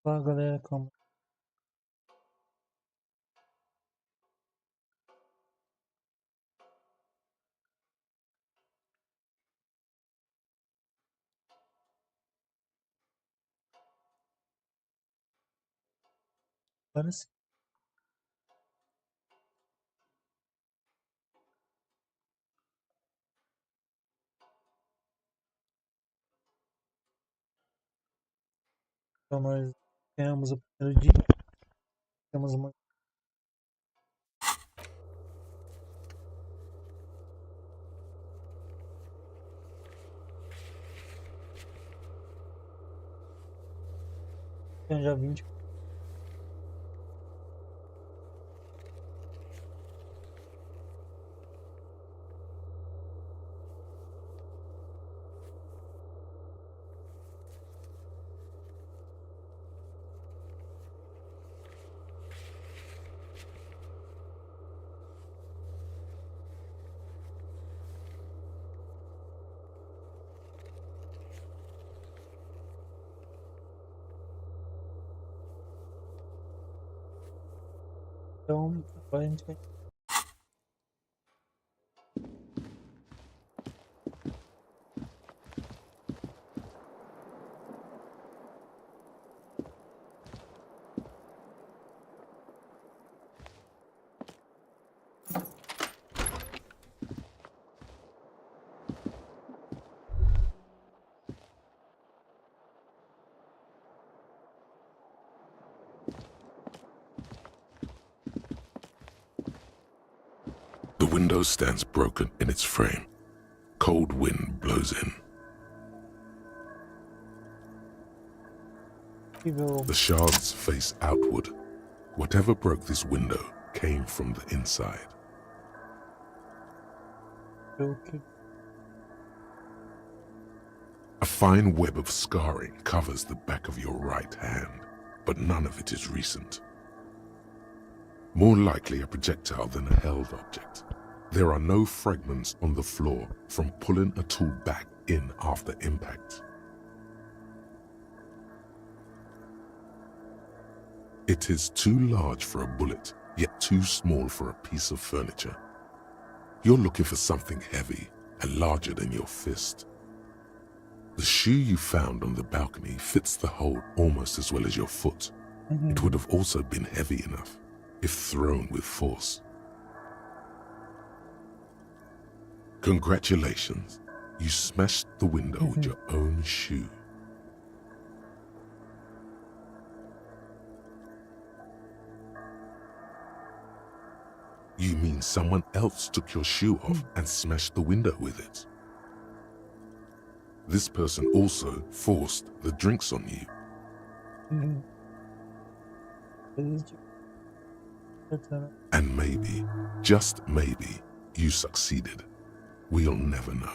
Fala galera, como agora sim, então nós temos o primeiro dia, temos uma tem já 20, então agora a gente vai. The window stands broken in its frame. Cold wind blows in. The shards face outward. Whatever broke this window came from the inside. A fine web of scarring covers the back of your right hand, but none of it is recent. More likely a projectile than a held object. There are no fragments on the floor from pulling a tool back in after impact. It is too large for a bullet, yet too small for a piece of furniture. You're looking for something heavy and larger than your fist. The shoe you found on the balcony fits the hole almost as well as your foot. It would have also been heavy enough if thrown with force. Congratulations, you smashed the window with your own shoe. You mean someone else took your shoe off and smashed the window with it? This person also forced the drinks on you. And maybe, just maybe, you succeeded. We'll never know.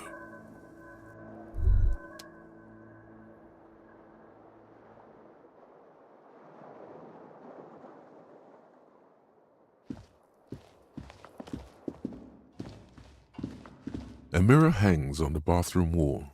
A mirror hangs on the bathroom wall.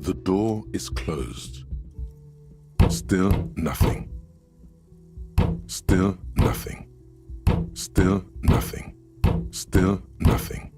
The door is closed. Still nothing. Still nothing. Still nothing. Still nothing.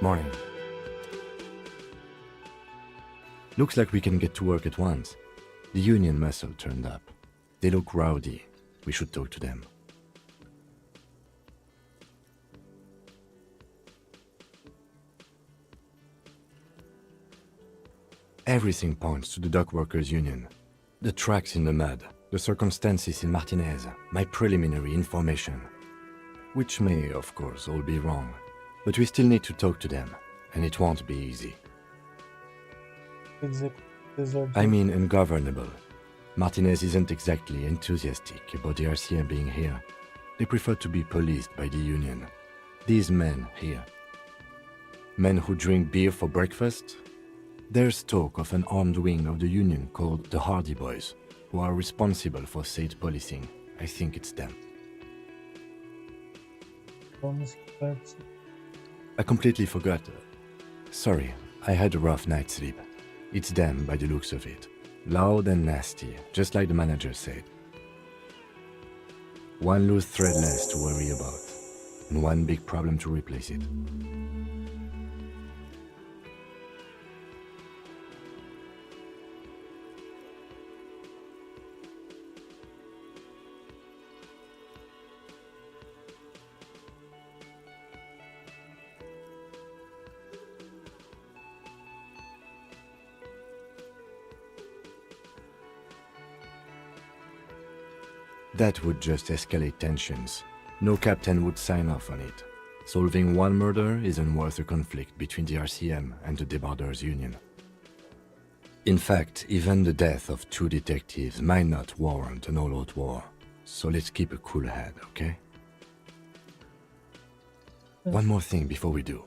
Morning. Looks like we can get to work at once. The union muscle turned up. They look rowdy. We should talk to them. Everything points to the dock workers' union. The tracks in the mud, the circumstances in Martinez, my preliminary information. Which may, of course, all be wrong. But we still need to talk to them, and it won't be easy. I mean ungovernable. Martinez isn't exactly enthusiastic about the RCM being here. They prefer to be policed by the union. These men here. Men who drink beer for breakfast? There's talk of an armed wing of the union called the Hardy Boys, who are responsible for state policing. I think it's them. I completely forgot. Sorry, I had a rough night's sleep. It's them by the looks of it. Loud and nasty, just like the manager said. One loose thread less to worry about, and one big problem to replace it. That would just escalate tensions. No captain would sign off on it. Solving one murder isn't worth a conflict between the RCM and the Debarders Union. In fact, even the death of 2 detectives might not warrant an all-out war. So let's keep a cool head, okay? One more thing before we do.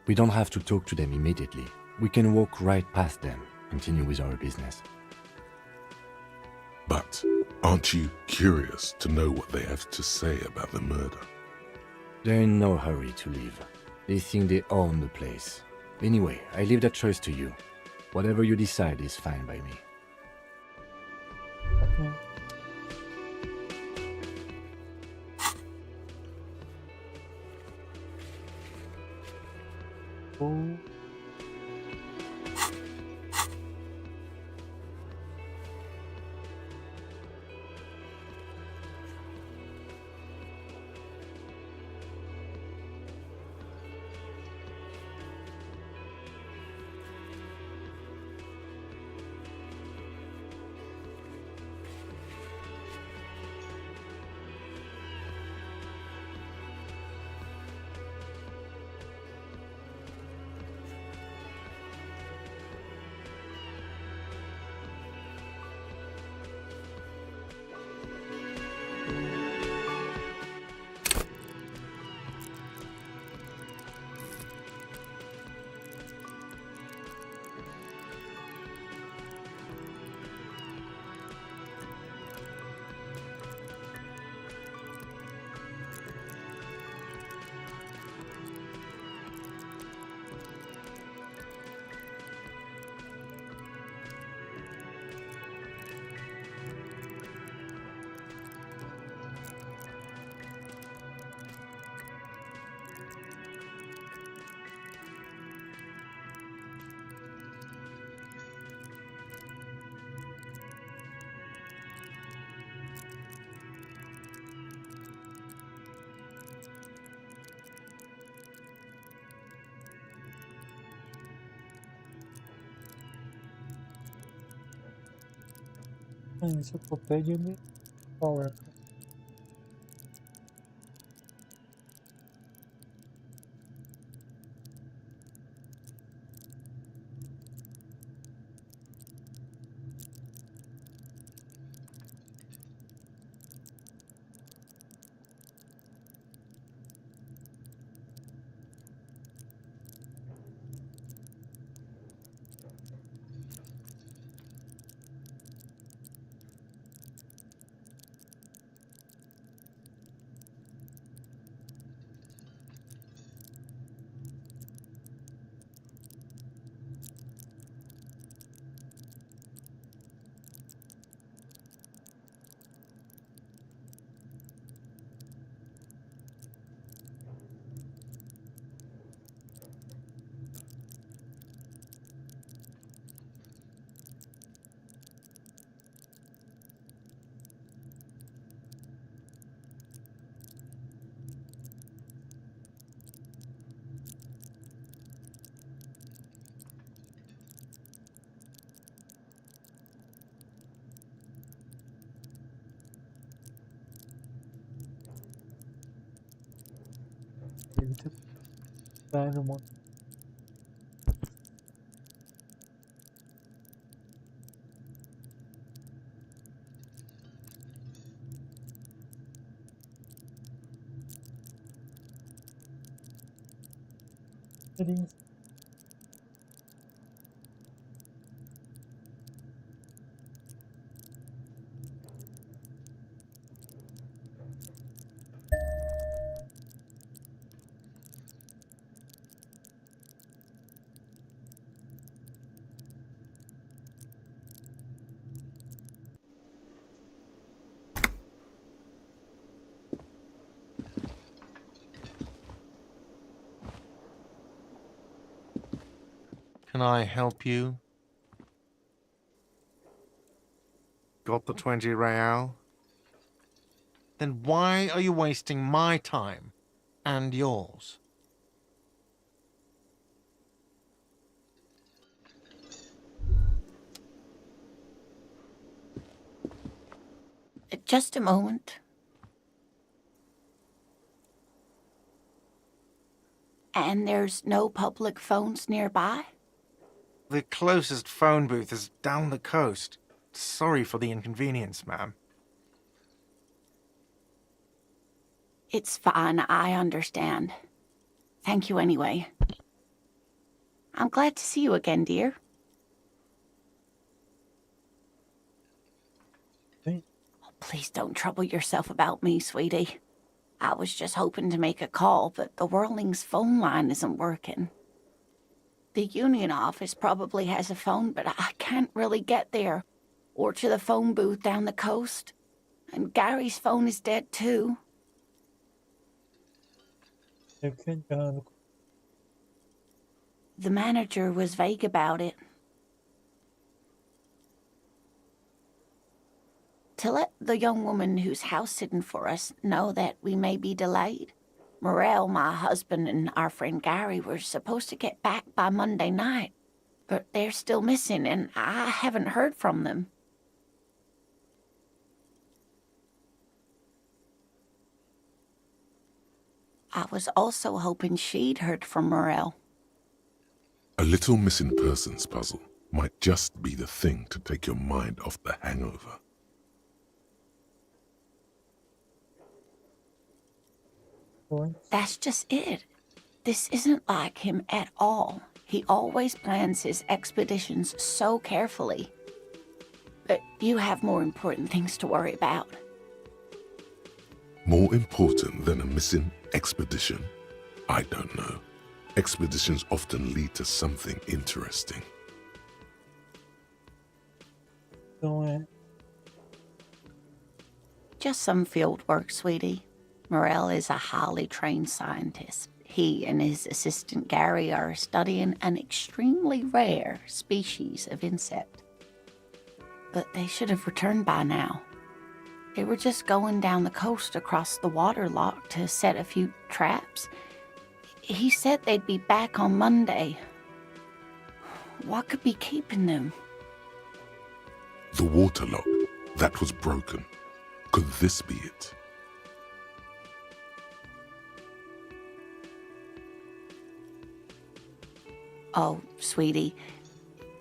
We don't have to talk to them immediately. We can walk right past them, continue with our business. But aren't you curious to know what they have to say about the murder? They're in no hurry to leave. They think they own the place. Anyway, I leave that choice to you. Whatever you decide is fine by me. Oh. Enciclopédia de Power. Ele tá no mundo. Can I help you? Got the 20 real? Then why are you wasting my time and yours? Just a moment. And there's no public phones nearby? The closest phone booth is down the coast. Sorry for the inconvenience, ma'am. It's fine, I understand. Thank you anyway. I'm glad to see you again, dear. Hey. Oh, please don't trouble yourself about me, sweetie. I was just hoping to make a call, but the Whirling's phone line isn't working. The union office probably has a phone, but I can't really get there, or to the phone booth down the coast. And Gary's phone is dead too. Chegando. The manager was vague about it. To let the young woman who's house-sitting for us know that we may be delayed. Morel, my husband, and our friend Gary were supposed to get back by Monday night, but they're still missing, and I haven't heard from them. I was also hoping she'd heard from Morel. A little missing persons puzzle might just be the thing to take your mind off the hangover. That's just it. This isn't like him at all. He always plans his expeditions so carefully. But you have more important things to worry about. More important than a missing expedition? I don't know. Expeditions often lead to something interesting. Então é. Just some field work, sweetie. Morel is a highly trained scientist. He and his assistant Gary are studying an extremely rare species of insect. But they should have returned by now. They were just going down the coast across the water lock to set a few traps. He said they'd be back on Monday. What could be keeping them? The water lock, that was broken. Could this be it? Oh, sweetie,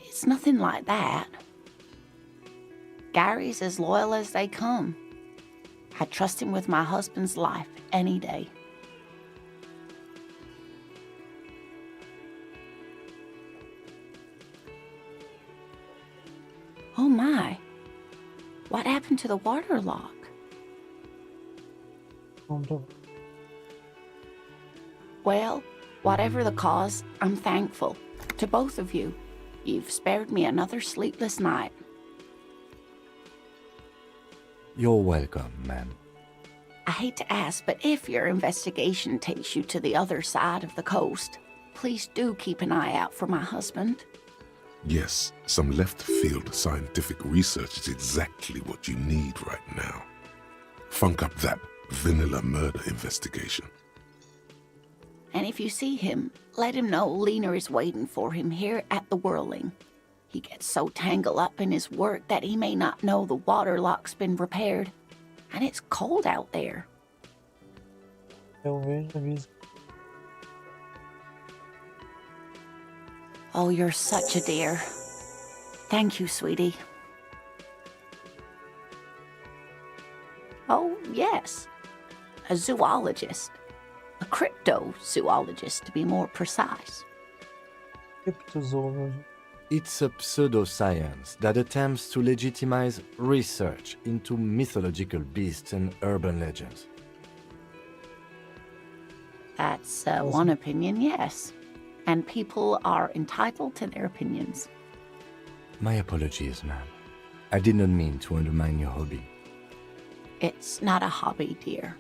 it's nothing like that. Gary's as loyal as they come. I trust him with my husband's life any day. Oh my, what happened to the water lock? Well, whatever the cause, I'm thankful. To both of you, you've spared me another sleepless night. You're welcome, ma'am. I hate to ask, but if your investigation takes you to the other side of the coast, please do keep an eye out for my husband. Yes, some left-field scientific research is exactly what you need right now. Funk up that vanilla murder investigation. And if you see him, let him know Lena is waiting for him here at the Whirling. He gets so tangled up in his work that he may not know the water lock's been repaired. And it's cold out there. Eu vejo, aviso. Oh, you're such a dear. Thank you, sweetie. Oh, yes. A zoologist. A cryptozoologist, to be more precise. Criptozoology. It's a pseudoscience that attempts to legitimize research into mythological beasts and urban legends. That's one opinion, yes. And people are entitled to their opinions. My apologies, ma'am. I did not mean to undermine your hobby. It's not a hobby, dear.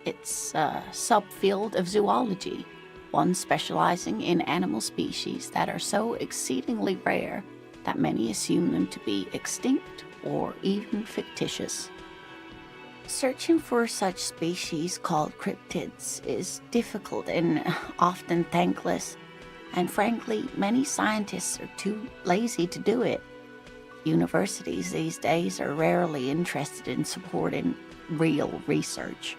It's a subfield of zoology, one specializing in animal species that are so exceedingly rare that many assume them to be extinct or even fictitious. Searching for such species called cryptids is difficult and often thankless, and frankly, many scientists are too lazy to do it. Universities these days are rarely interested in supporting real research.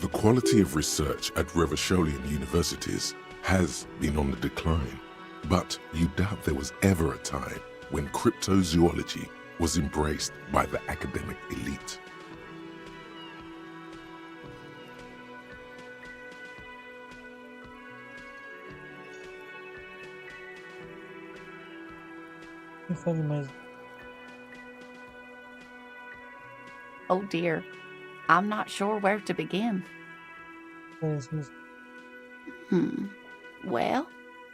The quality of research at Revacholian universities has been on the decline, but you doubt there was ever a time when cryptozoology was embraced by the academic elite. Quem fale mais? Oh dear, I'm not sure where to begin. Parece mesmo. Well,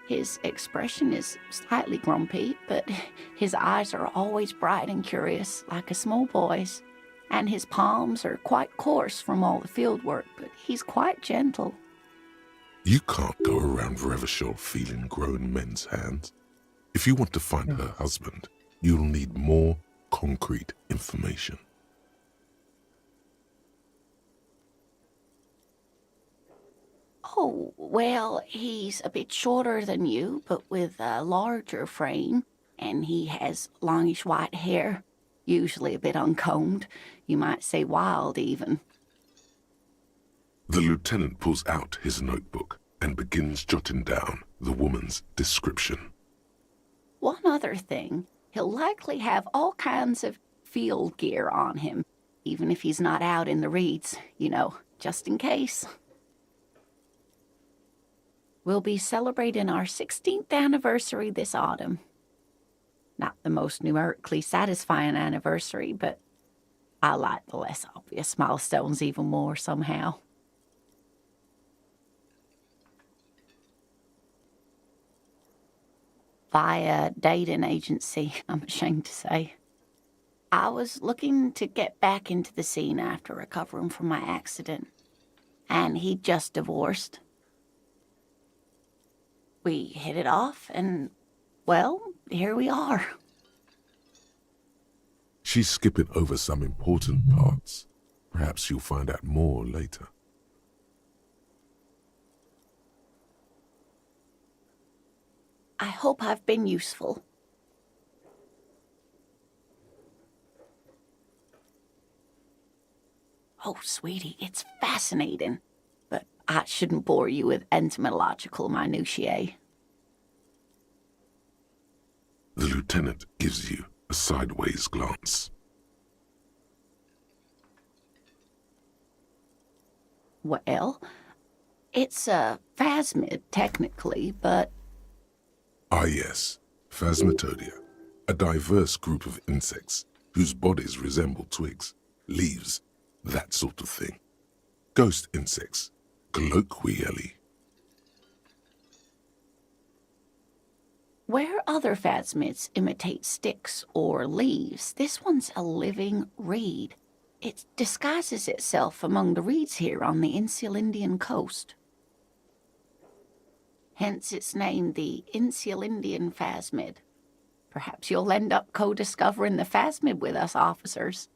his expression is slightly grumpy, but his eyes are always bright and curious, like a small boy's. And his palms are quite coarse from all the field work, but he's quite gentle. You can't go around Revachol feeling grown men's hands. If you want to find her husband, you'll need more concrete information. Oh, well, he's a bit shorter than you, but with a larger frame, and he has longish white hair, usually a bit uncombed. You might say wild, even. The lieutenant pulls out his notebook and begins jotting down the woman's description. One other thing, he'll likely have all kinds of field gear on him, even if he's not out in the reeds, you know, just in case. We'll be celebrating our 16th anniversary this autumn. Not the most numerically satisfying anniversary, but I like the less obvious milestones even more somehow. Via dating agency, I'm ashamed to say. I was looking to get back into the scene after recovering from my accident, and he'd just divorced. We hit it off, and, well, here we are. She's skipping over some important parts. Perhaps you'll find out more later. I hope I've been useful. Oh, sweetie, it's fascinating, but I shouldn't bore you with entomological minutiae. The lieutenant gives you a sideways glance. Well, it's a phasmid, technically, but... Ah yes, Phasmatodia, a diverse group of insects whose bodies resemble twigs, leaves, that sort of thing. Ghost insects, colloquially. Where other phasmids imitate sticks or leaves, this one's a living reed. It disguises itself among the reeds here on the Insulindian coast. Hence it's named the Insulindian phasmid. Perhaps you'll end up co-discovering the phasmid with us, officers.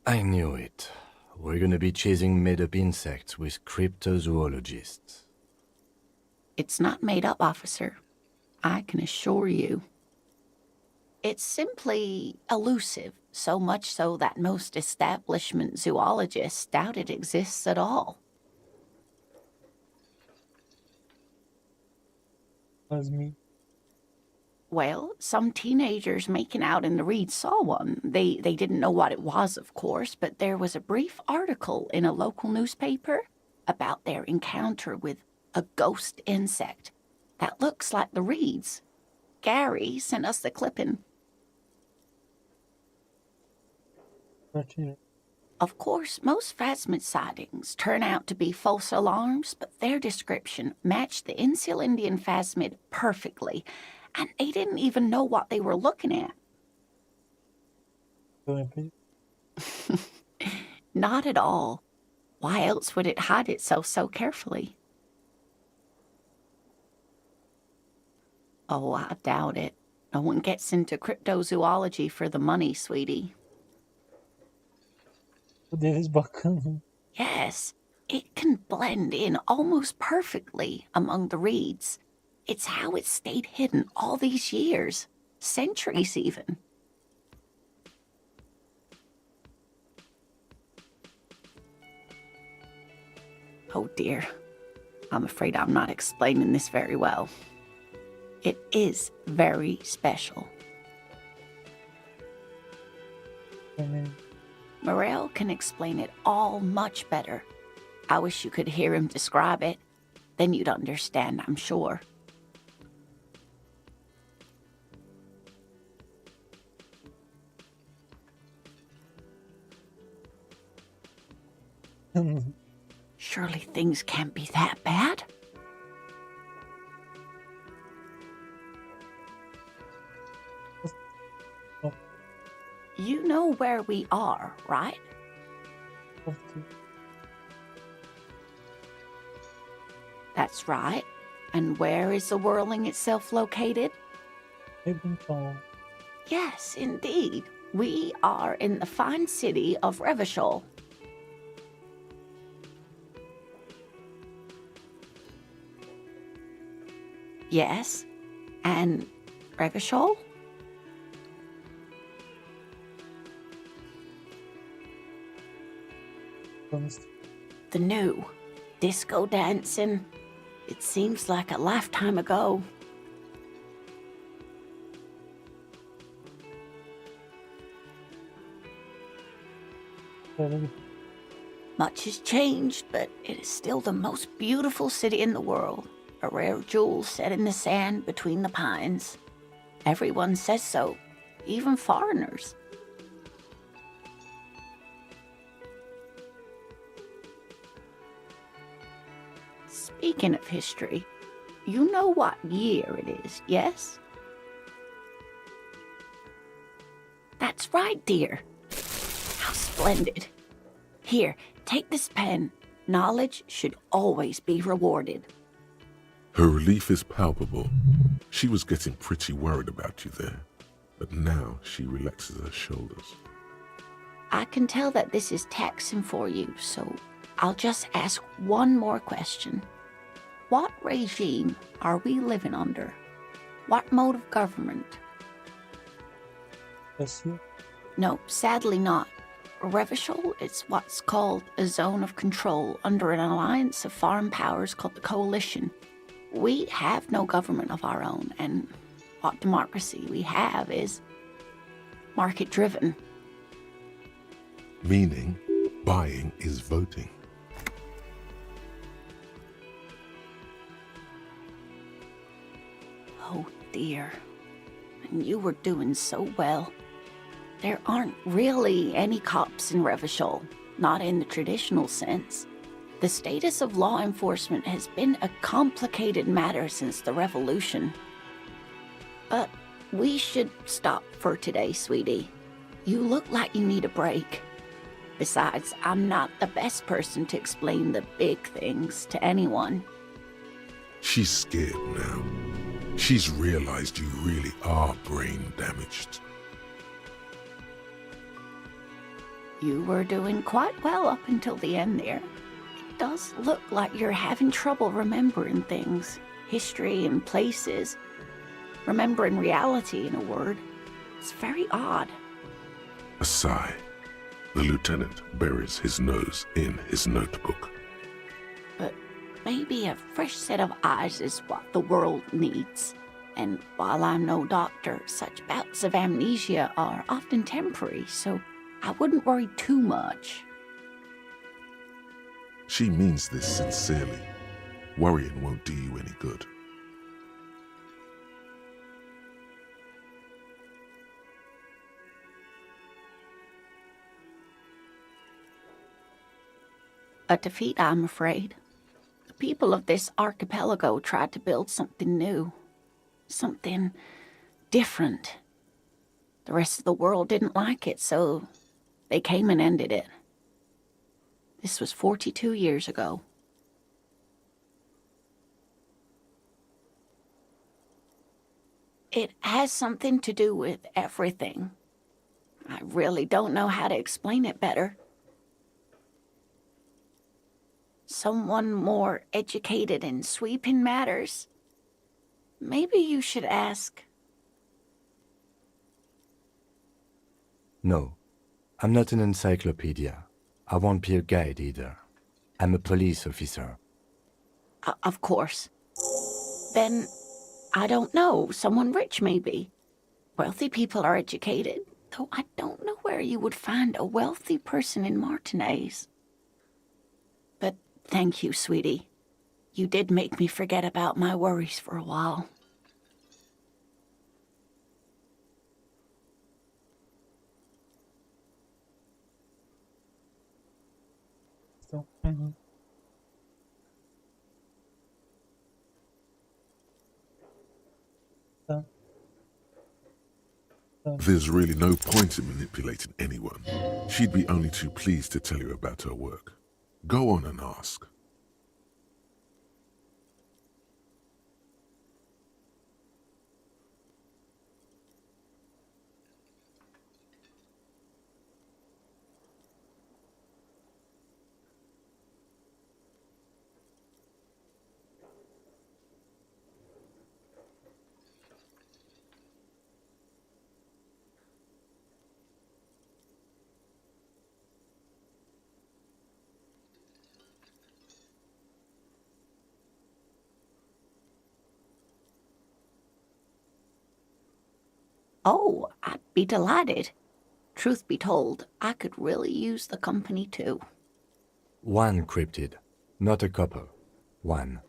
I knew it. We're gonna be chasing made-up insects with cryptozoologists. It's not made up, officer. I can assure you. It's simply elusive, so much so that most establishment zoologists doubt it exists at all. Faz me. Well, some teenagers making out in the reeds saw one. They didn't know what it was, of course, but there was a brief article in a local newspaper about their encounter with a ghost insect that looks like the reeds. Gary sent us the clipping. Compartilha. Of course, most phasmid sightings turn out to be false alarms, but their description matched the Insular Indian phasmid perfectly, and they didn't even know what they were looking at. Eu lembrei. Not at all. Why else would it hide itself so carefully? Oh, I doubt it. No one gets into cryptozoology for the money, sweetie. O deles bacana. Yes, it can blend in almost perfectly among the reeds. It's how it's stayed hidden all these years, centuries even. Oh dear, I'm afraid I'm not explaining this very well. It is very special. Também. Morel can explain it all much better. I wish you could hear him describe it. Then you'd understand, I'm sure. Surely things can't be that bad? You know where we are, right? That's right. And where is the whirling itself located? Então, Yes, indeed. We are in the fine city of Revachol. Yes, and Revachol? vamos. The new disco dancing. It seems like a lifetime ago. Peraí. Much has changed, but it is still the most beautiful city in the world. A rare jewel set in the sand between the pines. Everyone says so, even foreigners. Speaking of history, you know what year it is, yes? That's right, dear. How splendid. Here, take this pen. Knowledge should always be rewarded. Her relief is palpable. She was getting pretty worried about you there, but now she relaxes her shoulders. I can tell that this is taxing for you, so I'll just ask one more question. What regime are we living under? What mode of government? Assim. No, sadly not. Revachol is what's called a zone of control under an alliance of foreign powers called the Coalition. We have no government of our own, and what democracy we have is market-driven. Meaning, buying is voting. Oh dear, and you were doing so well. There aren't really any cops in Revachol, not in the traditional sense. The status of law enforcement has been a complicated matter since the revolution. But we should stop for today, sweetie. You look like you need a break. Besides, I'm not the best person to explain the big things to anyone. She's scared now. She's realized you really are brain damaged. You were doing quite well up until the end there. It does look like you're having trouble remembering things, history and places. Remembering reality, in a word. It's very odd. A sigh. The lieutenant buries his nose in his notebook. But maybe a fresh set of eyes is what the world needs. And while I'm no doctor, such bouts of amnesia are often temporary, so I wouldn't worry too much. She means this sincerely. Worrying won't do you any good. A defeat, I'm afraid. The people of this archipelago tried to build something new. Something different. The rest of the world didn't like it, so they came and ended it. This was 42 years ago. It has something to do with everything. I really don't know how to explain it better. Someone more educated in sweeping matters? Maybe you should ask. No, I'm not an encyclopedia. I won't be a guide either. I'm a police officer. Of course. Then, I don't know, someone rich maybe. Wealthy people are educated, though I don't know where you would find a wealthy person in Martinez. But thank you, sweetie. You did make me forget about my worries for a while. Então, tá. There's really no point in manipulating anyone. She'd be only too pleased to tell you about her work. Go on and ask. Oh, I'd be delighted. Truth be told, I could really use the company too. One cryptid, not a couple. One.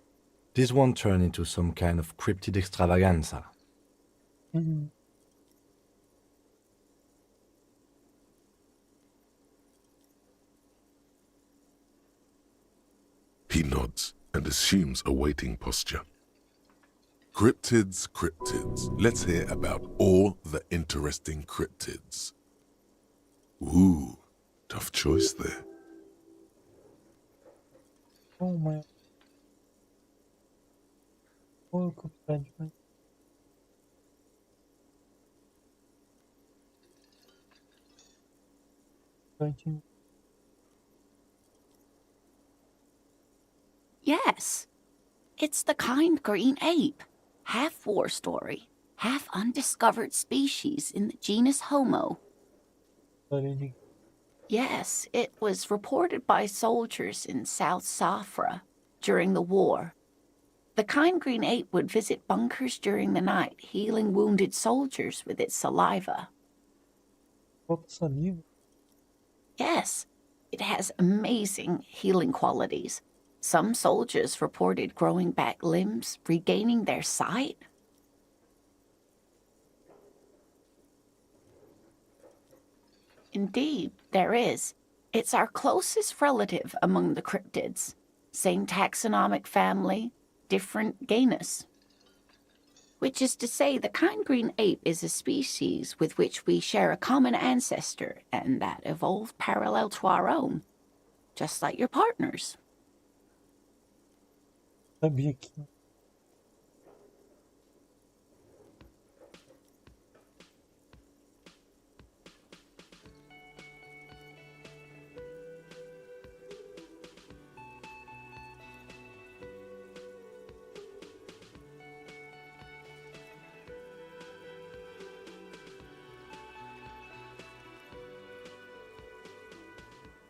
This won't turn into some kind of cryptid extravaganza. Uhum. He nods and assumes a waiting posture. Cryptids, cryptids. Let's hear about all the interesting cryptids. Ooh, tough choice there. Oh my. Oh, prédio. Yes, it's the kind green ape. Half war story, half undiscovered species in the genus Homo. Yes, it was reported by soldiers in South Safra during the war. The kind green ape would visit bunkers during the night, healing wounded soldiers with its saliva. Saliva. Yes, it has amazing healing qualities. Some soldiers reported growing back limbs, regaining their sight. Indeed, there is. It's our closest relative among the cryptids. Same taxonomic family, different genus. Which is to say, the kind green ape is a species with which we share a common ancestor and that evolved parallel to our own, just like your partners. Sabia que.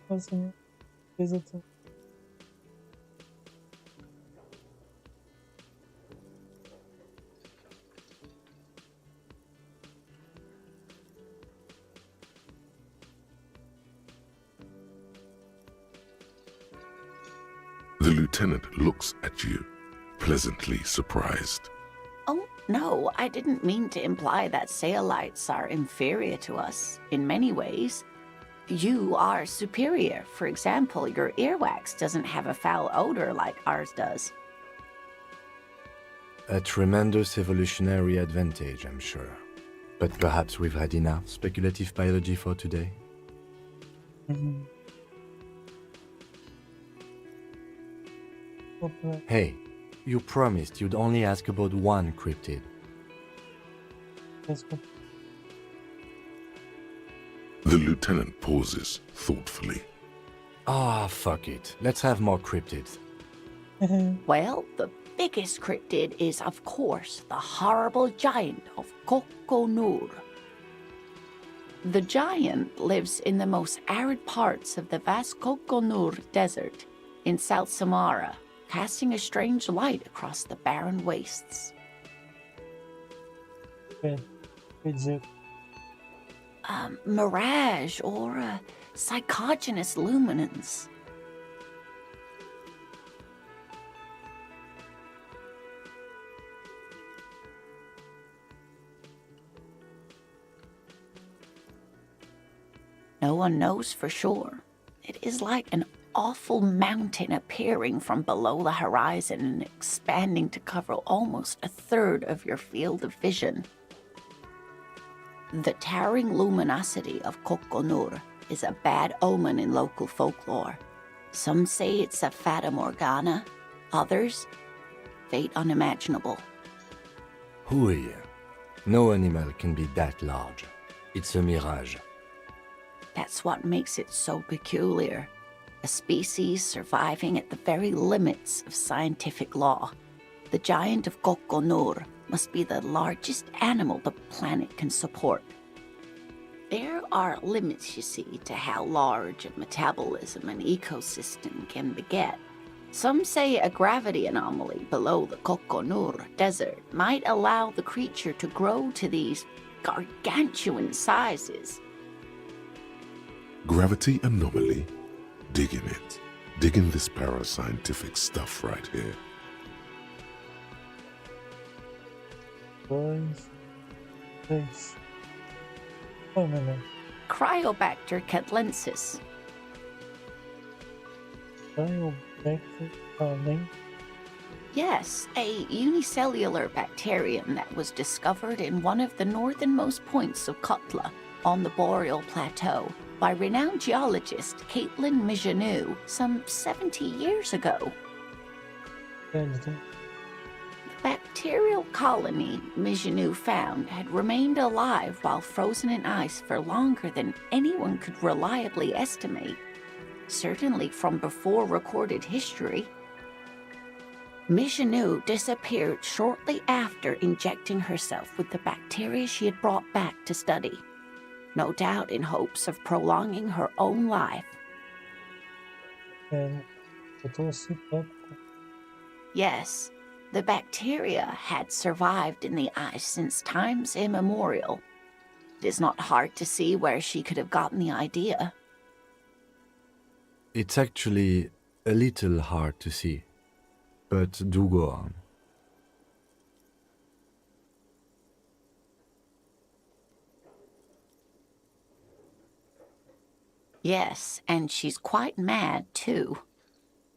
Assim, fez outra. The lieutenant looks at you, pleasantly surprised. Oh, no, I didn't mean to imply that Saelites are inferior to us in many ways. You are superior. For example, your earwax doesn't have a foul odor like ours does. A tremendous evolutionary advantage, I'm sure. But perhaps we've had enough speculative biology for today? Mhm. Okay. Hey, you promised you'd only ask about one cryptid. Let's go. The lieutenant pauses thoughtfully. Ah, fuck it. Let's have more cryptids. Well, the biggest cryptid is, of course, the horrible giant of Kokonur. The giant lives in the most arid parts of the vast Kokonur Desert in South Samara, casting a strange light across the barren wastes. Okay. Quer dizer, Mirage or psychogenous luminance. No one knows for sure. It is like an awful mountain appearing from below the horizon and expanding to cover almost a third of your field of vision. The towering luminosity of Kokonur is a bad omen in local folklore. Some say it's a fata morgana, others, fate unimaginable. Hooey. No animal can be that large. It's a mirage. That's what makes it so peculiar. A species surviving at the very limits of scientific law. The giant of Kokonur must be the largest animal the planet can support. There are limits, you see, to how large a metabolism an ecosystem can beget. Some say a gravity anomaly below the Kokonur Desert might allow the creature to grow to these gargantuan sizes. Gravity anomaly? Digging it. Digging this parascientific stuff right here. dois, três. Oh, no. Cryobacter catlensis. Cryobacter além. Yes, a unicellular bacterium that was discovered in one of the northernmost points of Kotla on the Boreal Plateau by renowned geologist Caitlin Mijanou some 70 years ago. Grande. The bacterial colony Mijanou found had remained alive while frozen in ice for longer than anyone could reliably estimate, certainly from before recorded history. Mijanou disappeared shortly after injecting herself with the bacteria she had brought back to study, no doubt in hopes of prolonging her own life. Eu tô assim, top. Yes, the bacteria had survived in the ice since times immemorial. It is not hard to see where she could have gotten the idea. It's actually a little hard to see. But do go on. Yes, and she's quite mad, too.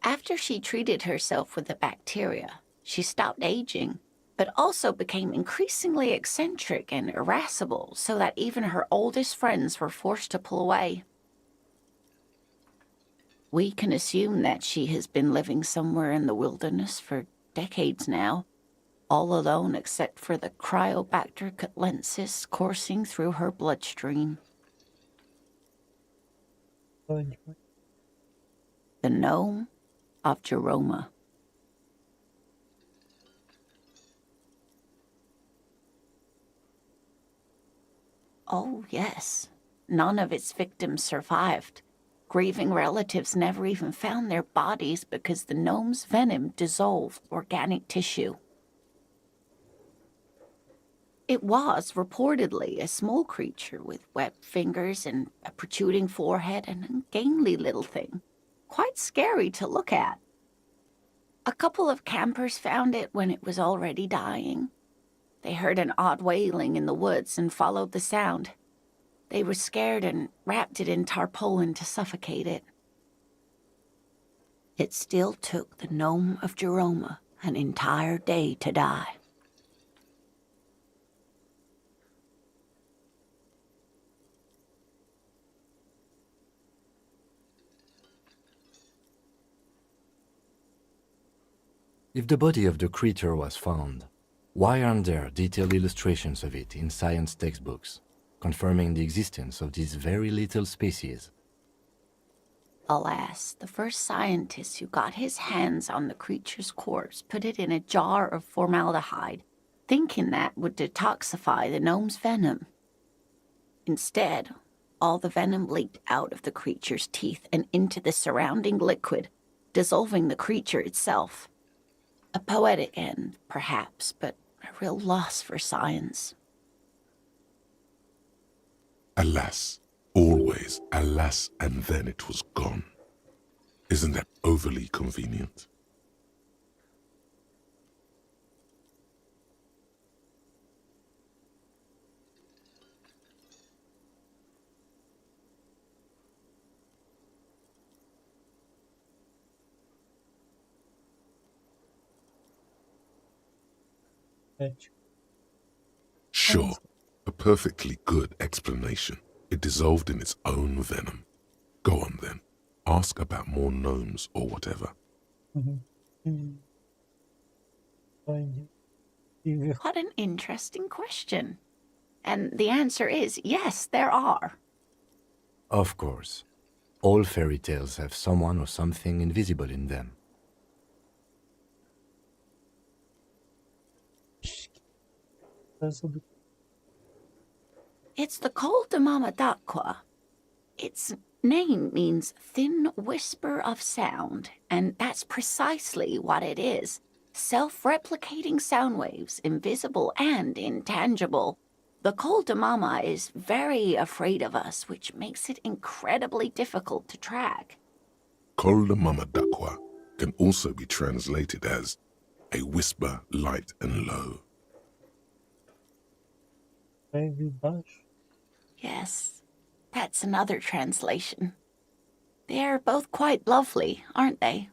After she treated herself with the bacteria, she stopped aging, but also became increasingly eccentric and irascible, so that even her oldest friends were forced to pull away. We can assume that she has been living somewhere in the wilderness for decades now, all alone except for the Cryobacter catlensis coursing through her bloodstream. Pode. The gnome of Jeroma. Oh, yes. None of its victims survived. Grieving relatives never even found their bodies because the gnome's venom dissolved organic tissue. It was reportedly a small creature with webbed fingers and a protruding forehead and a ungainly little thing. Quite scary to look at. A couple of campers found it when it was already dying. They heard an odd wailing in the woods and followed the sound. They were scared and wrapped it in tarpaulin to suffocate it. It still took the gnome of Jeroma an entire day to die. If the body of the creature was found, why aren't there detailed illustrations of it in science textbooks, confirming the existence of these very little species? Alas, the first scientist who got his hands on the creature's corpse put it in a jar of formaldehyde, thinking that would detoxify the gnome's venom. Instead, all the venom leaked out of the creature's teeth and into the surrounding liquid, dissolving the creature itself. A poetic end, perhaps, but a real loss for science. Alas, always alas, and then it was gone. Isn't that overly convenient? Ético. Sure, a perfectly good explanation. It dissolved in its own venom. Go on then. Ask about more gnomes or whatever. What an interesting question. And the answer is yes, there are. Of course. All fairy tales have someone or something invisible in them. It's the Col de Mama d'Aqua. Its name means thin whisper of sound, and that's precisely what it is. Self-replicating sound waves, invisible and intangible. The Col de Mama is very afraid of us, which makes it incredibly difficult to track. Col de Mama d'Aqua can also be translated as a whisper light and low. Yes, that's another translation. They're both quite lovely, aren't they?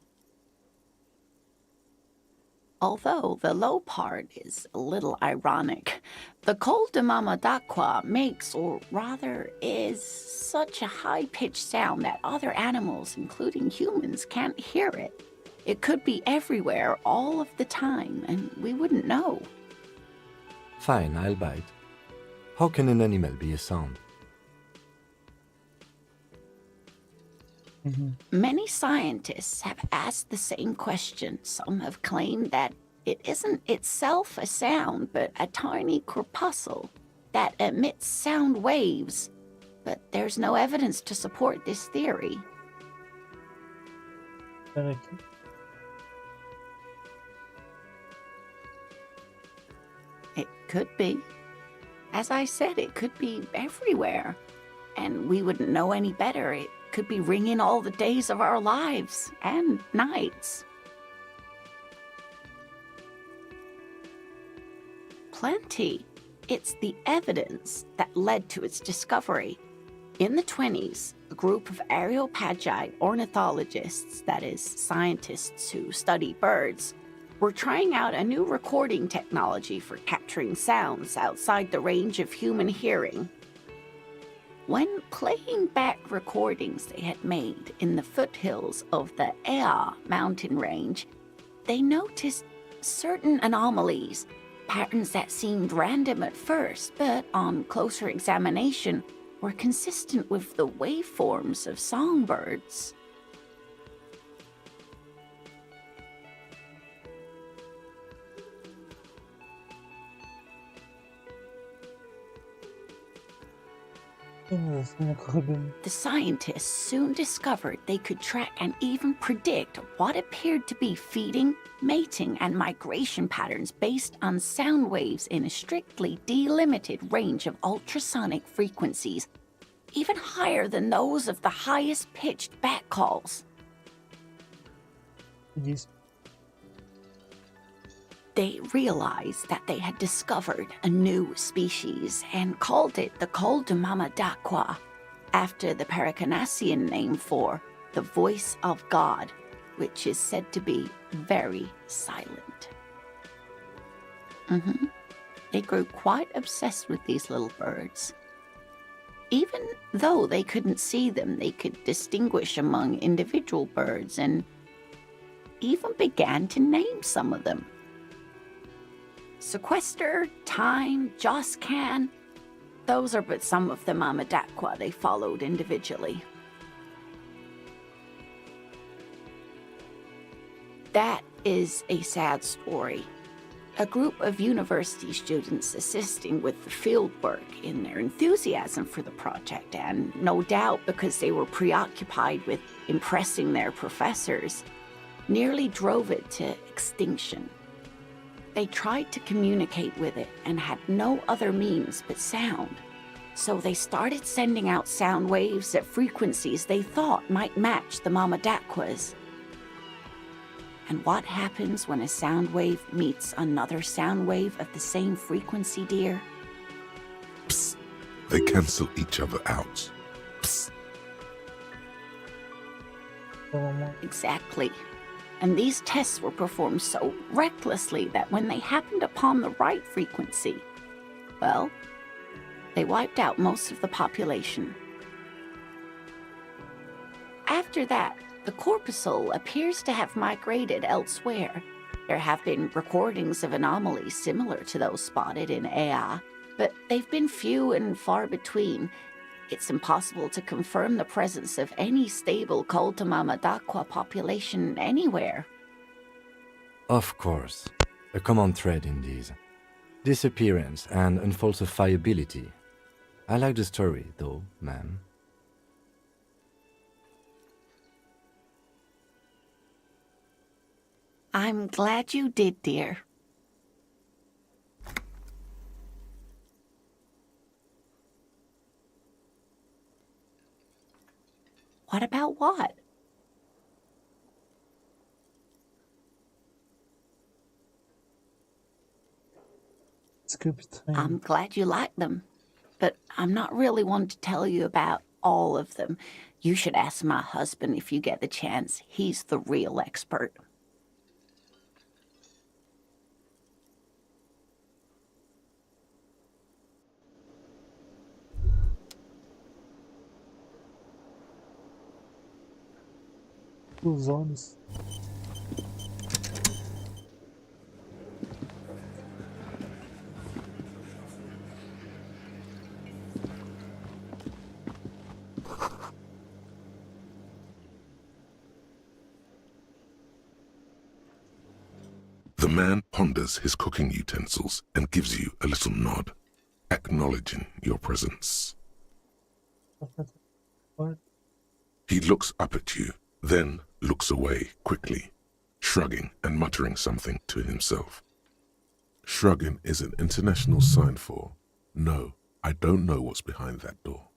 Although the low part is a little ironic. The Col de Mama d'Aqua makes, or rather is, such a high-pitched sound that other animals, including humans, can't hear it. It could be everywhere all of the time, and we wouldn't know. Fine, I'll bite. How can an animal be a sound? Many scientists have asked the same question. Some have claimed that it isn't itself a sound, but a tiny corpuscle that emits sound waves. But there's no evidence to support this theory. It could be. As I said, it could be everywhere. And we wouldn't know any better. It could be ringing all the days of our lives and nights. Plenty. It's the evidence that led to its discovery. In the 1920s, a group of Areopagite ornithologists, that is, scientists who study birds, were trying out a new recording technology for capturing sounds outside the range of human hearing. When playing back recordings they had made in the foothills of the Ea mountain range, they noticed certain anomalies, patterns that seemed random at first, but on closer examination were consistent with the waveforms of songbirds. The scientists soon discovered they could track and even predict what appeared to be feeding, mating, and migration patterns based on sound waves in a strictly delimited range of ultrasonic frequencies, even higher than those of the highest pitched bat calls. They realized that they had discovered a new species and called it the Coldamamadaqua, after the Paracanassian name for the voice of God, which is said to be very silent. They grew quite obsessed with these little birds. Even though they couldn't see them, they could distinguish among individual birds and even began to name some of them. Sequester, Time, Joscan, those are but some of the Mamadaqua they followed individually. That is a sad story. A group of university students assisting with the fieldwork in their enthusiasm for the project, and no doubt because they were preoccupied with impressing their professors, nearly drove it to extinction. They tried to communicate with it and had no other means but sound. So they started sending out sound waves at frequencies they thought might match the Mamadaquas. And what happens when a sound wave meets another sound wave of the same frequency, dear? Psst. They cancel each other out. Psst. Exactly. And these tests were performed so recklessly that when they happened upon the right frequency, well, they wiped out most of the population. After that, the corpuscle appears to have migrated elsewhere. There have been recordings of anomalies similar to those spotted in Ea, but they've been few and far between. It's impossible to confirm the presence of any stable Coldamamadaqua population anywhere. Of course. A common thread in these. Disappearance and unfalsifiability. I like the story, though, ma'am. I'm glad you did, dear. What about what? I'm glad you like them, but I'm not really one to tell you about all of them. You should ask my husband if you get the chance. He's the real expert. Os olhos. The man ponders his cooking utensils and gives you a little nod, acknowledging your presence. He looks up at you, then looks away quickly, shrugging and muttering something to himself. Shrugging is an international sign for, no, I don't know what's behind that door.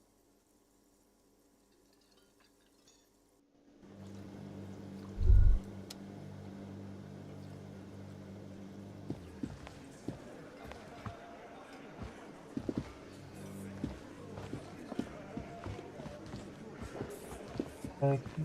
Aqui.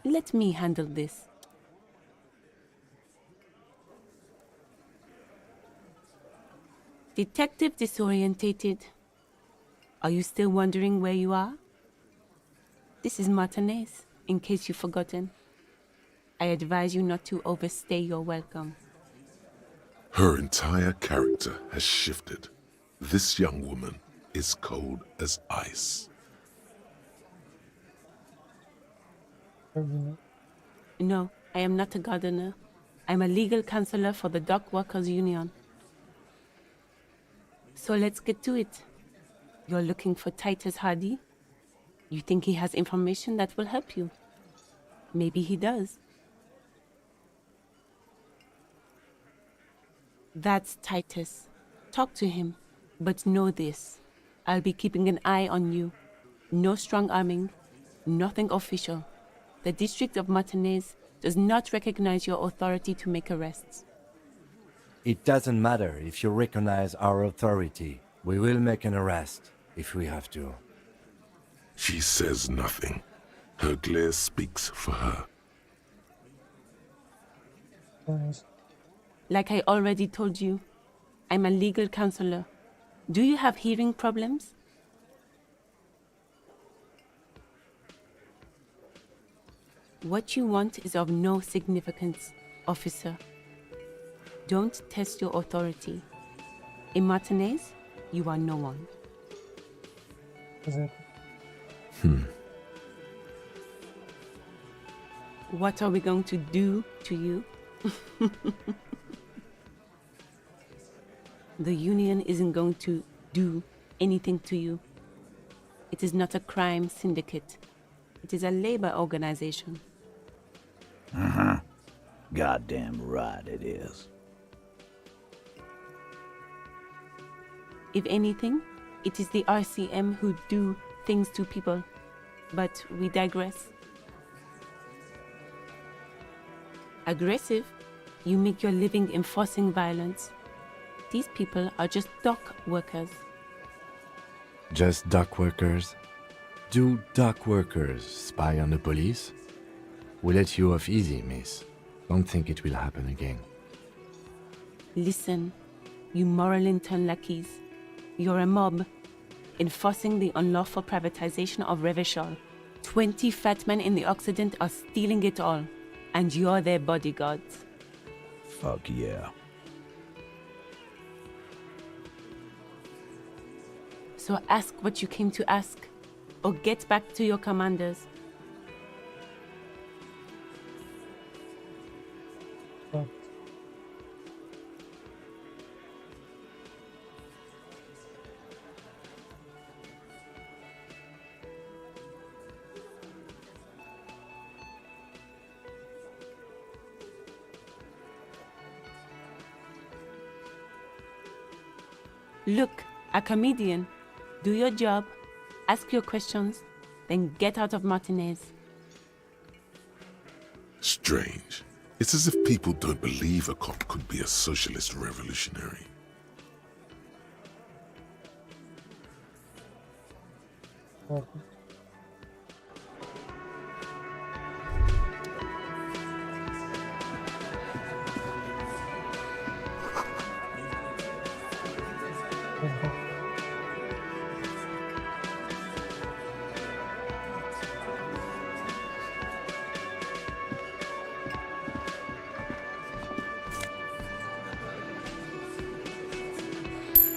Let me handle this. Detective disorientated. Are you still wondering where you are? This is Martinez, in case you've forgotten. I advise you not to overstay your welcome. Her entire character has shifted. This young woman is cold as ice. Gardener. No, I am not a gardener. I'm a legal counselor for the Dock Workers Union. So let's get to it. You're looking for Titus Hardy? You think he has information that will help you? Maybe he does. That's Titus. Talk to him. But know this. I'll be keeping an eye on you. No strong arming. Nothing official. The District of Martinez does not recognize your authority to make arrests. It doesn't matter if you recognize our authority. We will make an arrest if we have to. She says nothing. Her glare speaks for her. Gardeners. Like I already told you, I'm a legal counselor. Do you have hearing problems? What you want is of no significance, officer. Don't test your authority. In Martinez, you are no one. Exactly. What are we going to do to you? The union isn't going to do anything to you. It is not a crime syndicate. It is a labor organization. Goddamn right it is. If anything, it is the RCM who do things to people. But we digress. Aggressive, you make your living enforcing violence. These people are just dock workers. Just dock workers? Do dock workers spy on the police? We let you off easy, miss. Don't think it will happen again. Listen, you moral intern lackeys. You're a mob, enforcing the unlawful privatization of Revachol. 20 fat men in the Occident are stealing it all, and you're their bodyguards. Fuck yeah. So ask what you came to ask, or get back to your commanders. But Look, a comedian. Do your job, ask your questions, then get out of Martinez. Strange. It's as if people don't believe a cop could be a socialist revolutionary. but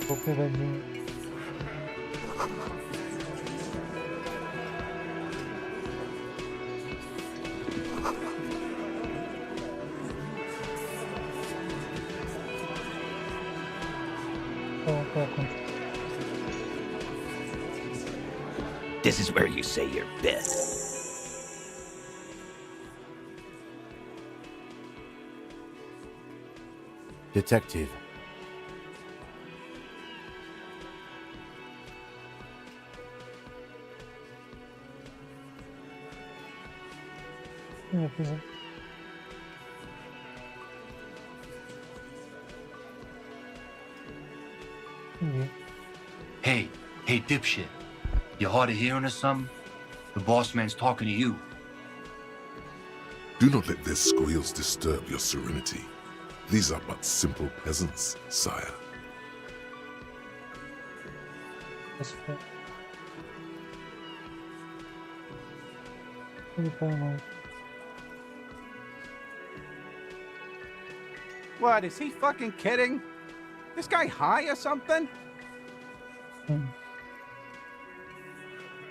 cooperadinho. This is where you say your bit. Detective. Minha coisa. Entendi. Hey, dipshit. You hard of hearing or something? The boss man's talking to you. Do not let their squeals disturb your serenity. These are but simple peasants, sire. Posso ver. Ele para nós. What, is he fucking kidding? This guy high or something?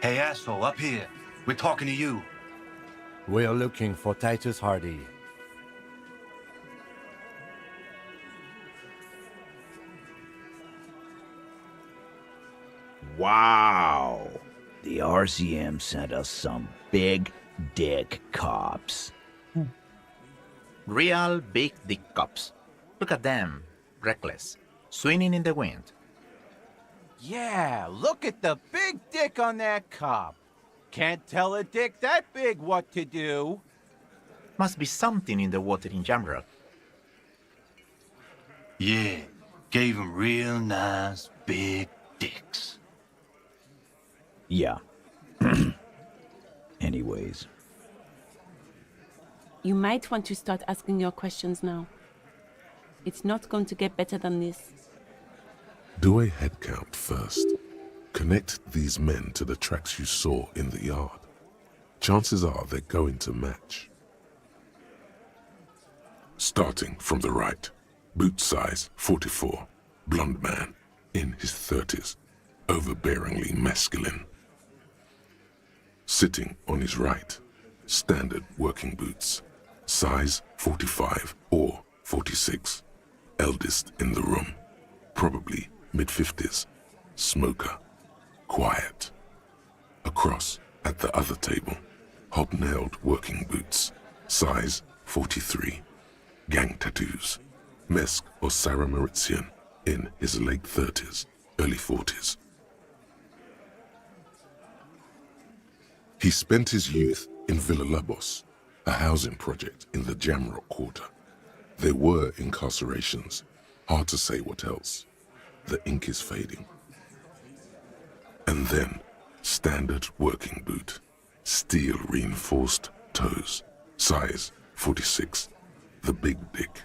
Hey, asshole, up here. We're talking to you. We're looking for Titus Hardy. Wow. The RCM sent us some big dick cops. Real big dick cops. Look at them. Reckless. Swinging in the wind. Yeah, look at the big dick on that cop. Can't tell a dick that big what to do. Must be something in the water in Jamrock. Yeah, gave him real nice big dicks. Yeah. Anyways. You might want to start asking your questions now. It's not going to get better than this. Do a head count first. Connect these men to the tracks you saw in the yard. Chances are they're going to match. Starting from the right, boot size 44, blonde man, in his 30s, overbearingly masculine. Sitting on his right, standard working boots, size 45 or 46, eldest in the room, probably mid-50s, smoker, quiet. Across at the other table, hobnailed working boots, size 43, gang tattoos, Mesk or Sarah Mauritian, in his late 30s, early 40s. He spent his youth in Villa Labos, a housing project in the Jamrock quarter. There were incarcerations, hard to say what else. The ink is fading. And then, standard working boot, steel reinforced toes, size 46, the big dick,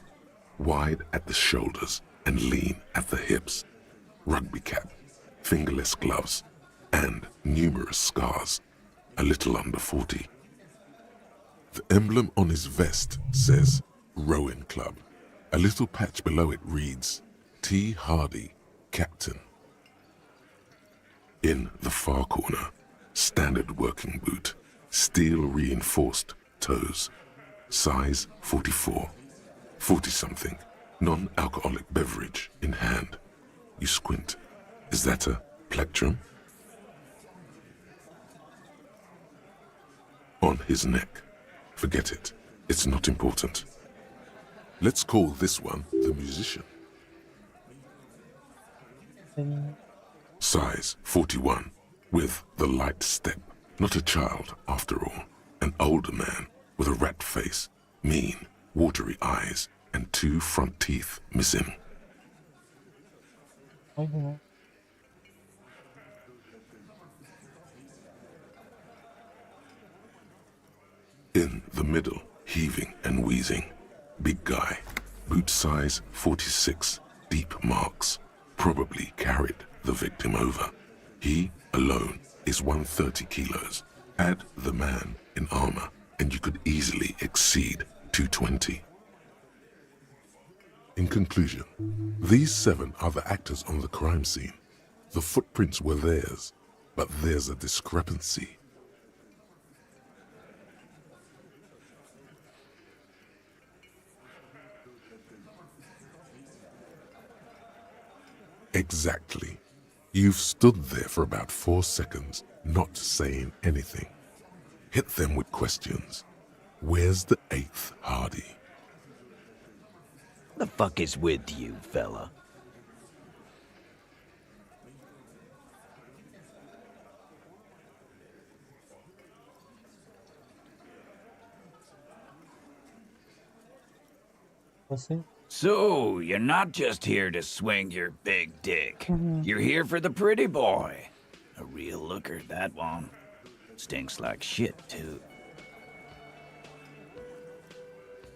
wide at the shoulders and lean at the hips, rugby cap, fingerless gloves, and numerous scars, a little under 40. The emblem on his vest says Rowing Club. A little patch below it reads T. Hardy, Captain. In the far corner, standard working boot, steel reinforced toes, size 44, 40-something, non-alcoholic beverage in hand. You squint. Is that a plectrum? On his neck. Forget it. It's not important. Let's call this one the musician. Size 41, with the light step. Not a child, after all. An older man with a rat face, mean, watery eyes, and 2 front teeth missing. In the middle, heaving and wheezing, big guy, boot size 46, deep marks, probably carried the victim over. He alone is 130 kilos. Add the man in armor, and you could easily exceed 220. In conclusion, these 7 are the actors on the crime scene. The footprints were theirs, but there's a discrepancy. Exactly. You've stood there for about 4 seconds, not saying anything. Hit them with questions. Where's the 8th Hardy? The fuck is with you, fella? So, you're not just here to swing your big dick. You're here for the pretty boy. A real looker, that one. Stinks like shit, too.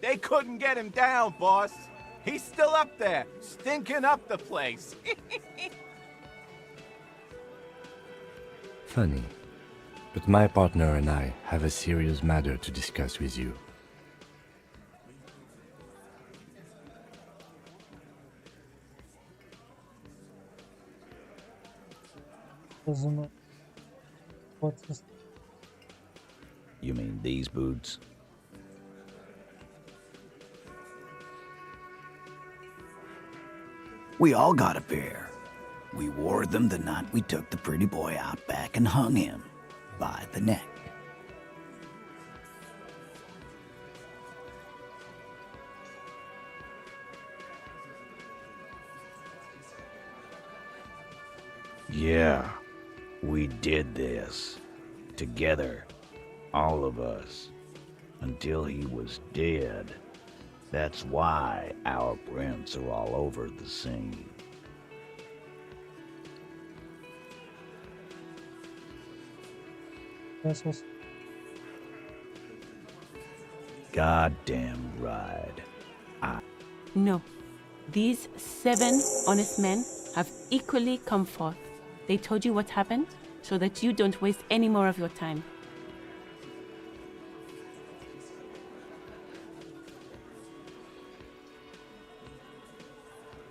They couldn't get him down, boss. He's still up there, stinking up the place. Funny. But my partner and I have a serious matter to discuss with you. Sözümü Batı You mean these boots? We all got a pair. We wore them the night we took the pretty boy out back and hung him by the neck. Yeah, we did this. Together. All of us. Until he was dead. That's why our prints are all over the scene. Nasıl Goddamn right. No. These 7 honest men have equally come forth. They told you what happened so that you don't waste any more of your time.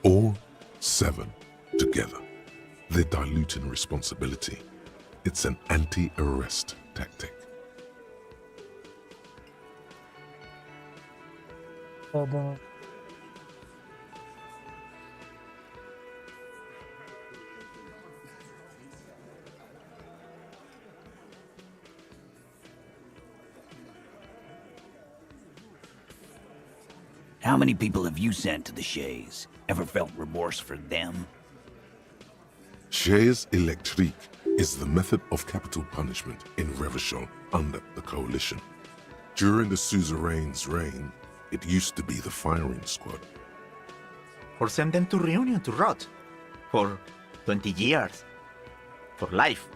All 7 together. They're diluting responsibility. It's an anti-arrest tactic. sağdan How many people have you sent to the Shays? Ever felt remorse for them? Chaise électrique is the method of capital punishment in Revachol under the coalition. During the suzerain's reign, it used to be the firing squad. Or send them to Reunion to rot. For 20 years. For life.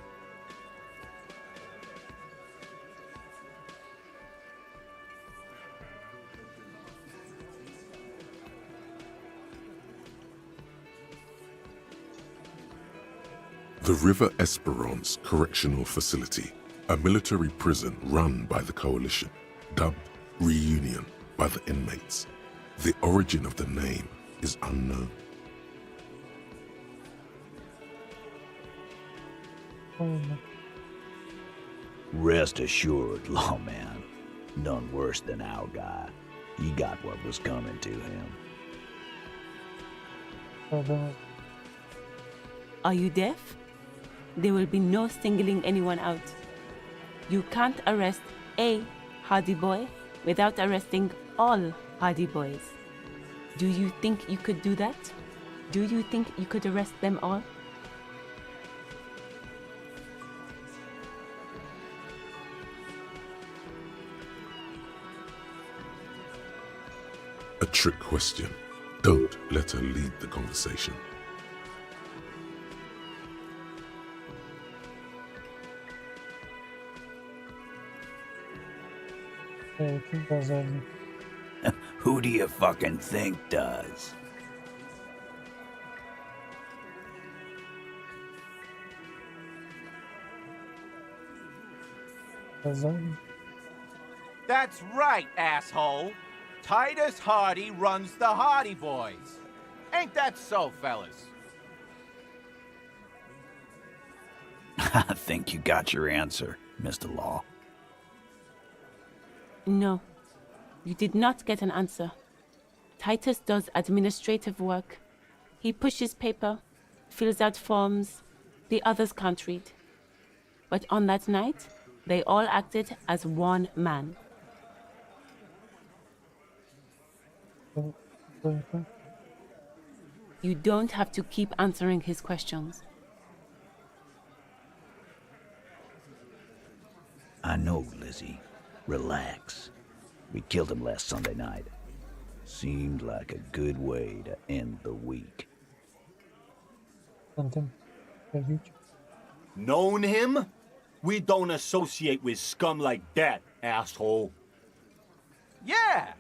The River Esperance Correctional Facility, a military prison run by the coalition, dubbed Reunion by the inmates. The origin of the name is unknown. olma. Rest assured, lawman. None worse than our guy. He got what was coming to him. Sağdan Are you deaf? There will be no singling anyone out. You can't arrest a hardy boy without arresting all hardy boys. Do you think you could do that? Do you think you could arrest them all? A trick question. Don't let her lead the conversation. Kim pazarlık. Who do you fucking think does? Pazarlık. That's right, asshole. Titus Hardy runs the Hardy Boys. Ain't that so, fellas? I think you got your answer, Mr. Law. No, you did not get an answer. Titus does administrative work. He pushes paper, fills out forms. The others can't read. But on that night, they all acted as one man. You don't have to keep answering his questions. I know, Lizzie. Relax. We killed him last Sunday night. Seemed like a good way to end the week. Tanıtım. Hiç. Known him? We don't associate with scum like that, asshole. Yeah!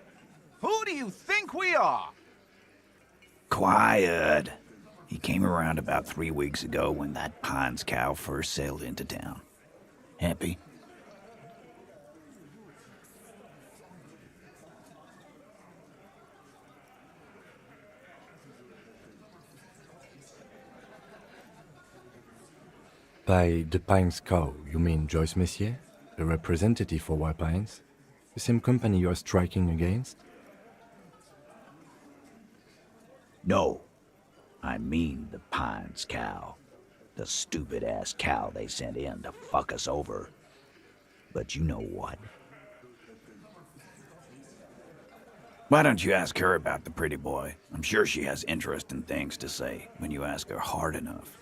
Who do you think we are? Quiet. He came around about 3 weeks ago when that Pines cow first sailed into town. Happy? By the Pines Cow, you mean Joyce Messier, a representative for White Pines? The same company you are striking against? No, I mean the Pines cow. The stupid-ass cow they sent in to fuck us over. But you know what? Why don't you ask her about the pretty boy? I'm sure she has interesting things to say when you ask her hard enough.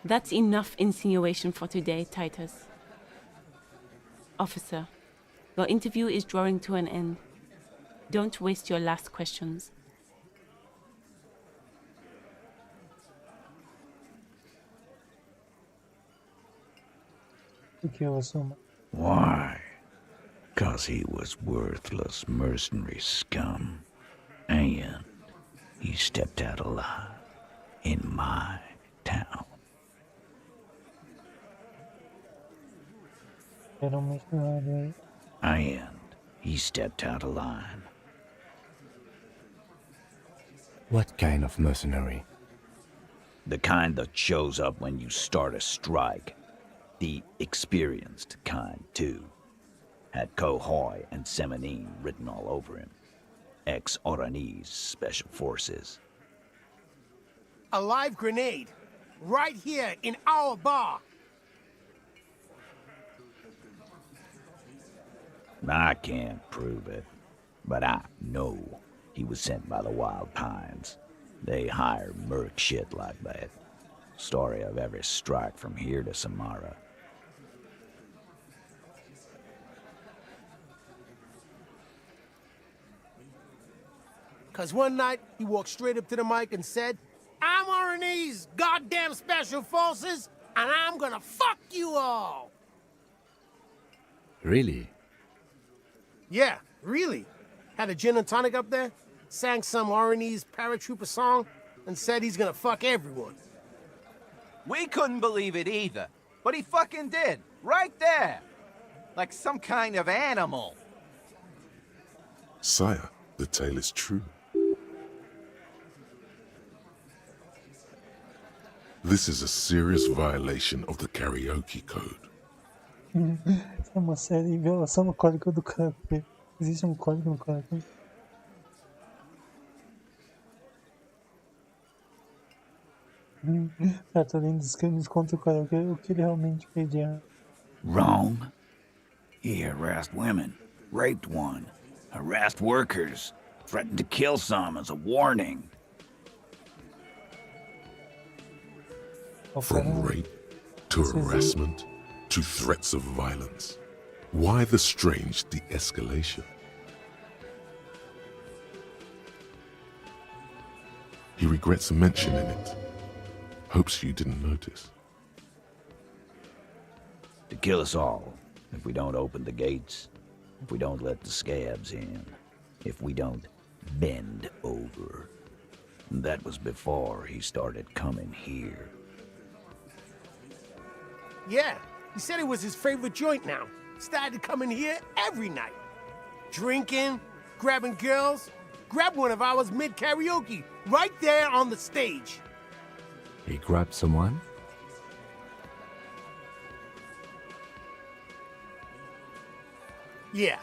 That's enough insinuation for today, Titus. Officer, your interview is drawing to an end. Don't waste your last questions. Why? 'Cause he was worthless mercenary scum. And he stepped out alive in my town. And he stepped out of line. What kind of mercenary? The kind that shows up when you start a strike. The experienced kind, too. Had Cohoy and Semenine written all over him. Ex-Oranese Special Forces. A live grenade. Right here in our bar. I can't prove it, but I know he was sent by the Wild Pines. They hire merc shit like that. Story of every strike from here to Samara. Cause one night, he walked straight up to the mic and said, "I'm Oranese goddamn Special Forces, and I'm gonna fuck you all!" Really? Yeah, really. Had a gin and tonic up there, sang some Oranese paratrooper song, and said he's gonna fuck everyone. We couldn't believe it either, but he fucking did, right there. Like some kind of animal. Sire, the tale is true. This is a serious violation of the karaoke code. É uma série violação no código do karaokê. Existe um código no karaokê. Tô lendo os crimes contra o karaokê, o que ele realmente pedia. Wrong. He harassed women, raped one, harassed workers, threatened to kill some as a warning. From rape to harassment to threats of violence. Why the strange de-escalation? He regrets mentioning it. Hopes you didn't notice. To kill us all, if we don't open the gates, if we don't let the scabs in, if we don't bend over. That was before he started coming here. Yeah, he said it was his favorite joint now. Started coming here every night. Drinking, grabbing girls. Grabbed one of ours mid-karaoke, right there on the stage. He grabbed someone? Yeah,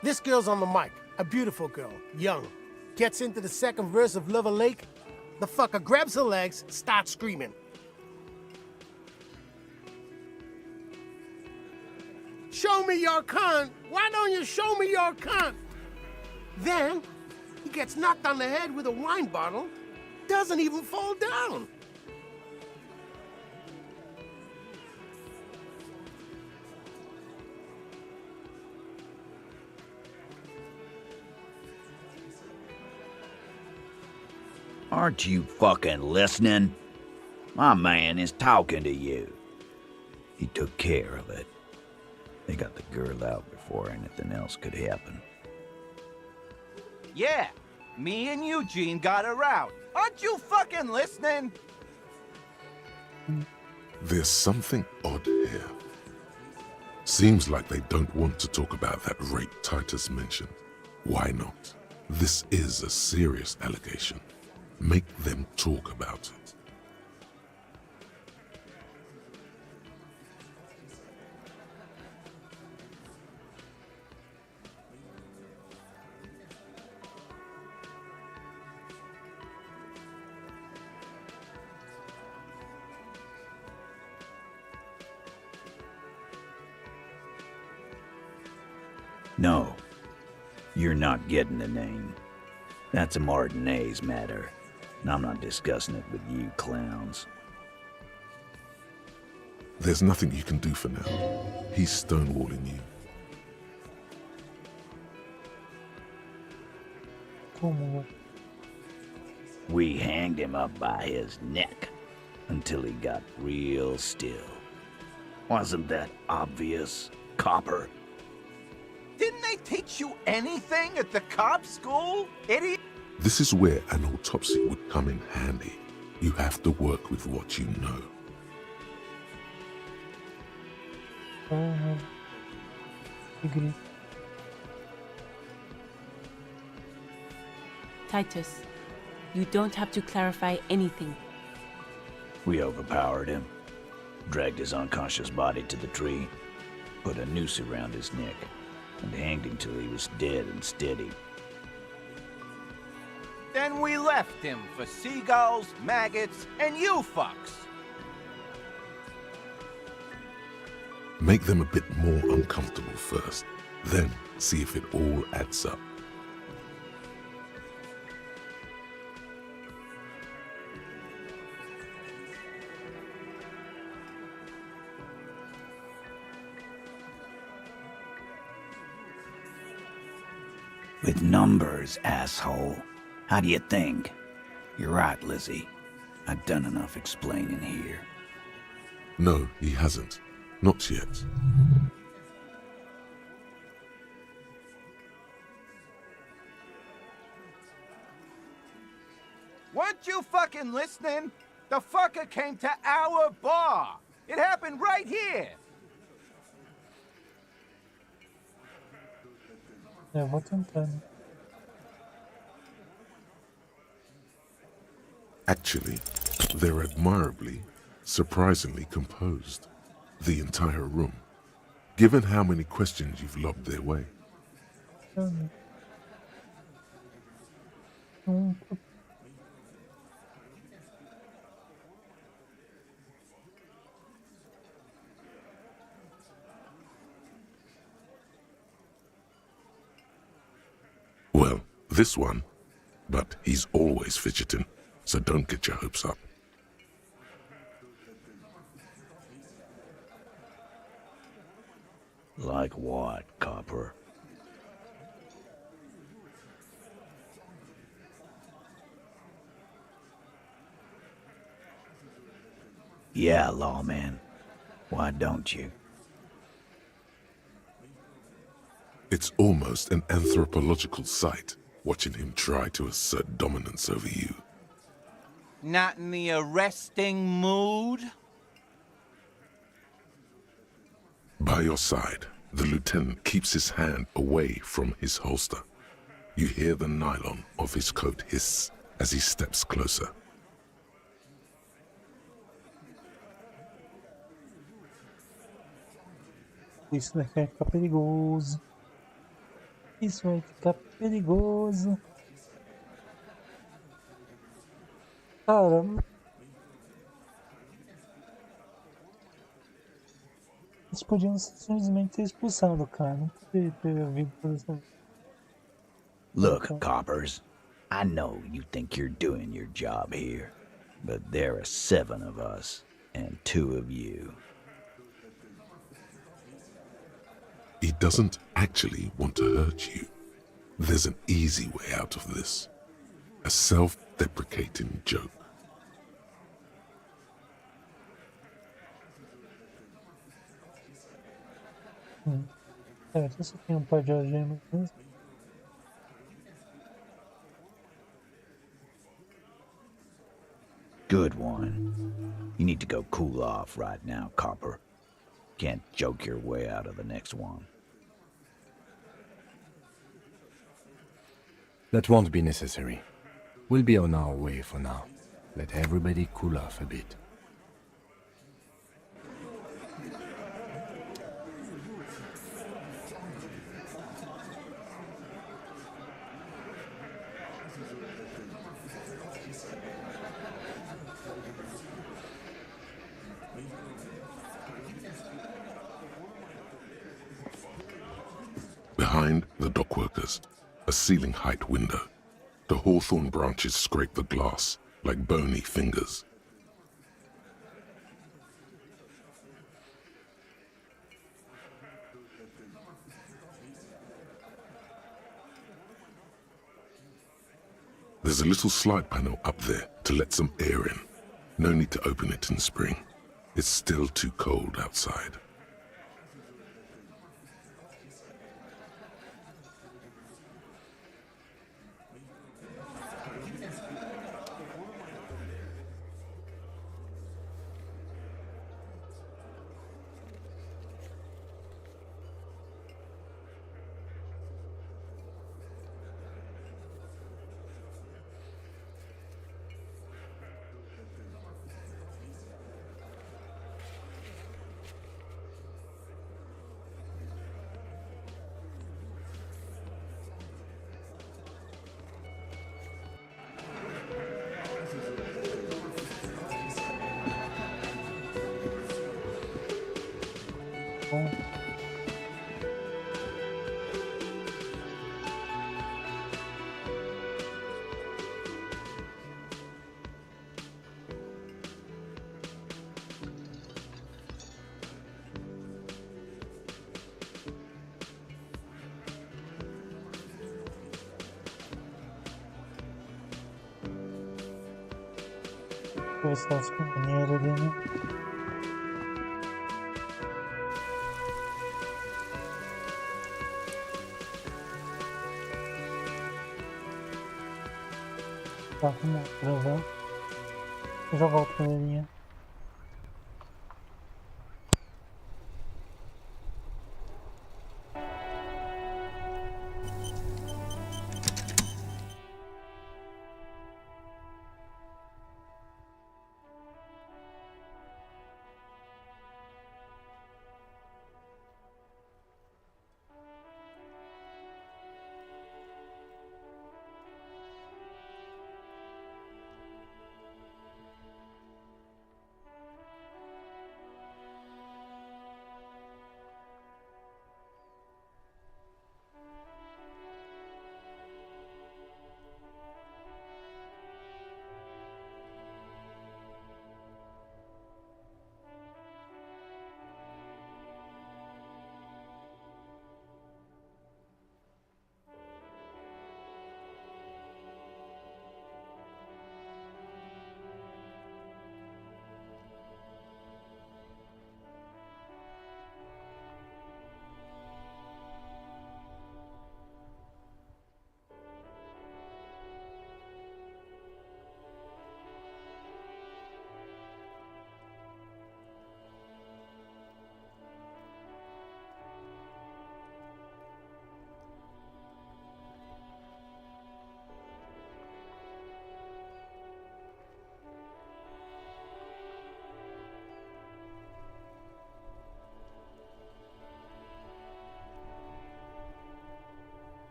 this girl's on the mic. A beautiful girl, young. Gets into the second verse of Lover Lake. The fucker grabs her legs, starts screaming. Show me your cunt! Why don't you show me your cunt? Then, he gets knocked on the head with a wine bottle, doesn't even fall down. Aren't you fucking listening? My man is talking to you. He took care of it. They got the girl out before anything else could happen. Yeah, me and Eugene got her out. Aren't you fucking listening? There's something odd here. Seems like they don't want to talk about that rape Titus mentioned. Why not? This is a serious allegation. Make them talk about it. No, you're not getting the name. That's a Martinez matter, and I'm not discussing it with you clowns. There's nothing you can do for now. He's stonewalling you. Como? We hanged him up by his neck until he got real still. Wasn't that obvious, Copper? Didn't they teach you anything at the cop school, idiot? This is where an autopsy would come in handy. You have to work with what you know. Agree. Titus, you don't have to clarify anything. We overpowered him, dragged his unconscious body to the tree, put a noose around his neck, and hanged him till he was dead and steady. Then we left him for seagulls, maggots, and you fucks. Make them a bit more uncomfortable first, then see if it all adds up. With numbers, asshole. How do you think? You're right, Lizzie. I've done enough explaining here. No, he hasn't. Not yet. Weren't you fucking listening? The fucker came to our bar. It happened right here. Eu vou tentando. Actually, they're admirably, surprisingly composed. The entire room. Given how many questions you've lobbed their way. Well, this one. But he's always fidgeting, so don't get your hopes up. Like what, Copper? Yeah, lawman. Why don't you? It's almost an anthropological sight, watching him try to assert dominance over you. Not in the arresting mood? By your side, the lieutenant keeps his hand away from his holster. You hear the nylon of his coat hiss as he steps closer. Isso vai ficar perigoso. Isso vai ficar perigoso. Cara, eles podiam simplesmente ter expulsado o cara. Não poderia ter havido toda essa... Look, Coppers, I know you think you're doing your job here, but there are 7 of us and 2 of you. He doesn't actually want to hurt you. There's an easy way out of this. A self-deprecating joke. Você tem um par de algemas mesmo? Good one. You need to go cool off right now, Copper. Can't joke your way out of the next one. That won't be necessary. We'll be on our way for now. Let everybody cool off a bit. Behind the dockworkers, a ceiling-height window. The hawthorn branches scrape the glass like bony fingers. There's a little slide panel up there to let some air in. No need to open it in spring. It's still too cold outside. Questo è scompaniere di me. Tá, vamos gravar. Eu já volto com a linha.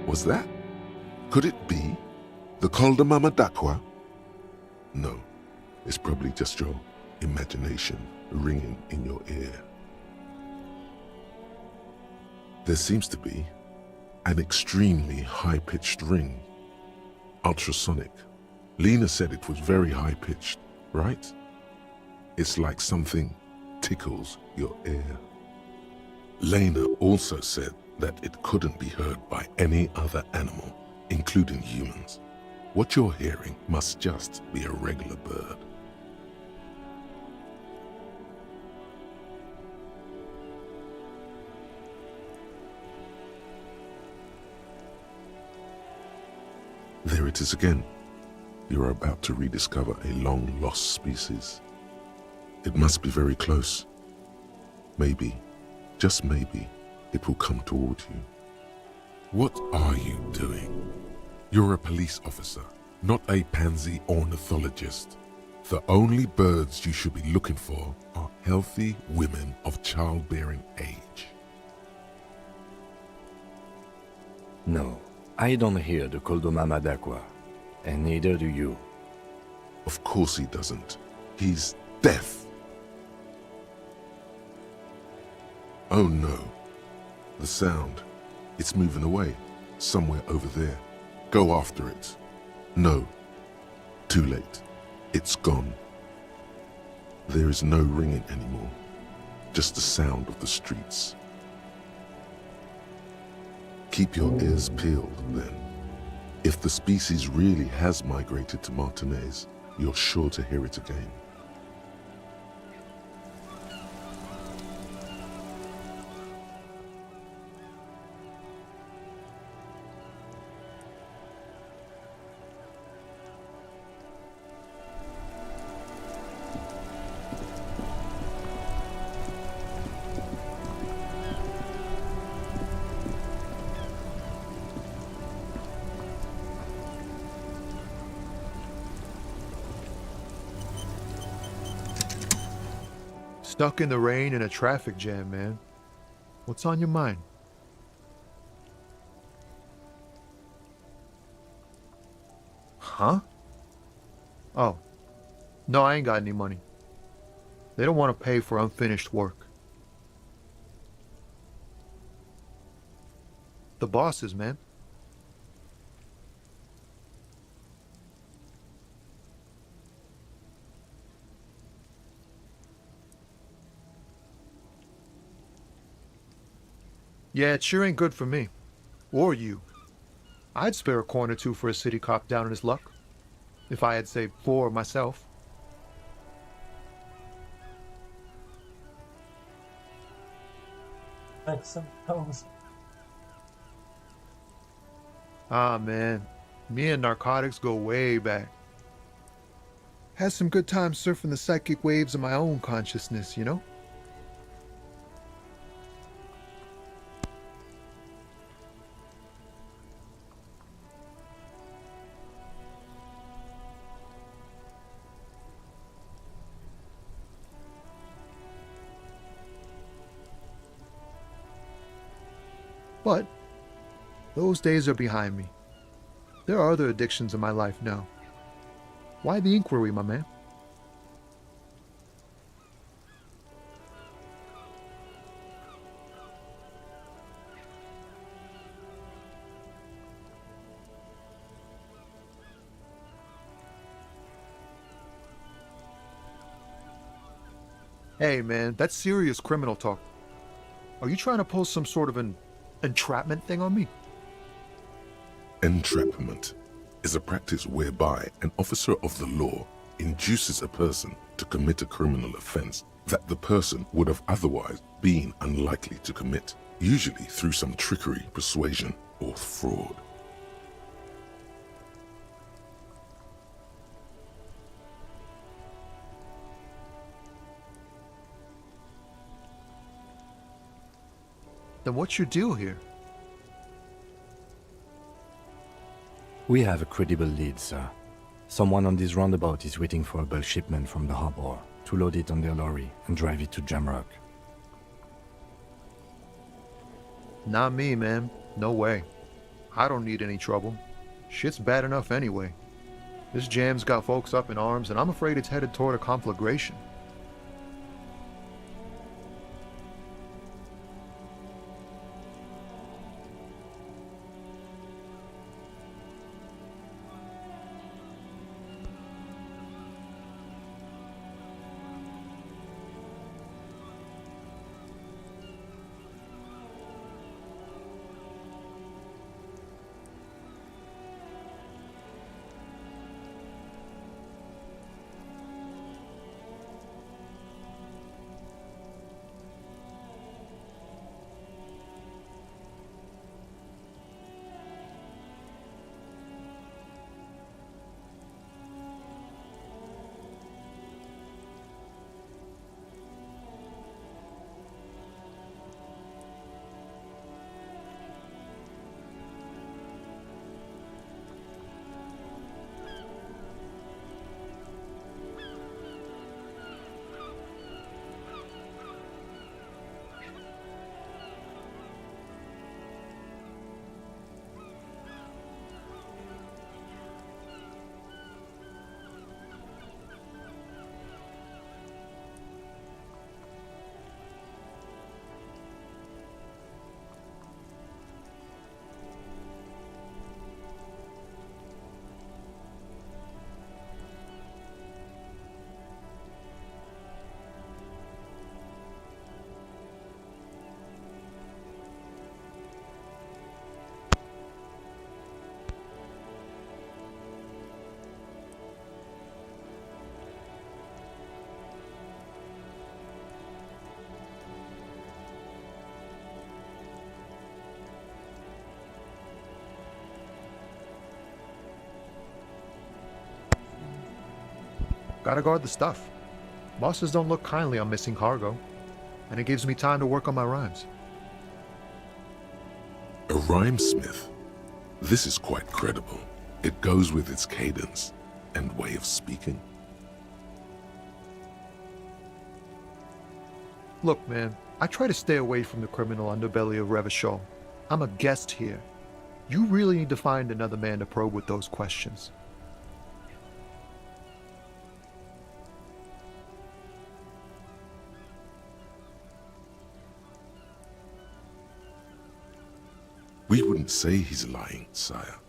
Was that? Could it be the Col de Mamadakwa? No, it's probably just your imagination ringing in your ear. There seems to be an extremely high-pitched ring ultrasonic. Lena said it was very high-pitched, right? It's like something tickles your ear. Lena also said that it couldn't be heard by any other animal, including humans. What you're hearing must just be a regular bird. There it is again. You're about to rediscover a long-lost species. It must be very close. Maybe, just maybe, it will come toward you. What are you doing? You're a police officer, not a pansy ornithologist. The only birds you should be looking for are healthy women of childbearing age. No, I don't hear the Koldomama d'Aqua, and neither do you. Of course he doesn't. He's deaf. Oh no. The sound. It's moving away. Somewhere over there. Go after it. No. Too late. It's gone. There is no ringing anymore. Just the sound of the streets. Keep your ears peeled, then. If the species really has migrated to Martinez, you're sure to hear it again. Stuck in the rain in a traffic jam, man. What's on your mind? Huh? Oh. No, I ain't got any money. They don't want to pay for unfinished work. The bosses, man. Yeah, it sure ain't good for me. Or you. I'd spare a coin or two for a city cop down in his luck. If I had saved 4 myself. I suppose. Ah, man. Me and narcotics go way back. Had some good times surfing the psychic waves of my own consciousness, you know? But those days are behind me. There are other addictions in my life now. Why the inquiry, my man? Hey, man, that's serious criminal talk. Are you trying to pull some sort of an entrapment thing on me? Entrapment is a practice whereby an officer of the law induces a person to commit a criminal offense that the person would have otherwise been unlikely to commit, usually through some trickery, persuasion, or fraud. Then what's your deal here? We have a credible lead, sir. Someone on this roundabout is waiting for a bulk shipment from the harbor to load it on their lorry and drive it to Jamrock. Not me, man. No way. I don't need any trouble. Shit's bad enough anyway. This jam's got folks up in arms, and I'm afraid it's headed toward a conflagration. Gotta guard the stuff. Bosses don't look kindly on missing cargo, and it gives me time to work on my rhymes. A rhymesmith? This is quite credible. It goes with its cadence and way of speaking. Look, man, I try to stay away from the criminal underbelly of Revachol. I'm a guest here. You really need to find another man to probe with those questions. We wouldn't say he's lying, sire.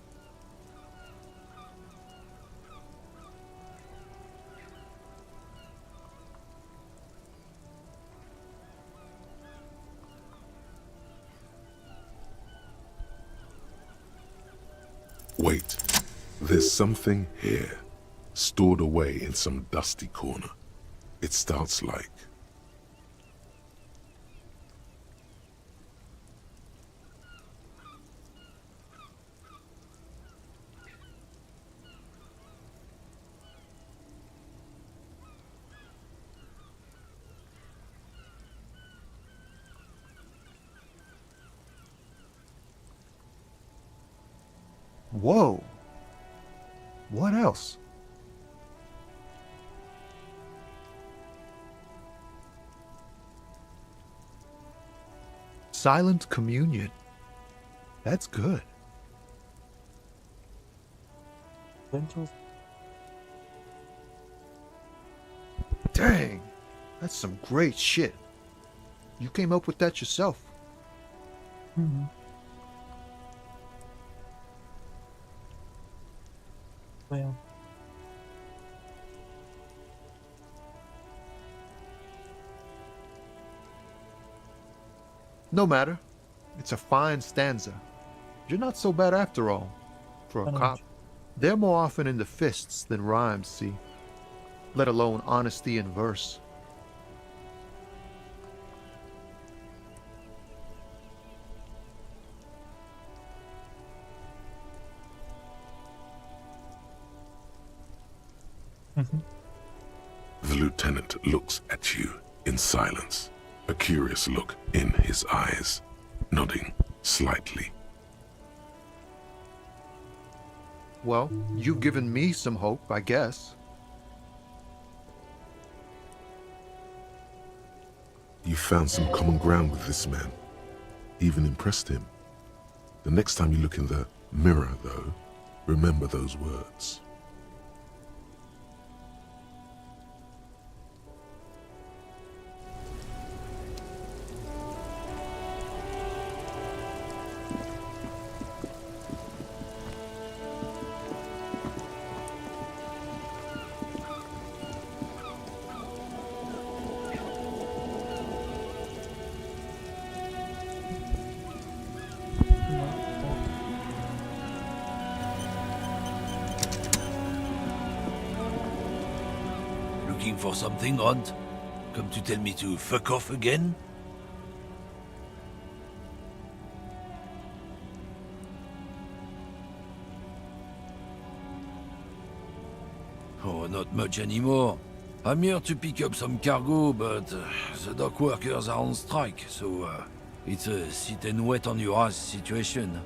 Wait, there's something here, stored away in some dusty corner. It starts like... Whoa! What else? Silent communion. That's good. Dang! That's some great shit. You came up with that yourself. Mm-hmm. Well. No matter. It's a fine stanza. You're not so bad after all. For a cop. They're more often in the fists than rhymes, see? Let alone honesty in verse. The lieutenant looks at you in silence, a curious look in his eyes, nodding slightly. Well, you've given me some hope, I guess. You found some common ground with this man, even impressed him. The next time you look in the mirror, though, remember those words. Looking for something odd? Come to tell me to fuck off again? Oh, not much anymore. I'm here to pick up some cargo, but the dock workers are on strike, so it's a sit and wait on your ass situation.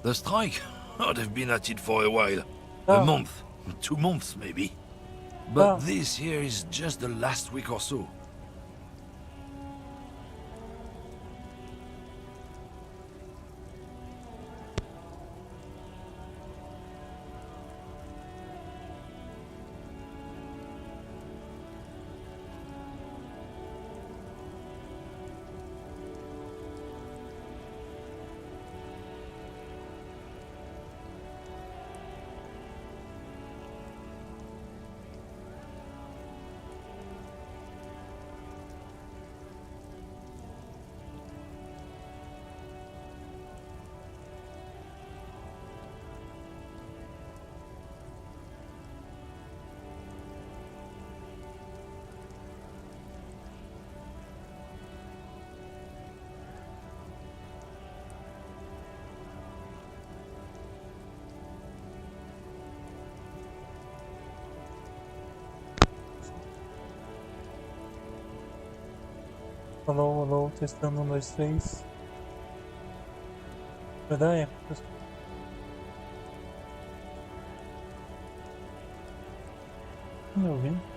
The strike? Oh, they've been at it for a while. A month, 2 months maybe. But this here is just the last week or so. Alô, alô, testando 1, 2, 3. Verdade? Me ouvindo?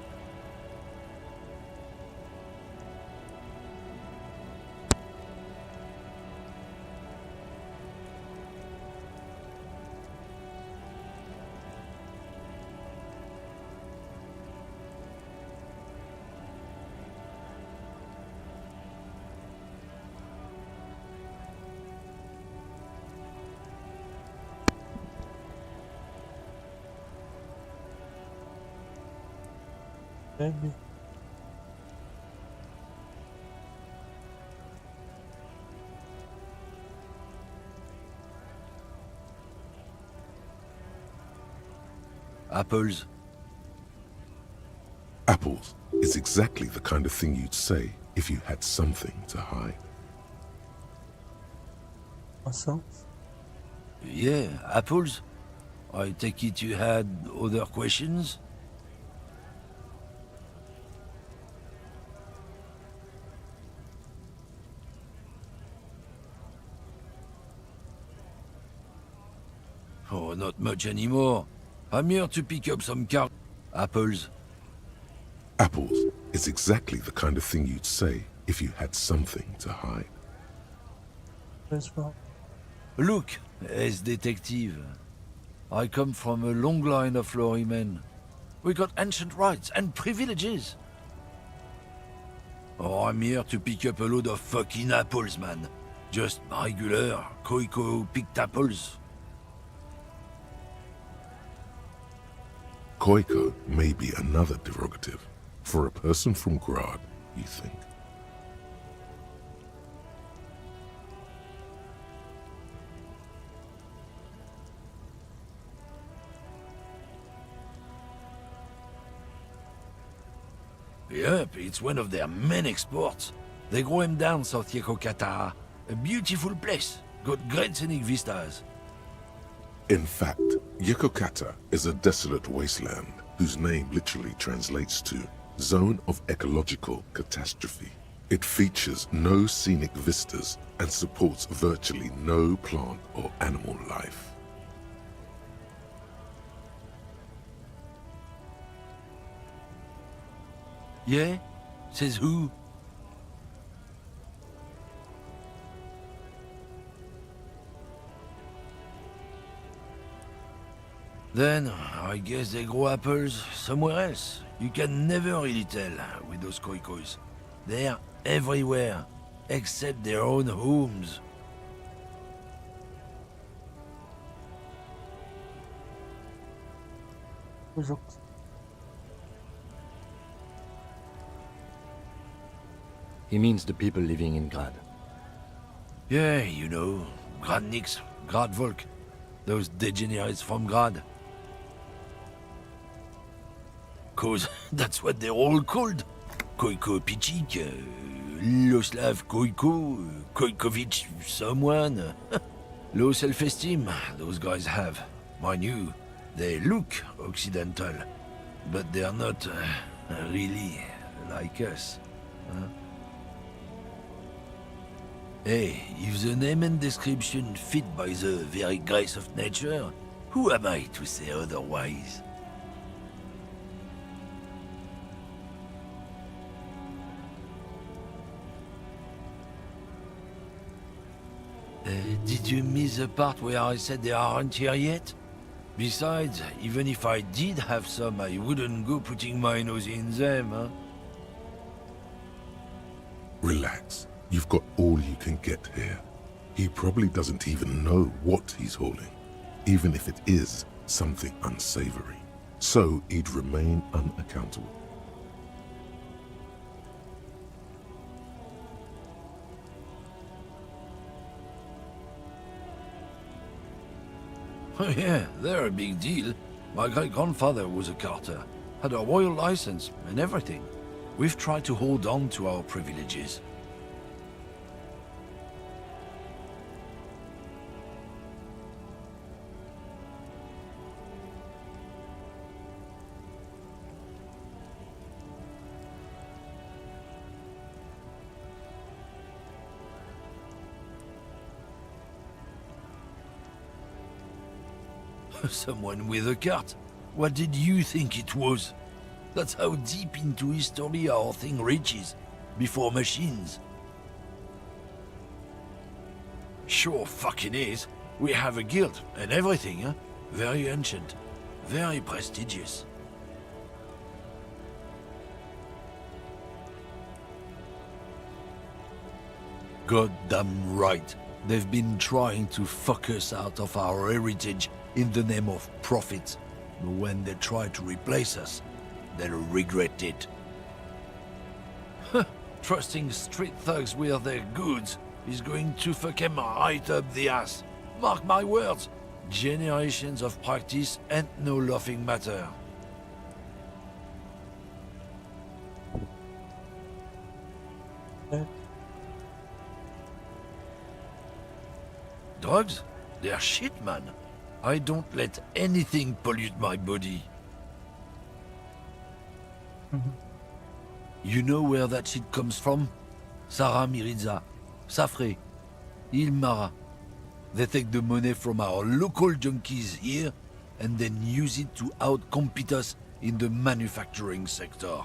Bebe. Apples. Apples is exactly the kind of thing you'd say if you had something to hide. Maçã. Yeah, apples. I take it you had other questions? Oh, not much anymore. I'm here to pick up some apples. Apples is exactly the kind of thing you'd say if you had something to hide. Look, as detective. I come from a long line of lorrymen. We got ancient rights and privileges. Oh, I'm here to pick up a load of fucking apples, man. Just regular, picked apples. Koiko may be another derogative for a person from Grad, you think. Yep, it's one of their main exports. They grow him down South Yekokata. A beautiful place. Got great scenic vistas. In fact, Yekokata is a desolate wasteland whose name literally translates to Zone of Ecological Catastrophe. It features no scenic vistas and supports virtually no plant or animal life. Yeah? Says who? Then, I guess they grow apples somewhere else. You can never really tell with those koikos. They're everywhere, except their own homes. He means the people living in Grad. Yeah, you know, Gradniks, Gradvolk, those degenerates from Grad. 'Cause that's what they're all called. Koiko Pichik, Loslav Koiko, Koikovich someone. Low self-esteem, those guys have. Mind you, they look Occidental, but they're not really like us. Huh? Hey, if the name and description fit by the very grace of nature, who am I to say otherwise? Did you miss the part where I said they aren't here yet? Besides, even if I did have some, I wouldn't go putting my nose in them, huh? Relax. You've got all you can get here. He probably doesn't even know what he's hauling, even if it is something unsavory. So he'd remain unaccountable. Oh yeah, they're a big deal. My great-grandfather was a carter, had a royal license and everything. We've tried to hold on to our privileges. Someone with a cart. What did you think it was? That's how deep into history our thing reaches, before machines. Sure fucking is. We have a guild and everything, huh? Very ancient, very prestigious. Goddamn right. They've been trying to fuck us out of our heritage in the name of profit. But when they try to replace us, they'll regret it. Trusting street thugs with their goods is going to fuck them right up the ass. Mark my words. Generations of practice ain't no laughing matter. Drugs? They're shit, man. I don't let anything pollute my body. You know where that shit comes from? Sarah Miriza, Safre, Ilmara. They take the money from our local junkies here and then use it to outcompete us in the manufacturing sector.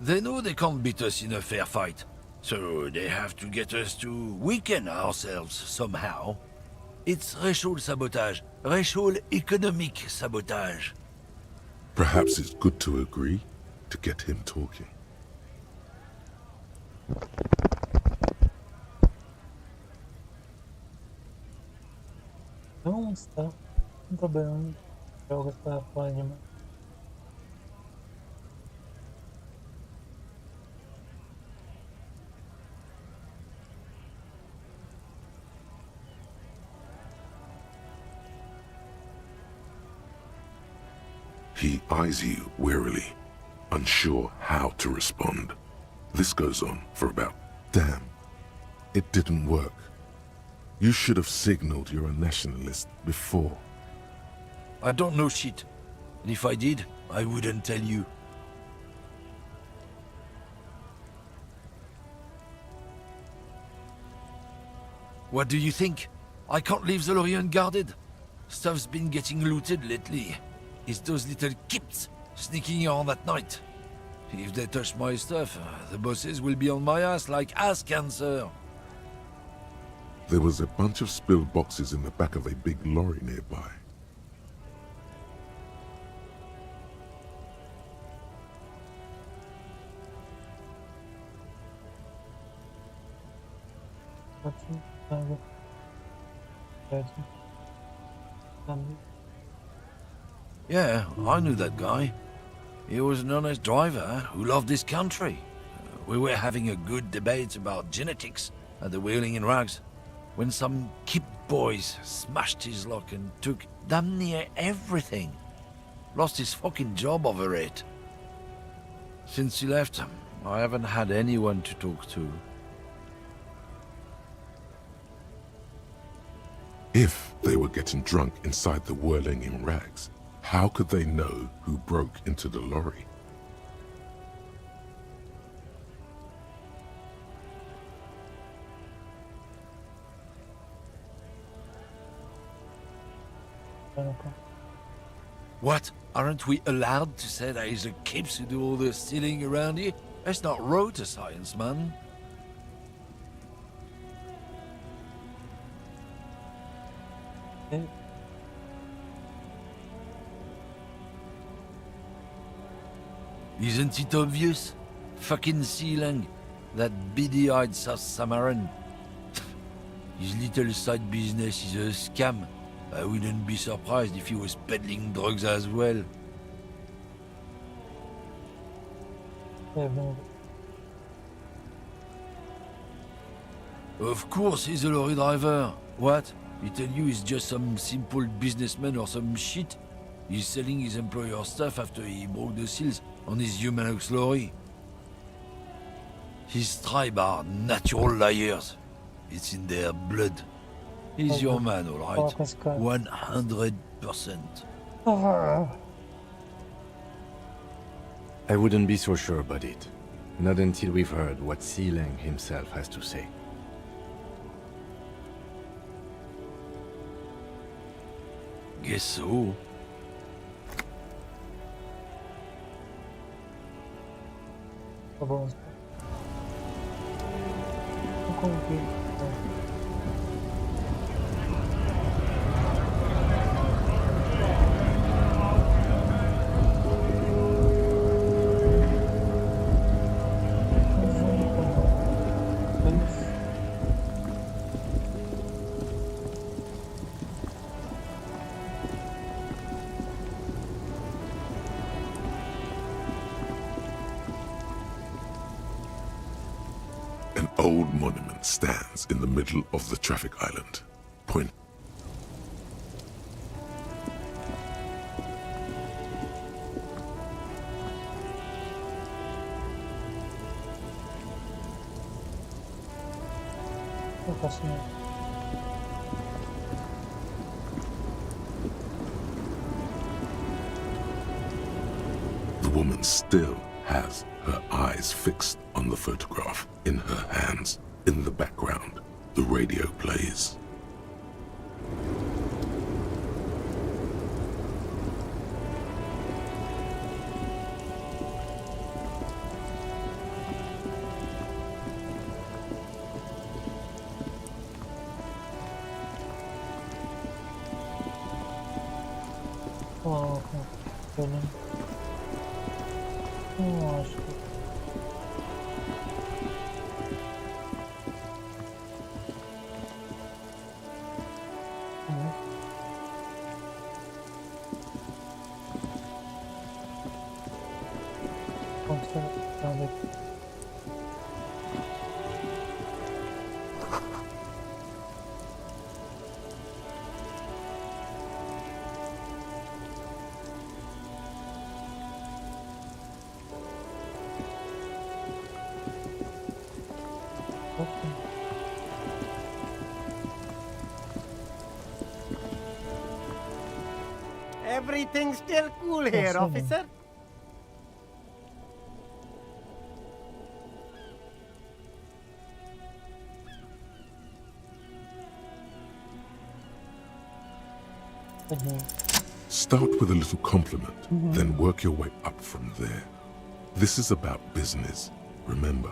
They know they can't beat us in a fair fight, so they have to get us to weaken ourselves somehow. It's racial sabotage, racial economic sabotage. Perhaps it's good to agree to get him talking. Não está. Não tô bem. Joga essa página. He eyes you wearily, unsure how to respond. This goes on for about, damn, it didn't work. You should have signaled you're a nationalist before. I don't know shit. And if I did, I wouldn't tell you. What do you think? I can't leave the lorry unguarded. Stuff's been getting looted lately. It's those little kips sneaking around at night. If they touch my stuff, the bosses will be on my ass like ass cancer. There was a bunch of spilled boxes in the back of a big lorry nearby. Yeah, I knew that guy. He was an honest driver who loved his country. We were having a good debate about genetics at the Wheeling in Rags, when some kip boys smashed his luck and took damn near everything. Lost his fucking job over it. Since he left, I haven't had anyone to talk to. If they were getting drunk inside the Whirling in Rags, how could they know who broke into the lorry? What? Aren't we allowed to say that he's the kips who do all the stealing around here? That's not road to science, man. Isn't it obvious? Fucking Sealang, that beady-eyed South Samaran. His little side business is a scam. I wouldn't be surprised if he was peddling drugs as well. Of course he's a lorry driver. What? He tell you he's just some simple businessman or some shit? He's selling his employer stuff after he broke the seals on his Humanox lorry. His tribe are natural liars. It's in their blood. He's your man, all right. 100%. I wouldn't be so sure about it. Not until we've heard what Sealang himself has to say. Guess so. Tá bom. Vamos convir. An old monument stands in the middle of the traffic island. Point. The woman still has her eyes fixed on the photograph in her hands. In the background, the radio plays. Oh, brilliant. Oh, acho que... Everything's still cool here, officer. Start with a little compliment, then work your way up from there. This is about business, remember.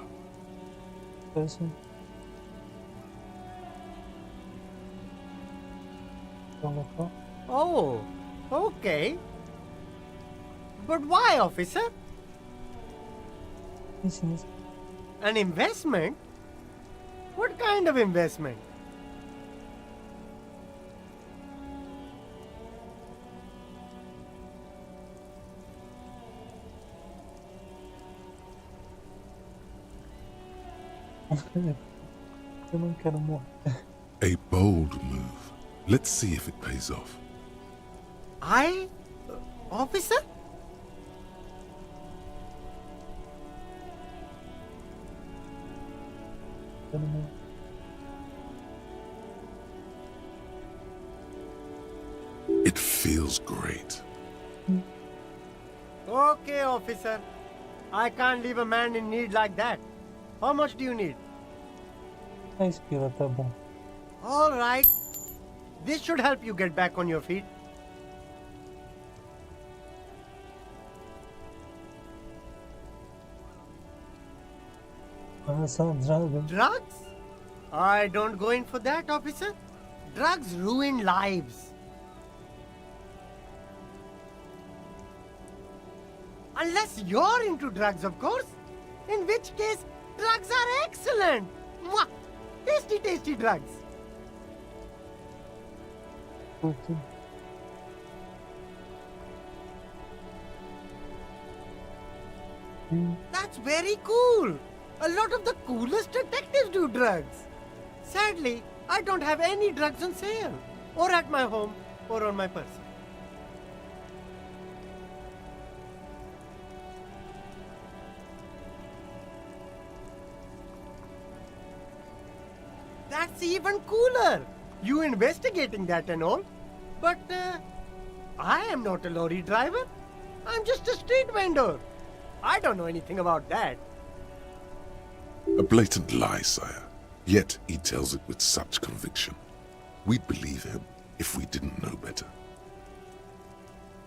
Oh, okay. But why, officer? An investment? What kind of investment? A bold move. Let's see if it pays off. Officer? It feels great. Okay, officer. I can't leave a man in need like that. How much do you need? All right. This should help you get back on your feet. Drugs? I don't go in for that, officer. Drugs ruin lives. Unless you're into drugs, of course. In which case, drugs are excellent. Mwah! Tasty, tasty drugs. That's very cool. A lot of the coolest detectives do drugs. Sadly, I don't have any drugs on sale, or at my home, or on my person. That's even cooler. You investigating that and all. But I am not a lorry driver. I'm just a street vendor. I don't know anything about that. A blatant lie, sire. Yet he tells it with such conviction. We'd believe him if we didn't know better.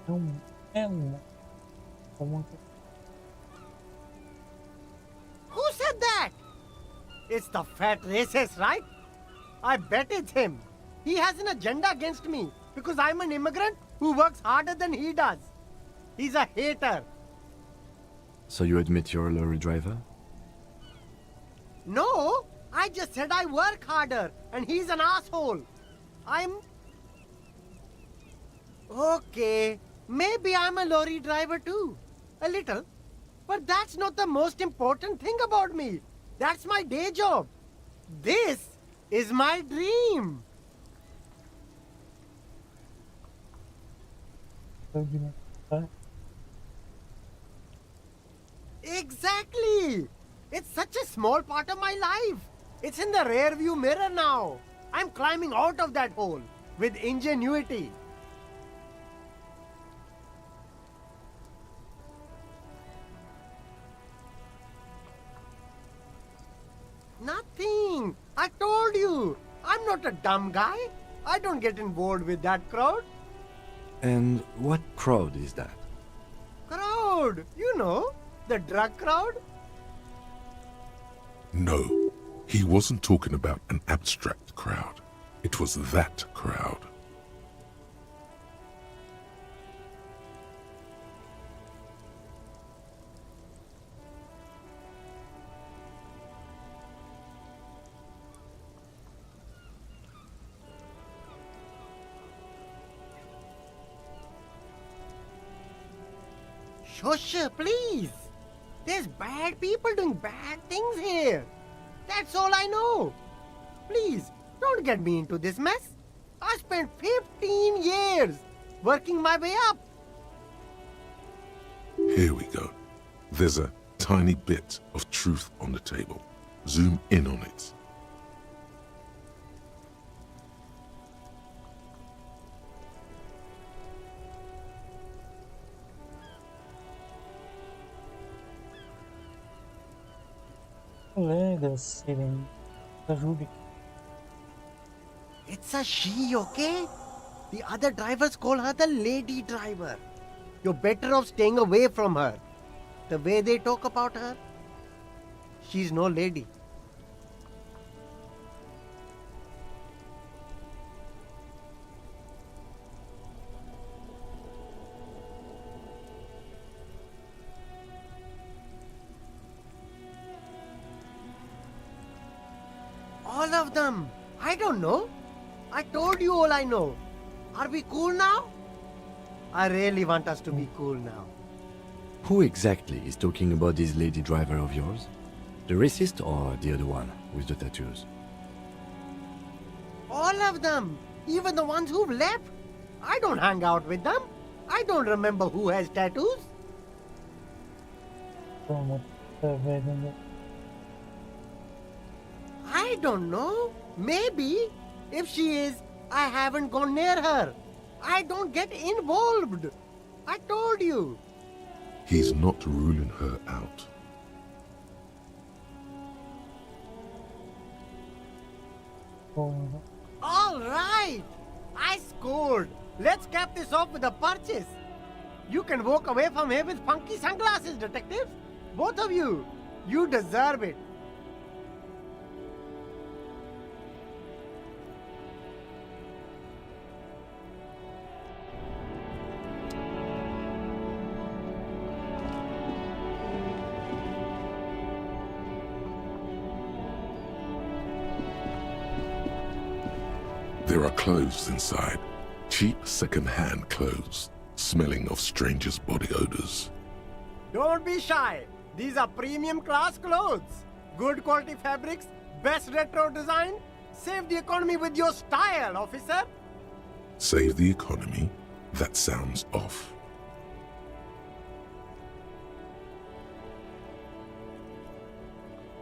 Who said that? It's the fat racist, right? I bet it's him. He has an agenda against me because I'm an immigrant who works harder than he does. He's a hater. So you admit you're a lorry driver? No, I just said I work harder and he's an asshole. Okay, maybe I'm a lorry driver too. A little. But that's not the most important thing about me. That's my day job. This is my dream. Exactly. It's such a small part of my life. It's in the rear view mirror now. I'm climbing out of that hole with ingenuity. Nothing. I told you. I'm not a dumb guy. I don't get involved with that crowd. And what crowd is that? Crowd. You know, the drug crowd. No, he wasn't talking about an abstract crowd. It was that crowd. Shush, please. There's bad people doing bad things here. That's all I know. Please, don't get me into this mess. I spent 15 years working my way up. Here we go. There's a tiny bit of truth on the table. Zoom in on it. It's a she, okay? The other drivers call her the lady driver. You're better off staying away from her. The way they talk about her, she's no lady. All of them. I don't know. I told you all I know. Are we cool now? I really want us to be cool now. Who exactly is talking about this lady driver of yours? The racist or the other one with the tattoos? All of them. Even the ones who've left. I don't hang out with them. I don't remember who has tattoos. I don't know. Maybe. If she is, I haven't gone near her. I don't get involved. I told you. He's not ruling her out. All right. I scored. Let's cap this off with a purchase. You can walk away from here with funky sunglasses, detective. Both of you. You deserve it. There are clothes inside. Cheap second-hand clothes, smelling of strangers' body odors. Don't be shy. These are premium class clothes. Good quality fabrics, best retro design. Save the economy with your style, officer. Save the economy? That sounds off.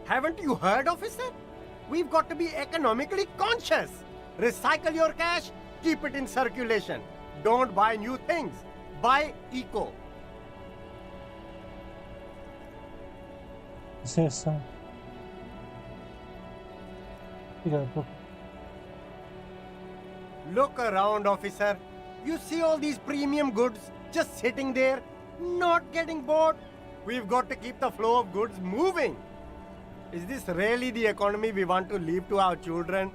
Haven't you heard, officer? We've got to be economically conscious. Recycle your cash, keep it in circulation. Don't buy new things. Buy eco. Look around, officer. You see all these premium goods just sitting there, not getting bored. We've got to keep the flow of goods moving. Is this really the economy we want to leave to our children?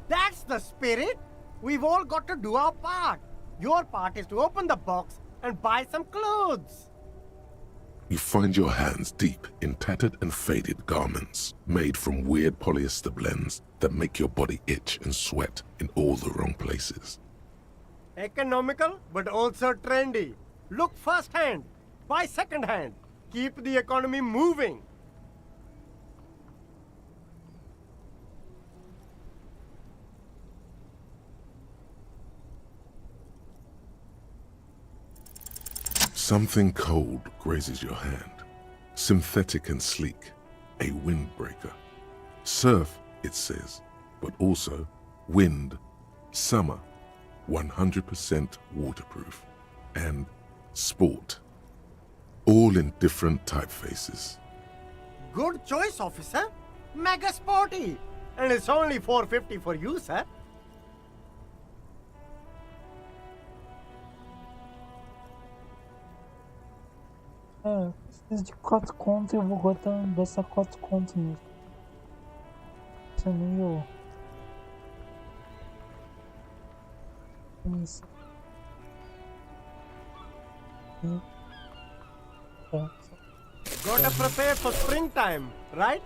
That's the spirit. We've all got to do our part. Your part is to open the box and buy some clothes. You find your hands deep in tattered and faded garments made from weird polyester blends that make your body itch and sweat in all the wrong places. Economical, but also trendy. Look first-hand, buy second-hand. Keep the economy moving. Something cold grazes your hand, synthetic and sleek, a windbreaker. Surf, it says, but also wind, summer, 100% waterproof, and sport, all in different typefaces. Good choice, officer. Mega sporty. And it's only $4.50 for you, sir. Preciso de 4 contos e eu vou gastar 4 contos nisso. Isso é meio... Isso. Gotta prepare for springtime, right?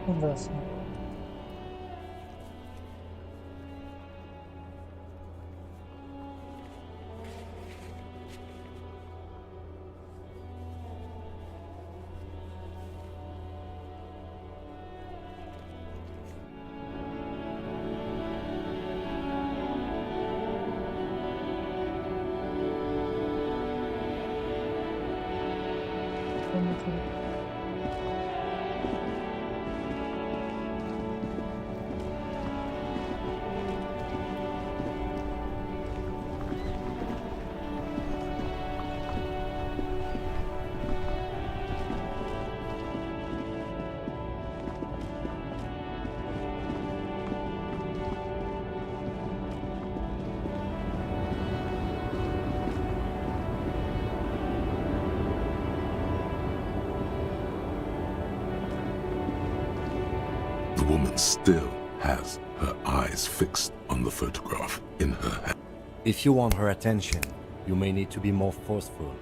Conversa. The woman still has her eyes fixed on the photograph in her hand. If you want her attention, you may need to be more forceful.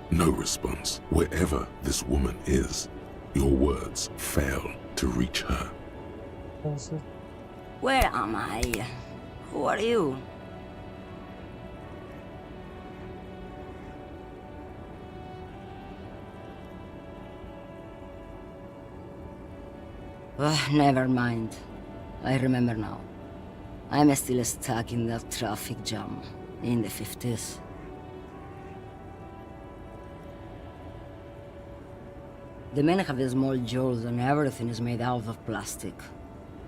No response. Wherever this woman is, your words fail to reach her. Where am I? Who are you? Never mind. I remember now. I'm still stuck in that traffic jam in the 50s. The men have small jaws and everything is made out of plastic.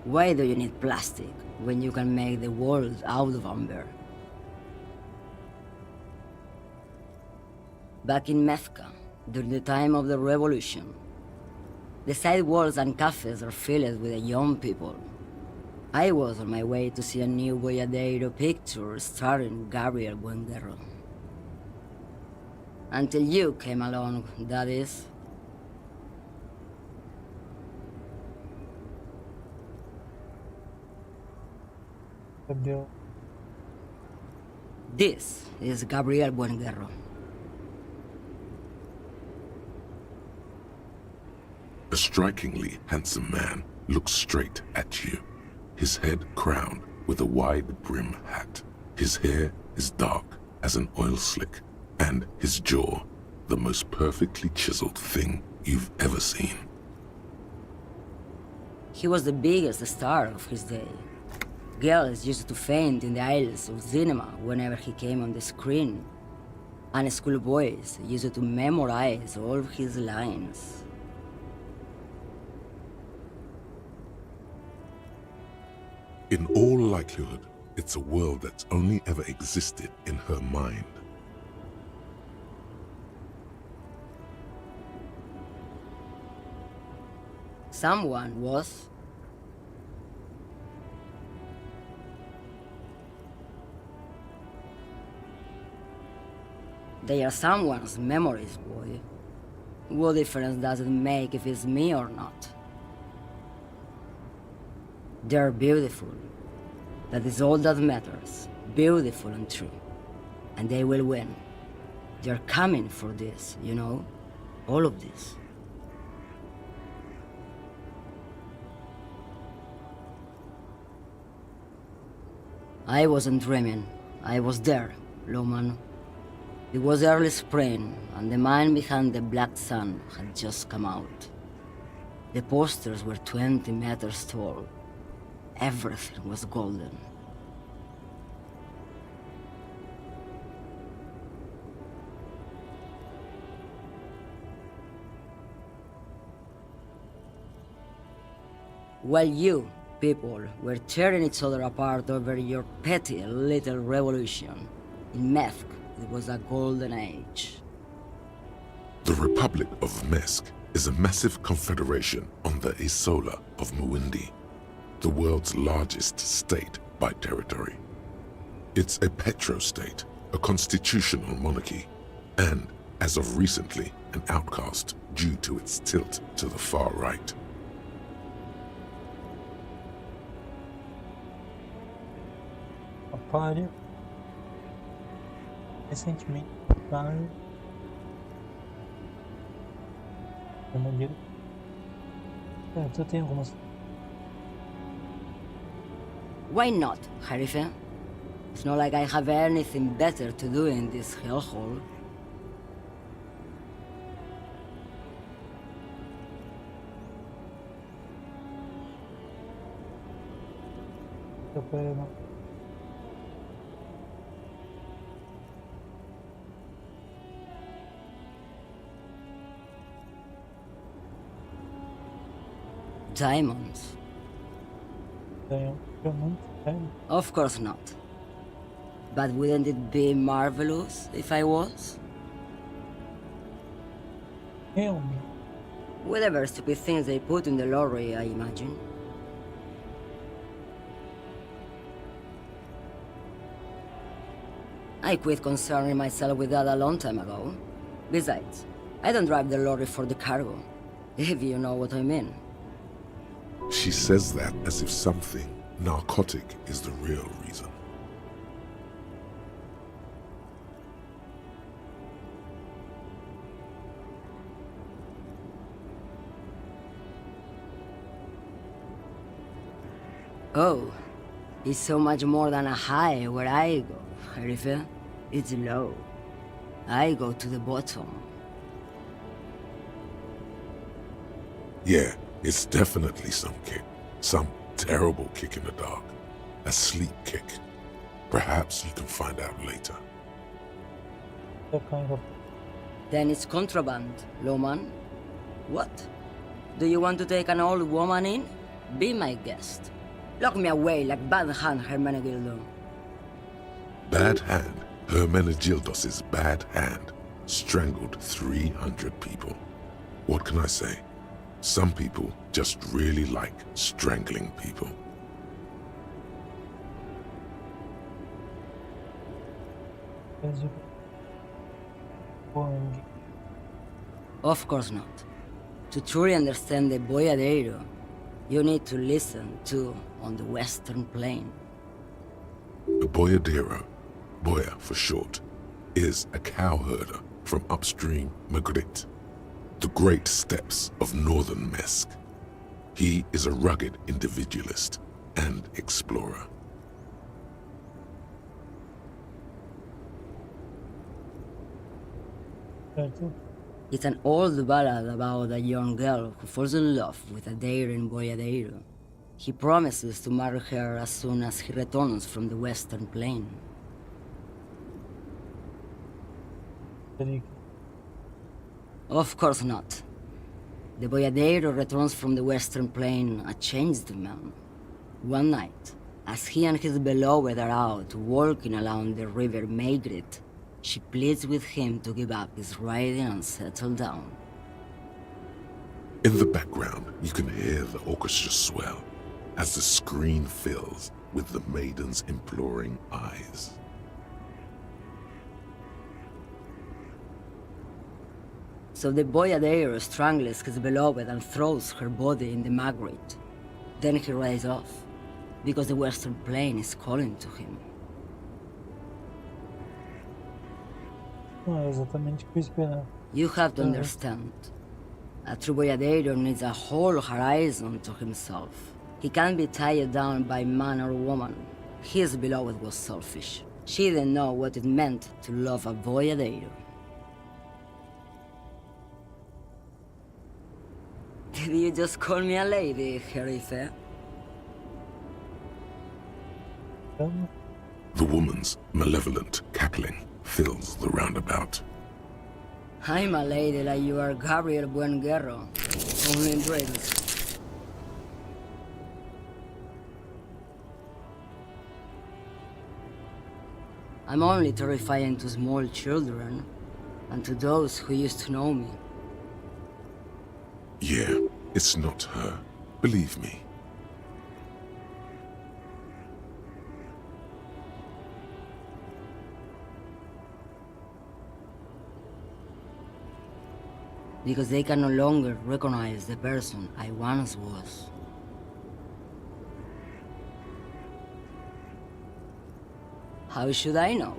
Why do you need plastic when you can make the world out of amber? Back in Mecca, during the time of the revolution, the sidewalks and cafes are filled with young people. I was on my way to see a new Boyadero picture starring Gabriel Buenguerro. Until you came along, that is. This is Gabriel Buenguerro. A strikingly handsome man looks straight at you, his head crowned with a wide brim hat. His hair is dark as an oil slick, and his jaw the most perfectly chiseled thing you've ever seen. He was the biggest star of his day. Girls used to faint in the aisles of cinema whenever he came on the screen, and schoolboys used to memorize all of his lines. In all likelihood, it's a world that's only ever existed in her mind. Someone was. They are someone's memories, boy. What difference does it make if it's me or not? They're beautiful. That is all that matters. Beautiful and true. And they will win. They're coming for this, you know? All of this. I wasn't dreaming. I was there, Loman. It was early spring, and the man behind the black sun had just come out. The posters were 20 meters tall. Everything was golden. While you, people, were tearing each other apart over your petty little revolution, in Meth, it was a golden age. The Republic of Mesk is a massive confederation on the Isola of Muindi, the world's largest state by territory. It's a petrostate, a constitutional monarchy, and, as of recently, an outcast due to its tilt to the far right. Rapaz, recentemente, o modelo. Eu tenho algumas. Why not, Harife? It's not like I have anything better to do in this hellhole. Diamonds? Of course not. But wouldn't it be marvelous if I was? Whatever stupid things they put in the lorry, I imagine. I quit concerning myself with that a long time ago. Besides, I don't drive the lorry for the cargo, if you know what I mean. She says that as if something narcotic is the real reason. Oh, it's so much more than a high where I go, Sheriff. It's low. I go to the bottom. Yeah, it's definitely some kick. Some terrible kick in the dark. A sleep kick. Perhaps you can find out later. Then it's contraband, lawman. What? Do you want to take an old woman in? Be my guest. Lock me away like Bad Hand Hermenegildo. Bad Hand, Hermenegildos' bad hand, strangled 300 people. What can I say? Some people just really like strangling people. Of course not. To truly understand the boyadero, you need to listen to On the Western Plain. A boyadero, boya for short, is a cowherder from upstream Magritte, the great steppes of northern Mesk. He is a rugged individualist and explorer. It's an old ballad about a young girl who falls in love with a daring boyadero. He promises to marry her as soon as he returns from the Western Plain. Of course not. The boyadero returns from the Western Plain a changed man. One night, as he and his beloved are out walking along the river Magritte, she pleads with him to give up his riding and settle down. In the background, you can hear the orchestra swell as the screen fills with the maiden's imploring eyes. So the boyadero strangles his beloved and throws her body in the Magritte. Then he rides off, because the Western Plain is calling to him. Não é exatamente o que eu esperava. You have to understand. A true boyadero needs a whole horizon to himself. He can't be tied down by man or woman. His beloved was selfish. She didn't know what it meant to love a boyadero. Did you just call me a lady, Jerife? The woman's malevolent cackling fills the roundabout. I'm a lady like you are Gabriel Buenguerro, only in dreams. I'm only terrifying to small children, and to those who used to know me. Yeah, it's not her. Believe me. Because they can no longer recognize the person I once was. How should I know?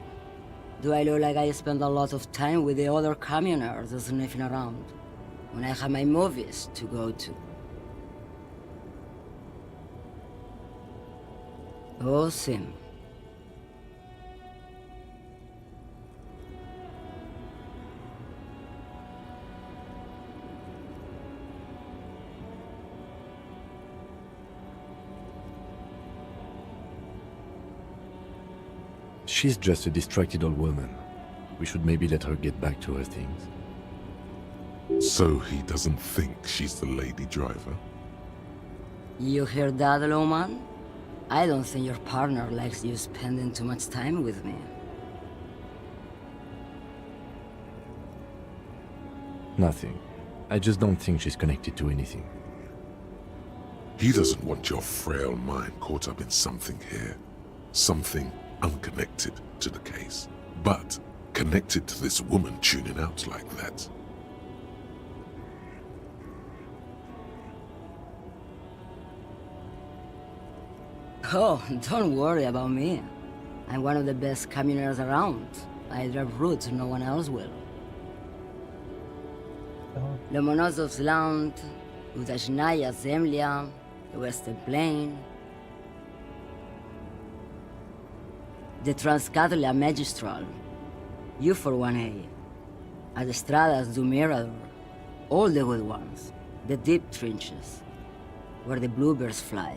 Do I look like I spend a lot of time with the other communers sniffing around, when I have my movies to go to? Oh, Sim. She's just a distracted old woman. We should maybe let her get back to her things. So he doesn't think she's the lady driver? You hear that, Lowman? I don't think your partner likes you spending too much time with me. Nothing. I just don't think she's connected to anything. He doesn't want your frail mind caught up in something here. Something unconnected to the case, but connected to this woman tuning out like that. Oh, don't worry about me. I'm one of the best camioners around. I drive routes no one else will. Lomonosov's Land, Udajnaya Zemlya, the Western Plain, the Transcatolia Magistral, U41A, Adestradas du Mirador, all the good ones, the deep trenches, where the bluebirds fly.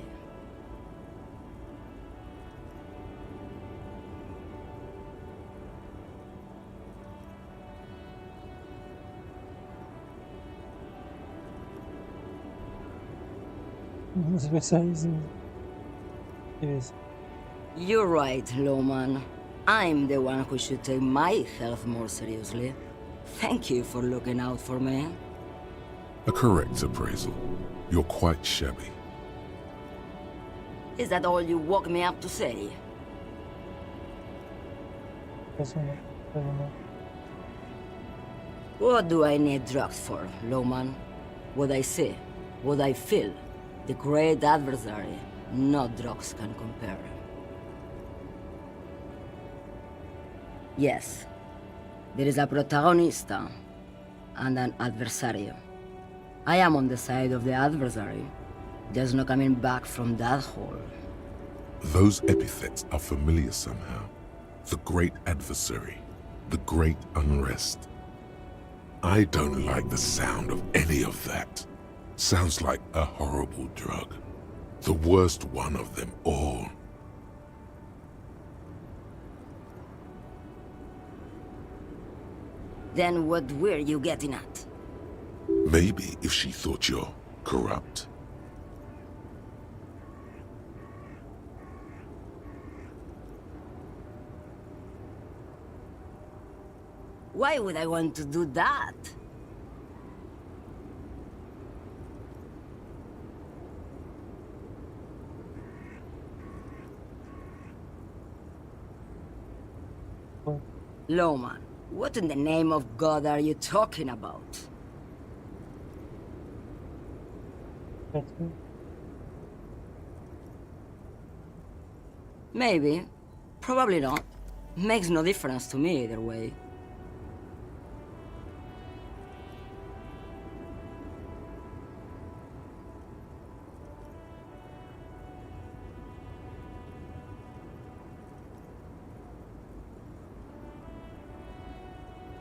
You're right, Lowman. I'm the one who should take my health more seriously. Thank you for looking out for me. A correct appraisal. You're quite shabby. Is that all you woke me up to say? What do I need drugs for, Lowman? What I see, what I feel, the great adversary, no drugs can compare. Yes, there is a protagonista and an adversario. I am on the side of the adversary. There's no coming back from that hole. Those epithets are familiar somehow. The great adversary, the great unrest. I don't like the sound of any of that. Sounds like a horrible drug. The worst one of them all. Then what were you getting at? Maybe if she thought you're corrupt. Why would I want to do that? Lowman, what in the name of God are you talking about? Maybe. Probably not. Makes no difference to me either way.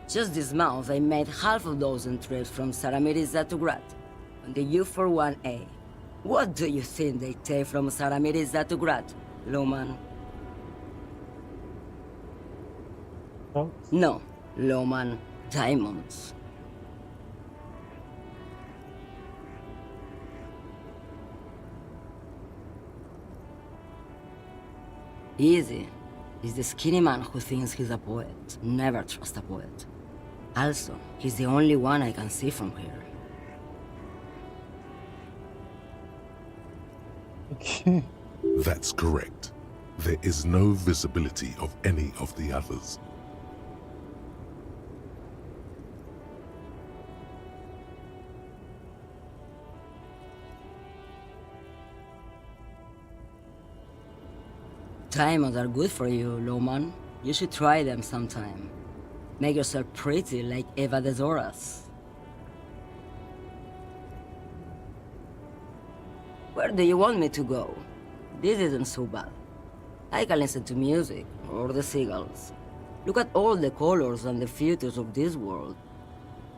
Just this month, I made half a dozen trips from Saramiriza to Grad, on the U41A. What do you think they take from Saramiriza to Grad, Lowman? No, Lowman, diamonds. Easy. He's the skinny man who thinks he's a poet. Never trust a poet. Also, he's the only one I can see from here. That's correct. There is no visibility of any of the others. Diamonds are good for you, Lowman. You should try them sometime. Make yourself pretty like Eva de Zoras. Where do you want me to go? This isn't so bad. I can listen to music, or the seagulls. Look at all the colors and the futures of this world.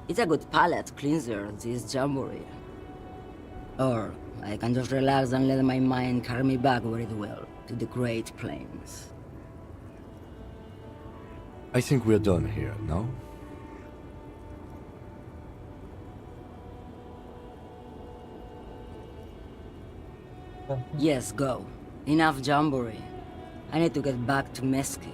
It's a good palate cleanser, this jamboree. Or I can just relax and let my mind carry me back where it will, to the Great Plains. I think we're done here, no? Yes, go. Enough jamboree. I need to get back to Mesky.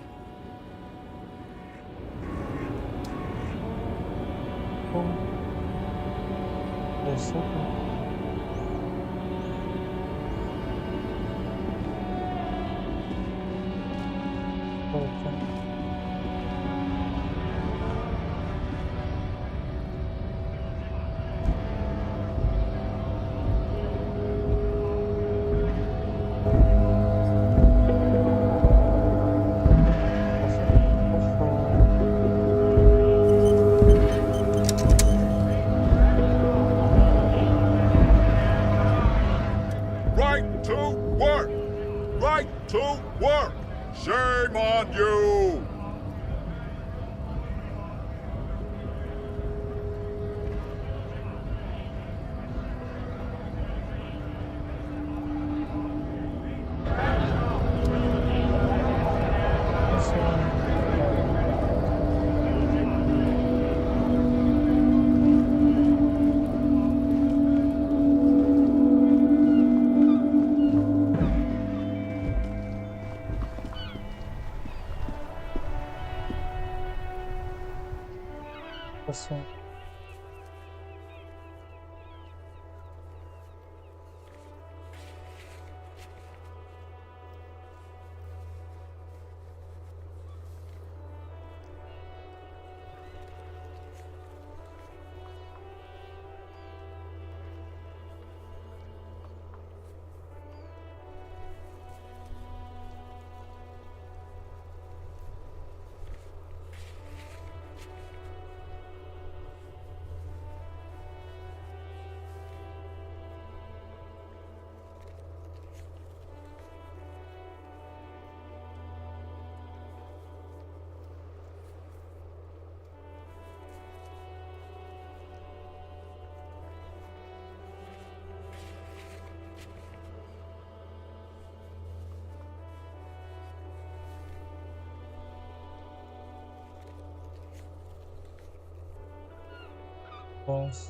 Right to work! Right to work! Shame on you! Passou. Pause.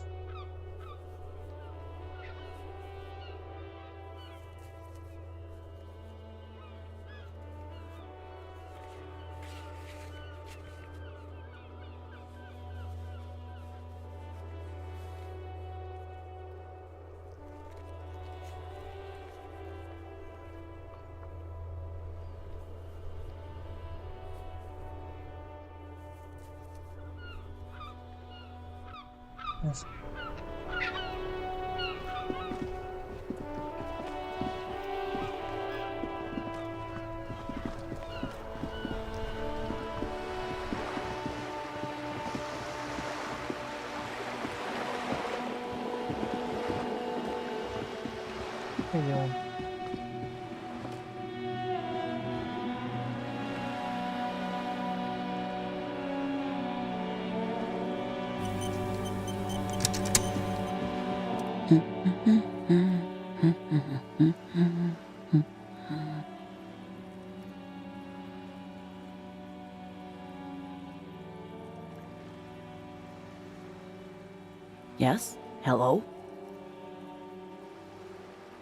Yes. Legal. Yes? Hello?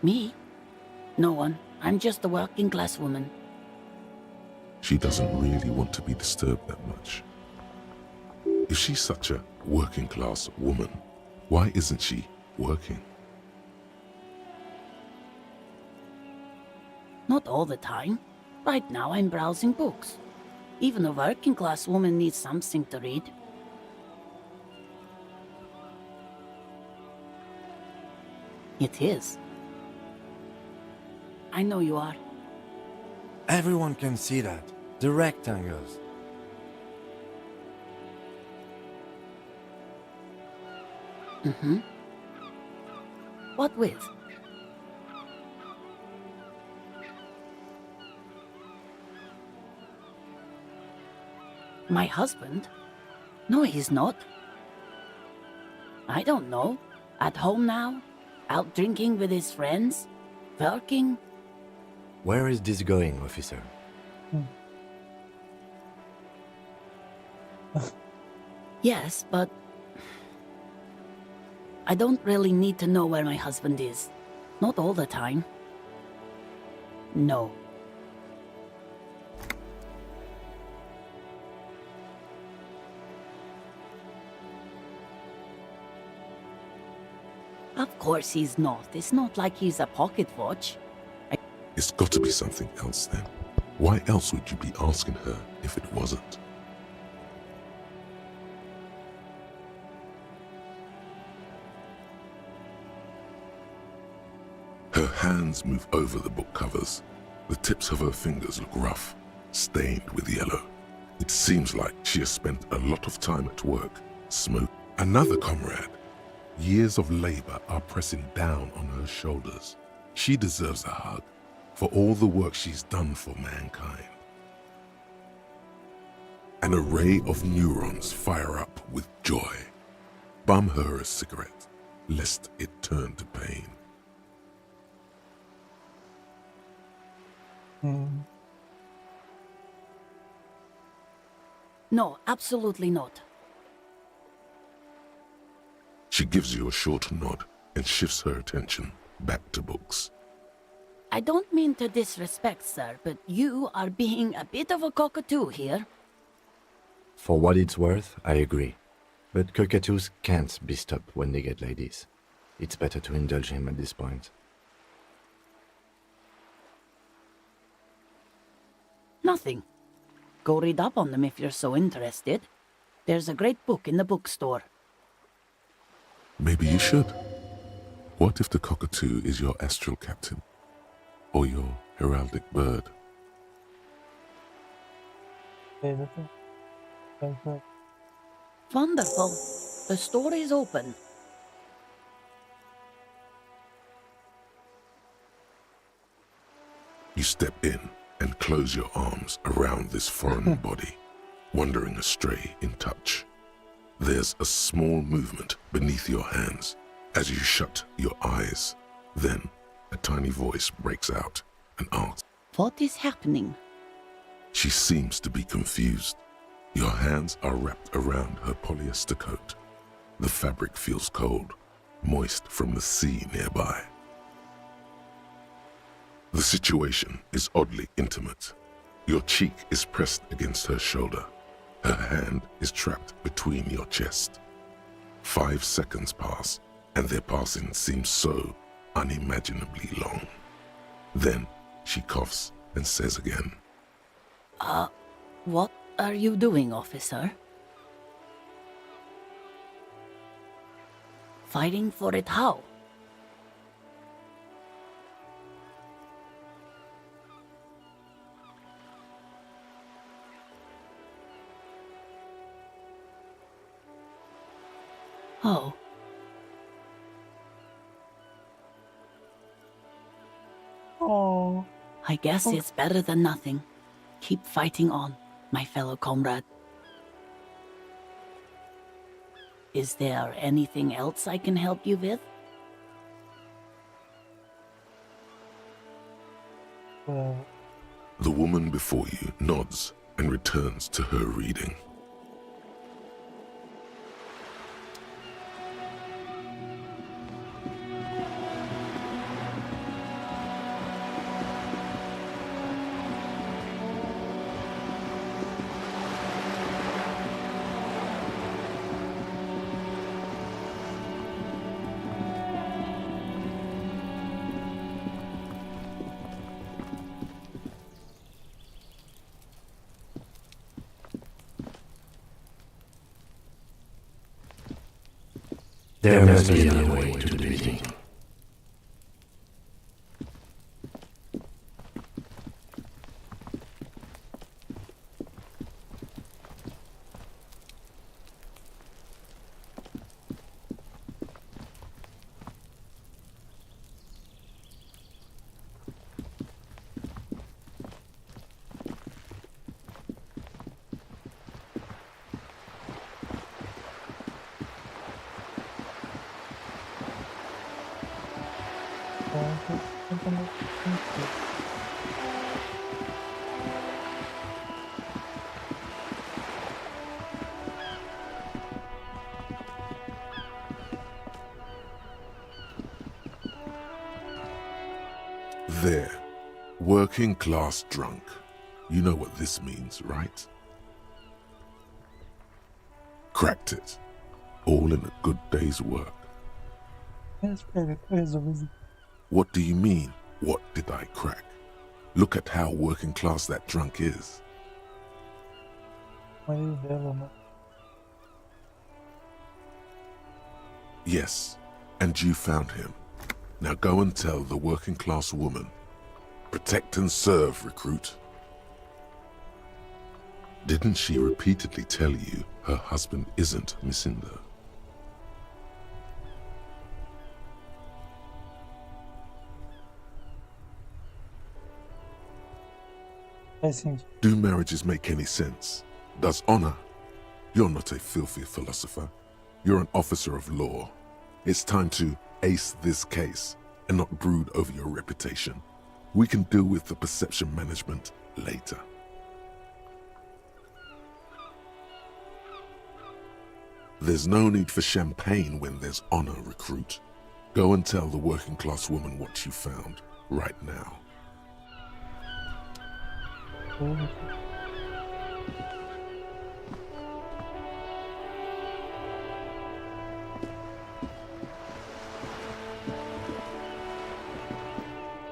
Me? No one. I'm just a working class woman. She doesn't really want to be disturbed that much. If she's such a working class woman, why isn't she working? Not all the time. Right now I'm browsing books. Even a working class woman needs something to read. It is. I know you are. Everyone can see that. The rectangles. Mm-hmm. What with? My husband? No, he's not. I don't know. At home now? Out drinking with his friends? Working? Where is this going, officer? Yes, but I don't really need to know where my husband is. Not all the time. No. Of course he's not. It's not like he's a pocket watch. It's got to be something else then. Why else would you be asking her if it wasn't? Her hands move over the book covers. The tips of her fingers look rough, stained with yellow. It seems like she has spent a lot of time at work, smoke. Another comrade. Years of labor are pressing down on her shoulders. She deserves a hug for all the work she's done for mankind. An array of neurons fire up with joy. Bum her a cigarette, lest it turn to pain. No, absolutely not. She gives you a short nod and shifts her attention back to books. I don't mean to disrespect, sir, but you are being a bit of a cockatoo here. For what it's worth, I agree. But cockatoos can't be stopped when they get ladies. It's better to indulge him at this point. Nothing. Go read up on them if you're so interested. There's a great book in the bookstore. Maybe you should. What if the cockatoo is your astral captain? Or your heraldic bird? Wonderful. The store is open. You step in and close your arms around this foreign body, wandering astray in touch. There's a small movement beneath your hands as you shut your eyes. Then a tiny voice breaks out and asks, What is happening? She seems to be confused. Your hands are wrapped around her polyester coat. The fabric feels cold, moist from the sea nearby. The situation is oddly intimate. Your cheek is pressed against her shoulder. Her hand is trapped between your chest. 5 seconds pass, and their passing seems so unimaginably long. Then she coughs and says again, What are you doing, officer? Fighting for it how? Oh. Oh. I guess it's better than nothing. Keep fighting on, my fellow comrade. Is there anything else I can help you with? The woman before you nods and returns to her reading. There must be another way to do it. There, working class drunk. You know what this means, right? Cracked it. All in a good day's work. What do you mean, what did I crack? Look at how working class that drunk is. Yes, and you found him. Now go and tell the working class woman. Protect and serve, recruit. Didn't she repeatedly tell you her husband isn't Missando? Do marriages make any sense? Does honor? You're not a filthy philosopher. You're an officer of law. It's time to ace this case and not brood over your reputation. We can deal with the perception management later. There's no need for champagne when there's honor, recruit. Go and tell the working class woman what you found right now.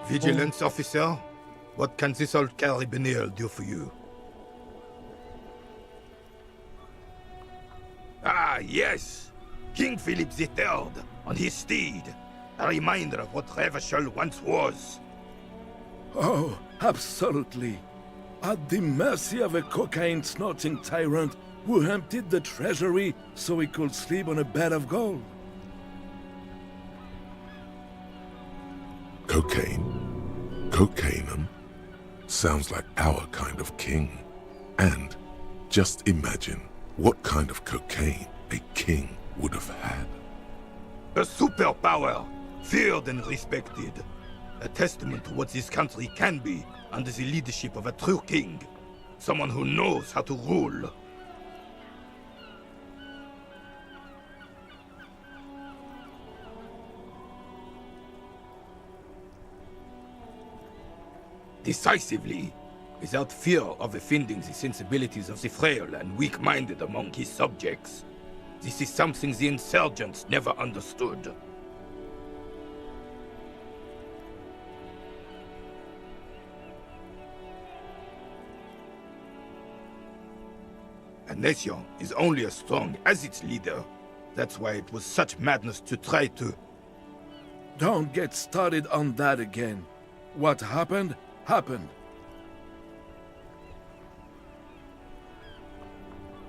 Vigilance officer, what can this old carabinier do for you? Ah, yes! King Philip III, on his steed. A reminder of what Revachol once was. Oh, absolutely. At the mercy of a cocaine-snorting tyrant who emptied the treasury so he could sleep on a bed of gold. Cocaine? Cocainum? Sounds like our kind of king. And just imagine what kind of cocaine a king would have had. A superpower, feared and respected. A testament to what this country can be under the leadership of a true king. Someone who knows how to rule. Decisively, without fear of offending the sensibilities of the frail and weak-minded among his subjects. This is something the insurgents never understood. A nation is only as strong as its leader. That's why it was such madness to try to... Don't get started on that again. What happened, happened.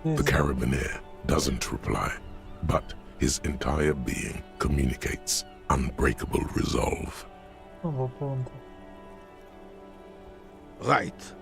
The carabinier doesn't reply, but his entire being communicates unbreakable resolve. Right.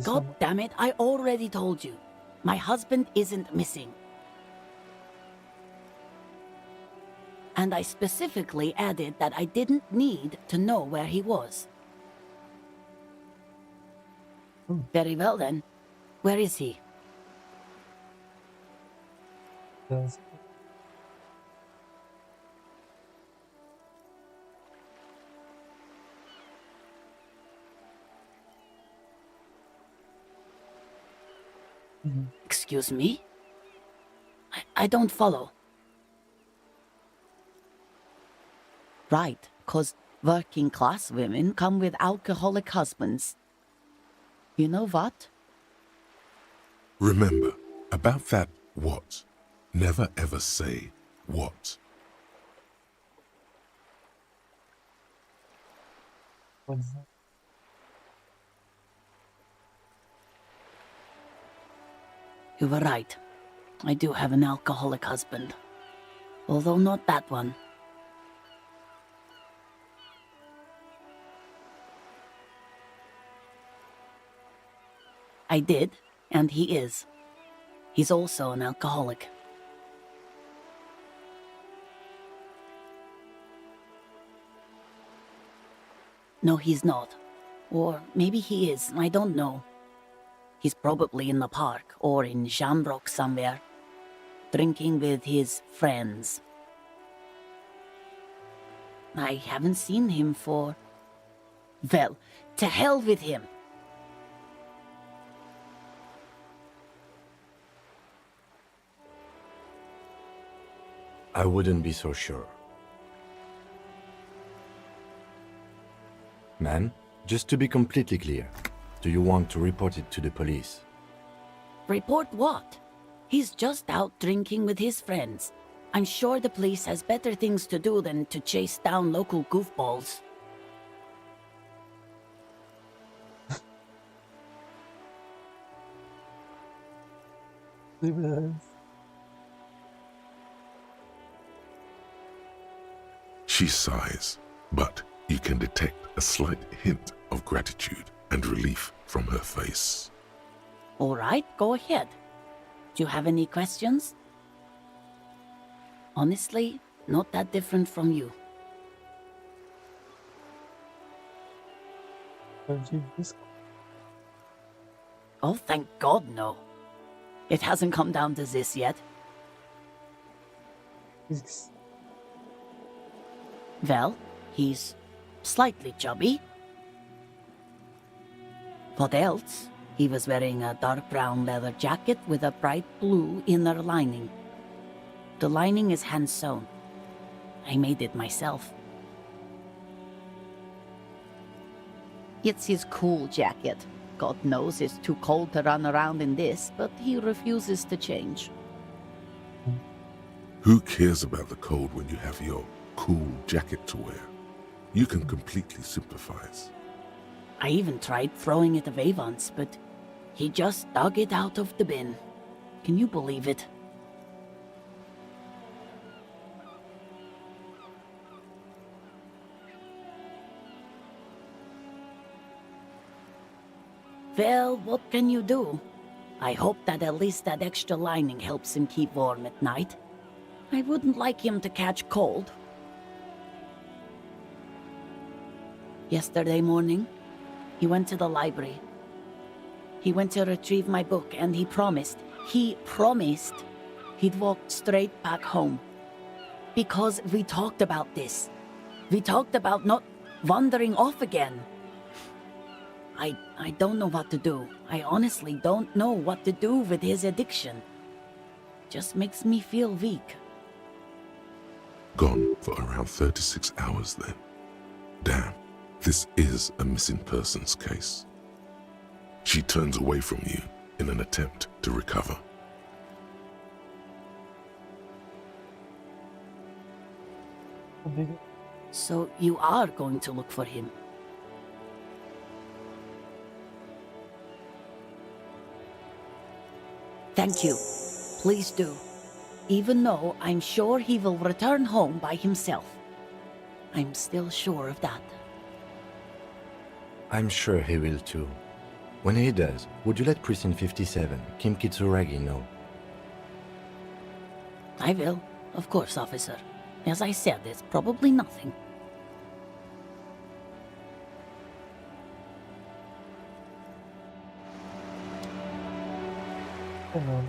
God damn it, I already told you. My husband isn't missing. And I specifically added that I didn't need to know where he was. Very well then. Where is he? Yes. Excuse me? I don't follow. Right, 'cause working class women come with alcoholic husbands. You know what? Remember, about that what, never ever say what. What is that? You were right. I do have an alcoholic husband. Although not that one. I did, and he is. He's also an alcoholic. No, he's not. Or maybe he is, I don't know. He's probably in the park or in Shamrock somewhere, drinking with his friends. I haven't seen him for Well, to hell with him. I wouldn't be so sure. Ma'am, just to be completely clear, do you want to report it to the police? Report what? He's just out drinking with his friends. I'm sure the police has better things to do than to chase down local goofballs. Leave it as. She sighs, but you can detect a slight hint of gratitude and relief from her face. All right, go ahead. Do you have any questions? Honestly, not that different from you. Oh, thank God, no. It hasn't come down to this yet. Well, he's slightly chubby. What else? He was wearing a dark brown leather jacket with a bright blue inner lining. The lining is hand-sewn. I made it myself. It's his cool jacket. God knows it's too cold to run around in this, but he refuses to change. Who cares about the cold when you have your cool jacket to wear? You can completely sympathize. I even tried throwing it away once, but he just dug it out of the bin. Can you believe it? Well, what can you do? I hope that at least that extra lining helps him keep warm at night. I wouldn't like him to catch cold. Yesterday morning, he went to the library. He went to retrieve my book, and he promised he'd walk straight back home. Because we talked about this. We talked about not wandering off again. I don't know what to do. I honestly don't know what to do with his addiction. Just makes me feel weak. Gone for around 36 hours then. Damn, this is a missing persons case. She turns away from you in an attempt to recover. So you are going to look for him? Thank you. Please do. Even though I'm sure he will return home by himself. I'm still sure of that. I'm sure he will too. When he does, would you let Precinct 57, Kim Kitsuragi, know? I will. Of course, officer. As I said, it's probably nothing. Come on.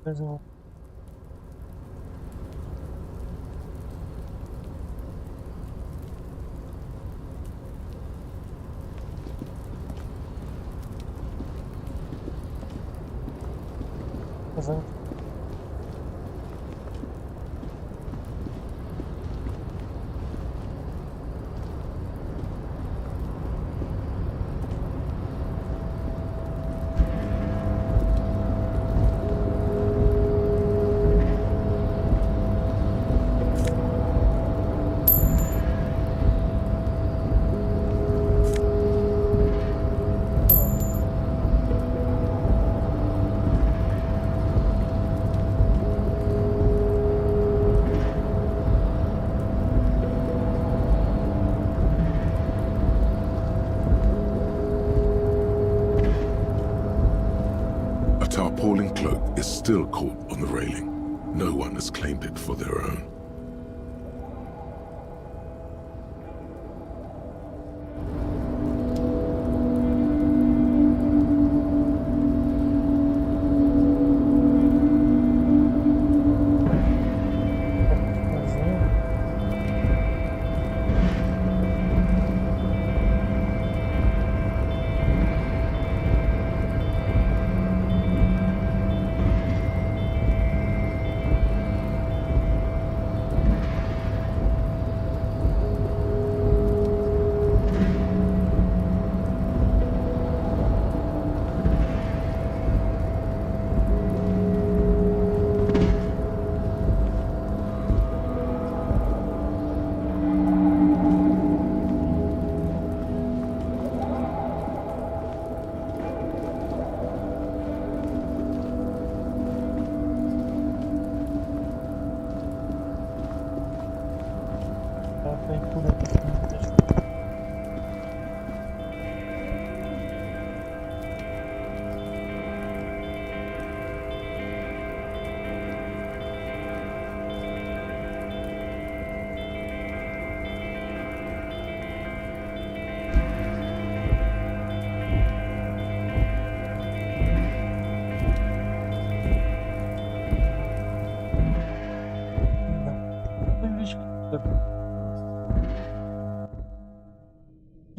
Depois eu... Fazendo... A tarpaulin cloak is still caught on the railing. No one has claimed it for their own.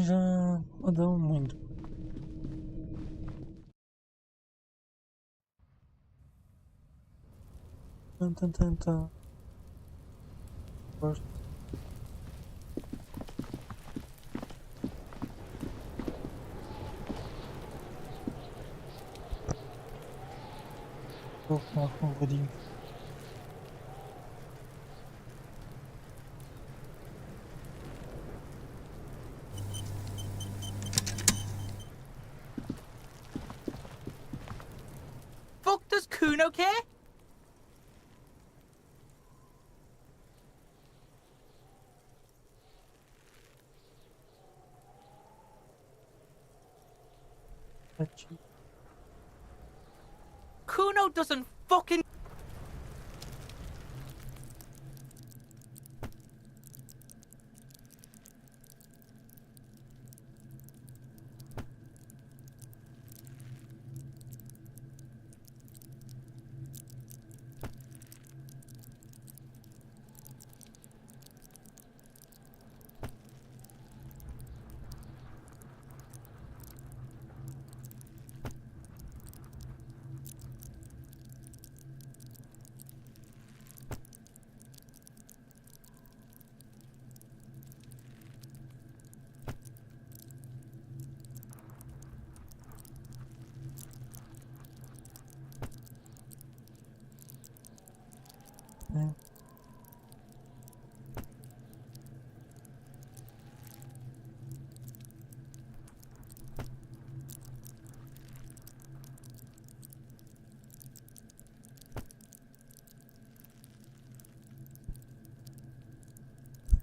Já rodamos muito. Tá. Gosto. Vou com uma favorinha. Does Kuno care? Kuno doesn't fucking...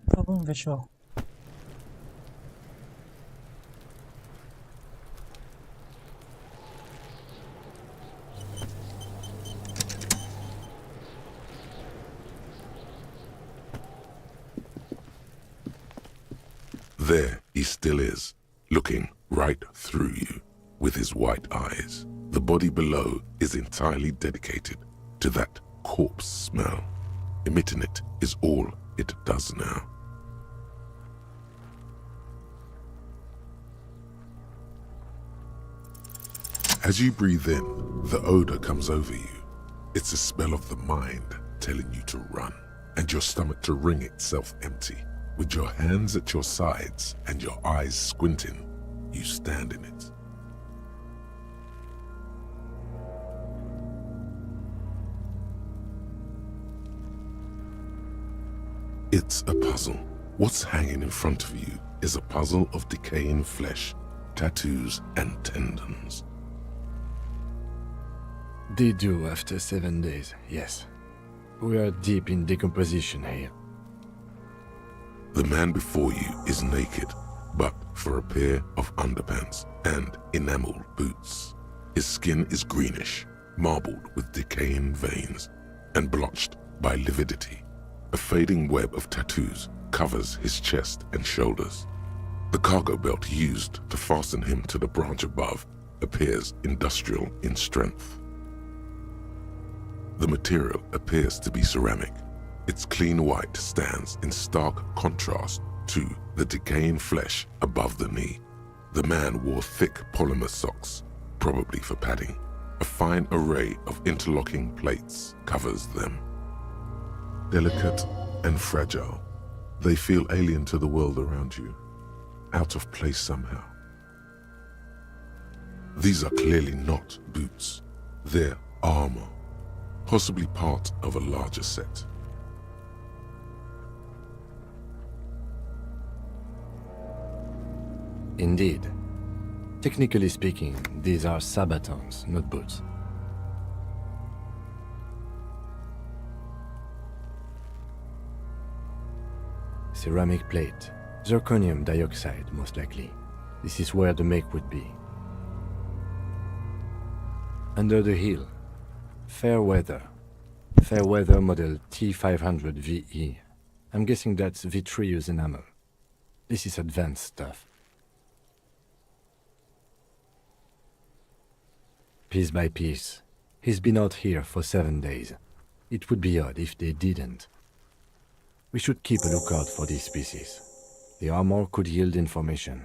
Tá bom, pessoal. There he still is, looking right through you with his white eyes. The body below is entirely dedicated to that corpse smell. Emitting it is all it does now. As you breathe in, the odor comes over you. It's a smell of the mind telling you to run, and your stomach to wring itself empty. With your hands at your sides and your eyes squinting, you stand in it. It's a puzzle. What's hanging in front of you is a puzzle of decaying flesh, tattoos, and tendons. They do after 7 days, yes. We are deep in decomposition here. The man before you is naked, but for a pair of underpants and enameled boots. His skin is greenish, marbled with decaying veins, and blotched by lividity. A fading web of tattoos covers his chest and shoulders. The cargo belt used to fasten him to the branch above appears industrial in strength. The material appears to be ceramic. Its clean white stands in stark contrast to the decaying flesh above the knee. The man wore thick polymer socks, probably for padding. A fine array of interlocking plates covers them. Delicate and fragile, they feel alien to the world around you, out of place somehow. These are clearly not boots. They're armor, possibly part of a larger set. Indeed. Technically speaking, these are sabatons, not boots. Ceramic plate. Zirconium dioxide, most likely. This is where the make would be. Under the heel. Fair weather. Fair weather model T500 VE. I'm guessing that's vitreous enamel. This is advanced stuff. Piece by piece. He's been out here for 7 days. It would be odd if they didn't. We should keep a lookout for these species. The armor could yield information.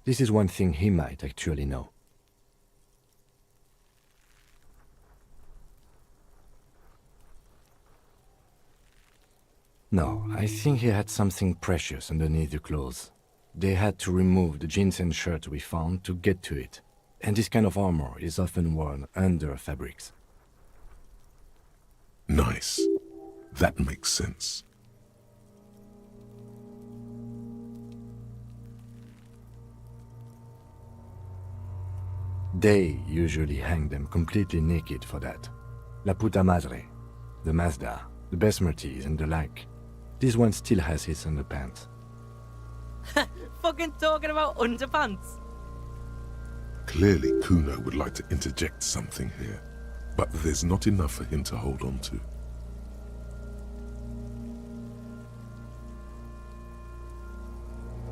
This is one thing he might actually know. No, I think he had something precious underneath the clothes. They had to remove the jeans and shirt we found to get to it. And this kind of armor is often worn under fabrics. Nice. That makes sense. They usually hang them completely naked for that. La puta madre, the Mazda, the Besmerties and the like. This one still has his underpants. Fucking talking about underpants. Clearly, Kuno would like to interject something here, but there's not enough for him to hold on to.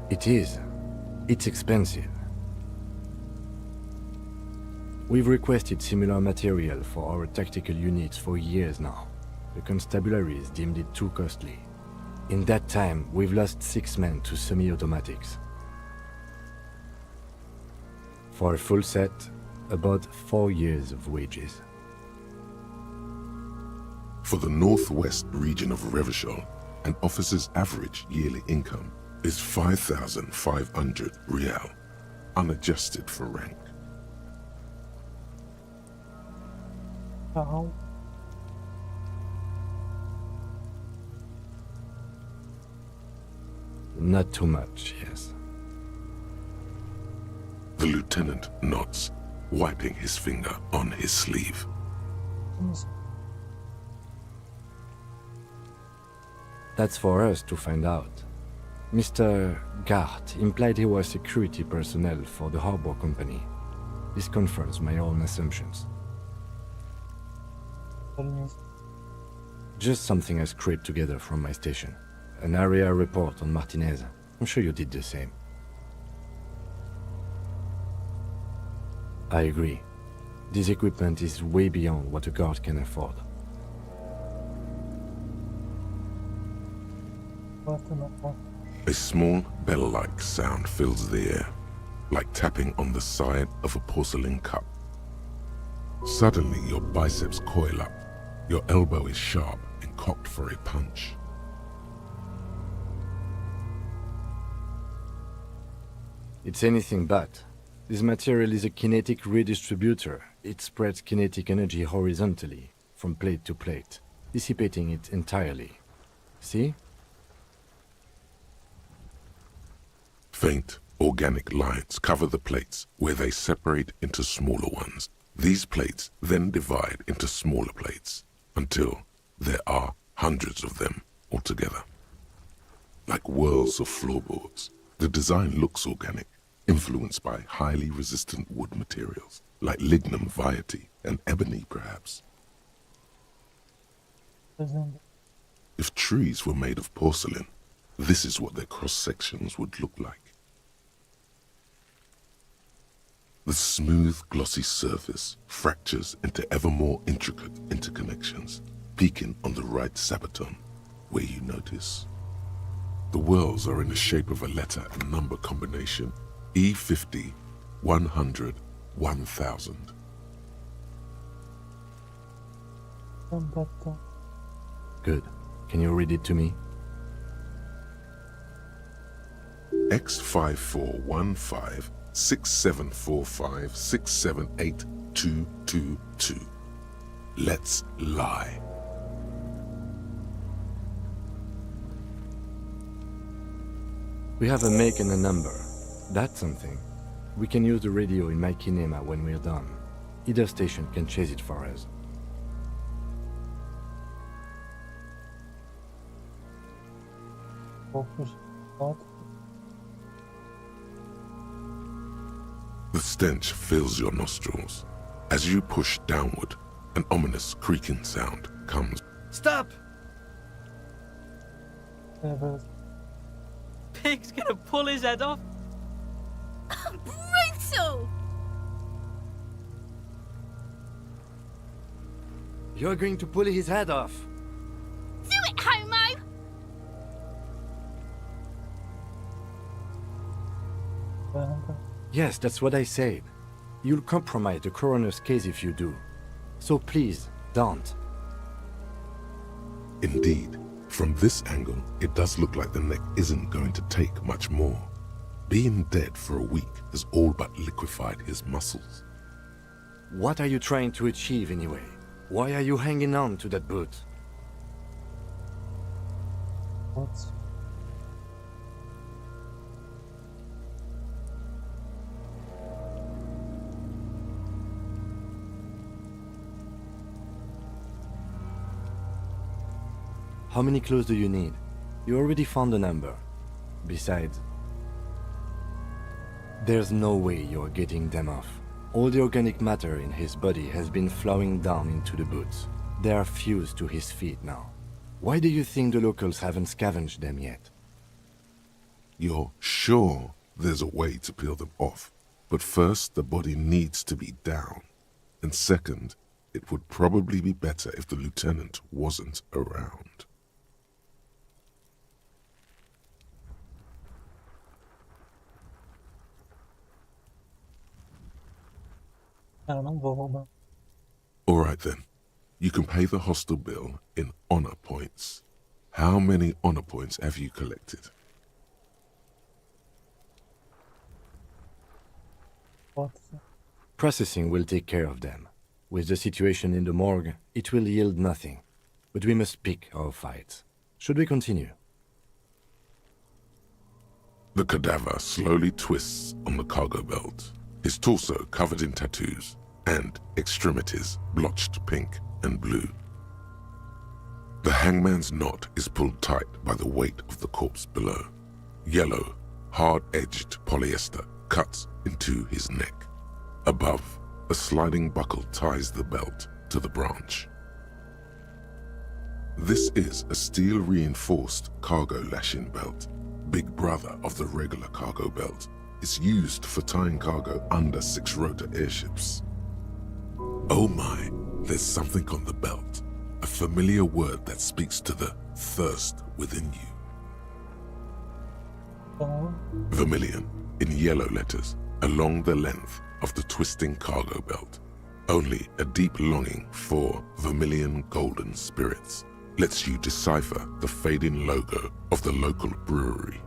It is. It's expensive. We've requested similar material for our tactical units for years now. The constabularies deemed it too costly. In that time, we've lost 6 men to semi-automatics. For a full set, about 4 years of wages. For the northwest region of Revachol, an officer's average yearly income is 5,500 real, unadjusted for rank. Ow. Not too much, yes. The lieutenant nods, wiping his finger on his sleeve. That's for us to find out. Mr. Gart implied he was security personnel for the harbor company. This confirms my own assumptions. Just something I scraped together from my station. An area report on Martinez. I'm sure you did the same. I agree. This equipment is way beyond what a guard can afford. A small bell-like sound fills the air, like tapping on the side of a porcelain cup. Suddenly, your biceps coil up. Your elbow is sharp and cocked for a punch. It's anything but. This material is a kinetic redistributor. It spreads kinetic energy horizontally, from plate to plate, dissipating it entirely. See? Faint, organic lines cover the plates where they separate into smaller ones. These plates then divide into smaller plates until there are hundreds of them altogether. Like whirls of floorboards, the design looks organic, influenced by highly resistant wood materials, like lignum vitae and ebony perhaps. If trees were made of porcelain, this is what their cross-sections would look like. The smooth, glossy surface fractures into ever more intricate interconnections, peaking on the right sabaton, where you notice. The whirls are in the shape of a letter and number combination, E50, 100, 1000. Good. Can you read it to me? X5415 6745 678222. Let's lie. We have a make and a number. That's something. We can use the radio in my kinema when we're done. Either station can chase it for us. The stench fills your nostrils. As you push downward, an ominous creaking sound comes. Stop! Pig's gonna pull his head off. Brutal! You're going to pull his head off. Do it, Homo! Yes, that's what I said. You'll compromise the coroner's case if you do. So please, don't. Indeed, from this angle, it does look like the neck isn't going to take much more. Being dead for a week has all but liquefied his muscles. What are you trying to achieve anyway? Why are you hanging on to that boot? What? How many clothes do you need? You already found the number. Besides, there's no way you're getting them off. All the organic matter in his body has been flowing down into the boots. They are fused to his feet now. Why do you think the locals haven't scavenged them yet? You're sure there's a way to peel them off, but first the body needs to be down. And second, it would probably be better if the lieutenant wasn't around. All right then, you can pay the hostel bill in honor points. How many honor points have you collected? Processing will take care of them. With the situation in the morgue, it will yield nothing. But we must pick our fights. Should we continue? The cadaver slowly twists on the cargo belt, his torso covered in tattoos and extremities blotched pink and blue. The hangman's knot is pulled tight by the weight of the corpse below. Yellow, hard-edged polyester cuts into his neck. Above, a sliding buckle ties the belt to the branch. This is a steel-reinforced cargo lashing belt, big brother of the regular cargo belt. It's used for tying cargo under six-rotor airships. Oh my, there's something on the belt, a familiar word that speaks to the thirst within you. Vermilion, in yellow letters, along the length of the twisting cargo belt. Only a deep longing for vermilion golden spirits lets you decipher the fading logo of the local brewery.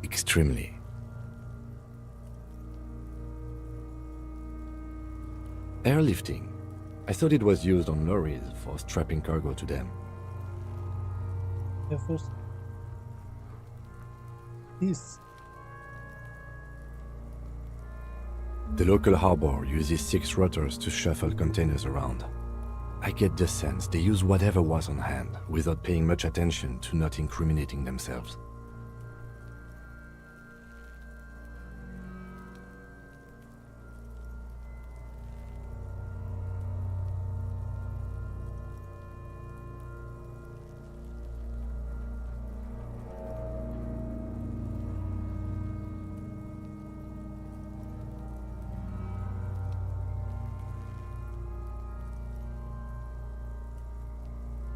Extremely. Airlifting. I thought it was used on lorries for strapping cargo to them. Yeah, first. This. The local harbor uses 6 rotors to shuffle containers around. I get the sense they use whatever was on hand without paying much attention to not incriminating themselves.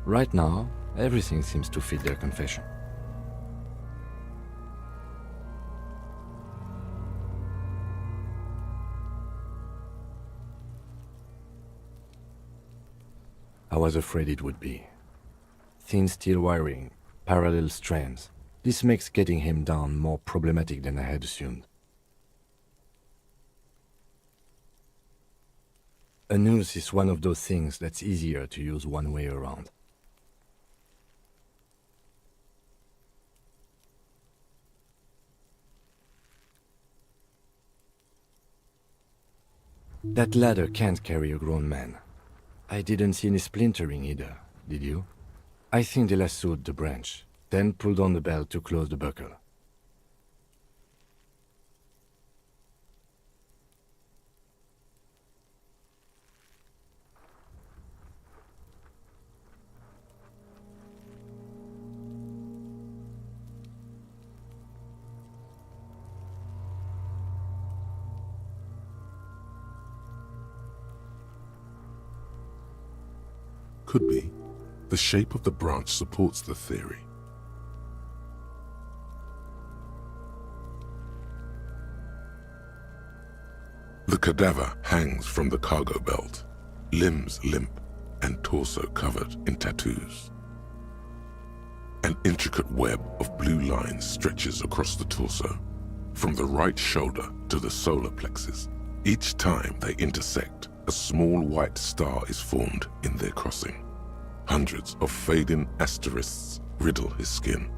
Right now, everything seems to fit their confession. I was afraid it would be. Thin steel wiring, parallel strands. This makes getting him down more problematic than I had assumed. A noose is one of those things that's easier to use one way around. That ladder can't carry a grown man. I didn't see any splintering either, did you? I think they lassoed the branch, then pulled on the belt to close the buckle. Could be. The shape of the branch supports the theory. The cadaver hangs from the cargo belt, limbs limp and torso covered in tattoos. An intricate web of blue lines stretches across the torso, from the right shoulder to the solar plexus. Each time they intersect, a small white star is formed in their crossing. Hundreds of fading asterisks riddle his skin.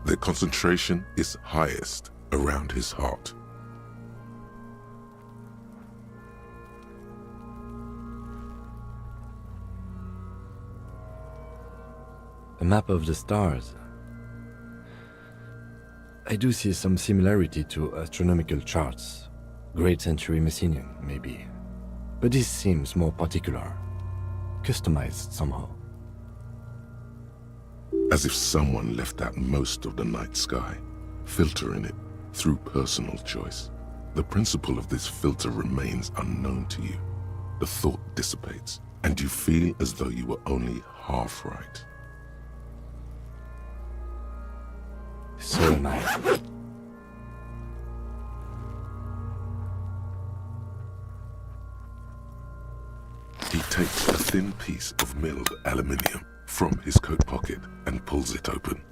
Their concentration is highest around his heart. A map of the stars. I do see some similarity to astronomical charts. Great century Messinian, maybe. But this seems more particular. Customized somehow. As if someone left out most of the night sky, filtering it through personal choice. The principle of this filter remains unknown to you. The thought dissipates, and you feel as though you were only half right. So am I. He takes a thin piece of milled aluminium from his coat pocket and pulls it open.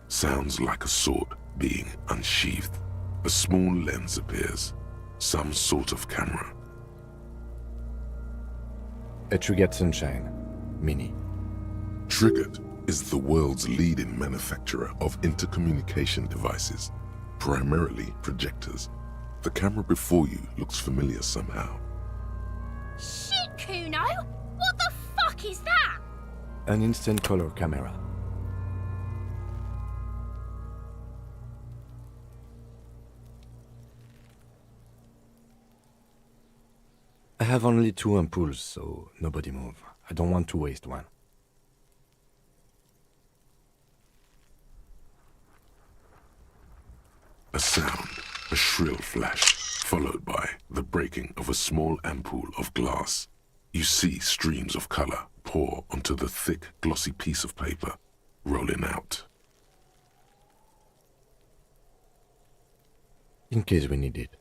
Sounds like a sword being unsheathed. A small lens appears, some sort of camera. A Trigger Sunshine Mini. Triggered is the world's leading manufacturer of intercommunication devices, primarily projectors. The camera before you looks familiar somehow. Shit, Kuno! What the fuck is that? An instant color camera. I have only 2 ampoules, so nobody move. I don't want to waste one. A sound, A shrill flash, followed by the breaking of a small ampoule of glass. You see streams of color pour onto the thick, glossy piece of paper, rolling out. In case we need it.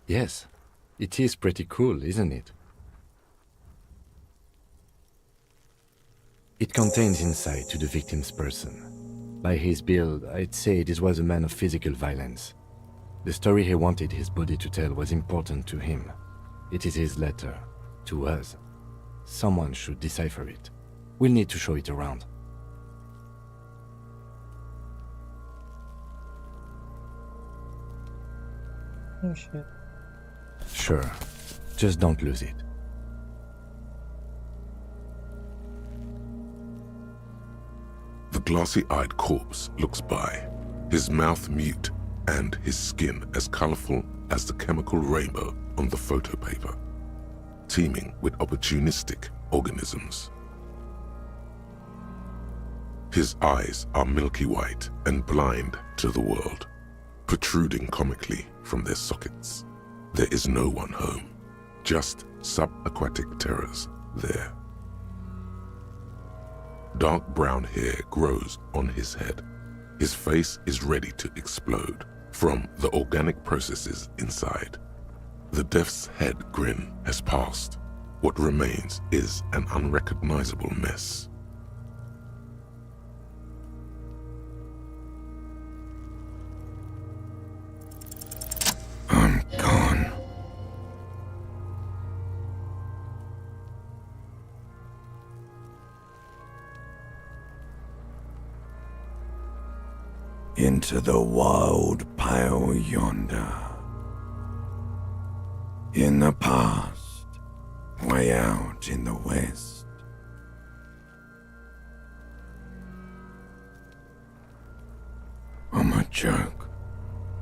Yes, it is pretty cool, isn't it? It contains insight to the victim's person. By his build, I'd say this was a man of physical violence. The story he wanted his body to tell was important to him. It is his letter, to us. Someone should decipher it. We'll need to show it around. Oh shit. Sure, just don't lose it. The glossy-eyed corpse looks by, his mouth mute and his skin as colorful as the chemical rainbow on the photo paper, teeming with opportunistic organisms. His eyes are milky white and blind to the world, protruding comically from their sockets. There is no one home, just subaquatic terrors there. Dark brown hair grows on his head. His face is ready to explode from the organic processes inside. The death's head grin has passed. What remains is an unrecognizable mess. I'm gone. Into the wild pale yonder. In the past, way out in the west. I'm a joke.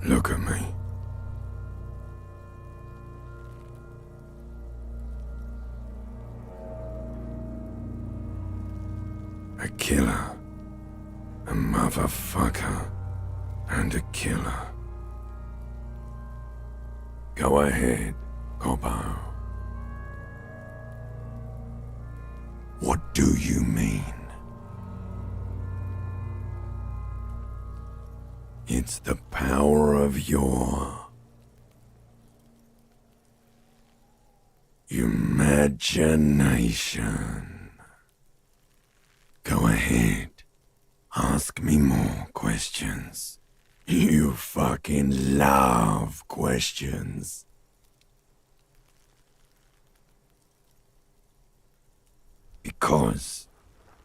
Look at me. A killer. A motherfucker. And a killer. Go ahead, Gobbo. What do you mean? It's the power of your imagination. Go ahead. Ask me more questions. You fucking love questions. Because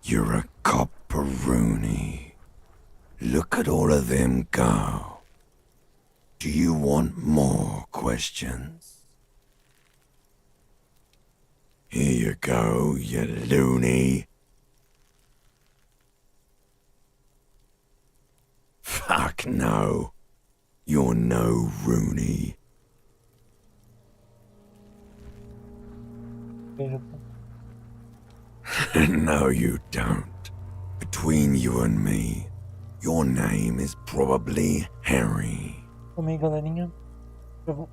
you're a copperoonie. Look at all of them go. Do you want more questions? Here you go, you loony. Fuck no. You're no Rooney. No, you don't. Between you and me, your name is probably Harry. Calma aí, galerinha. Eu vou...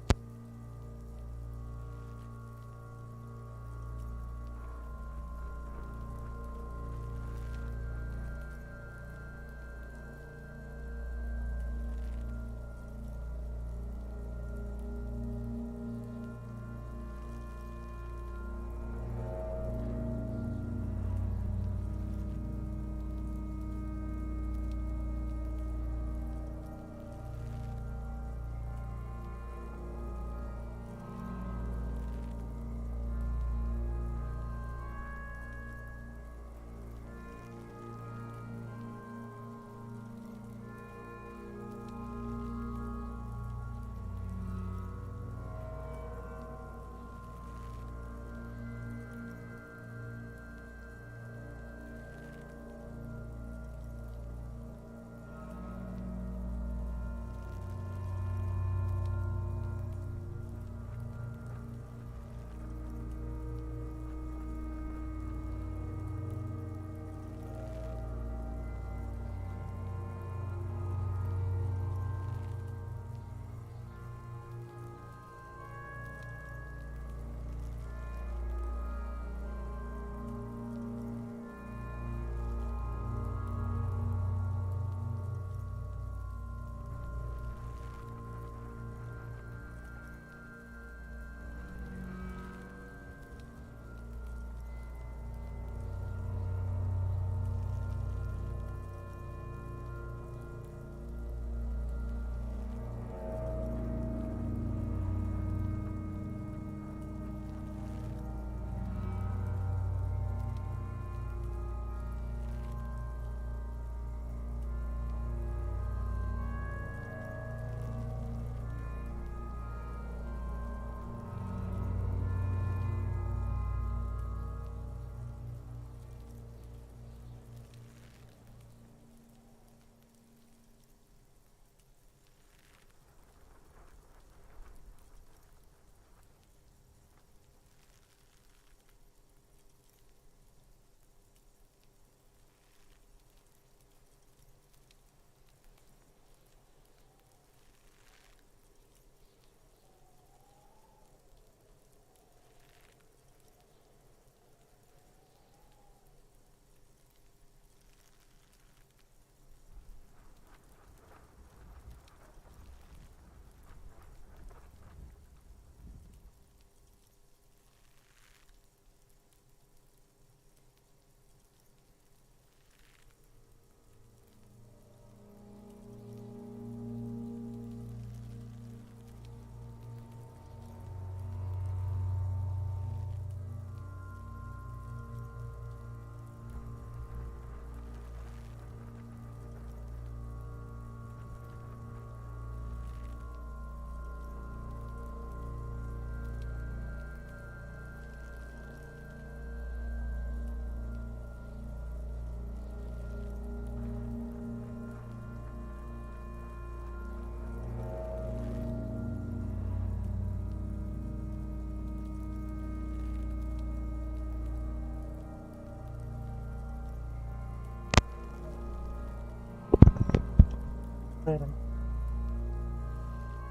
Espera.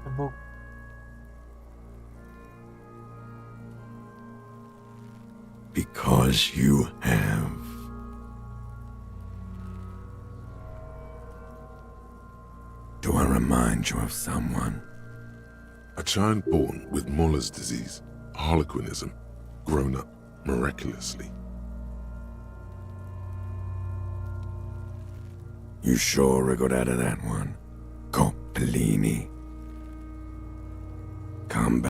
É bom. Because you have. Do I remind you of someone? A child born with Muller's disease, harlequinism, grown up miraculously. You sure got out of that one, Coppellini? Come back.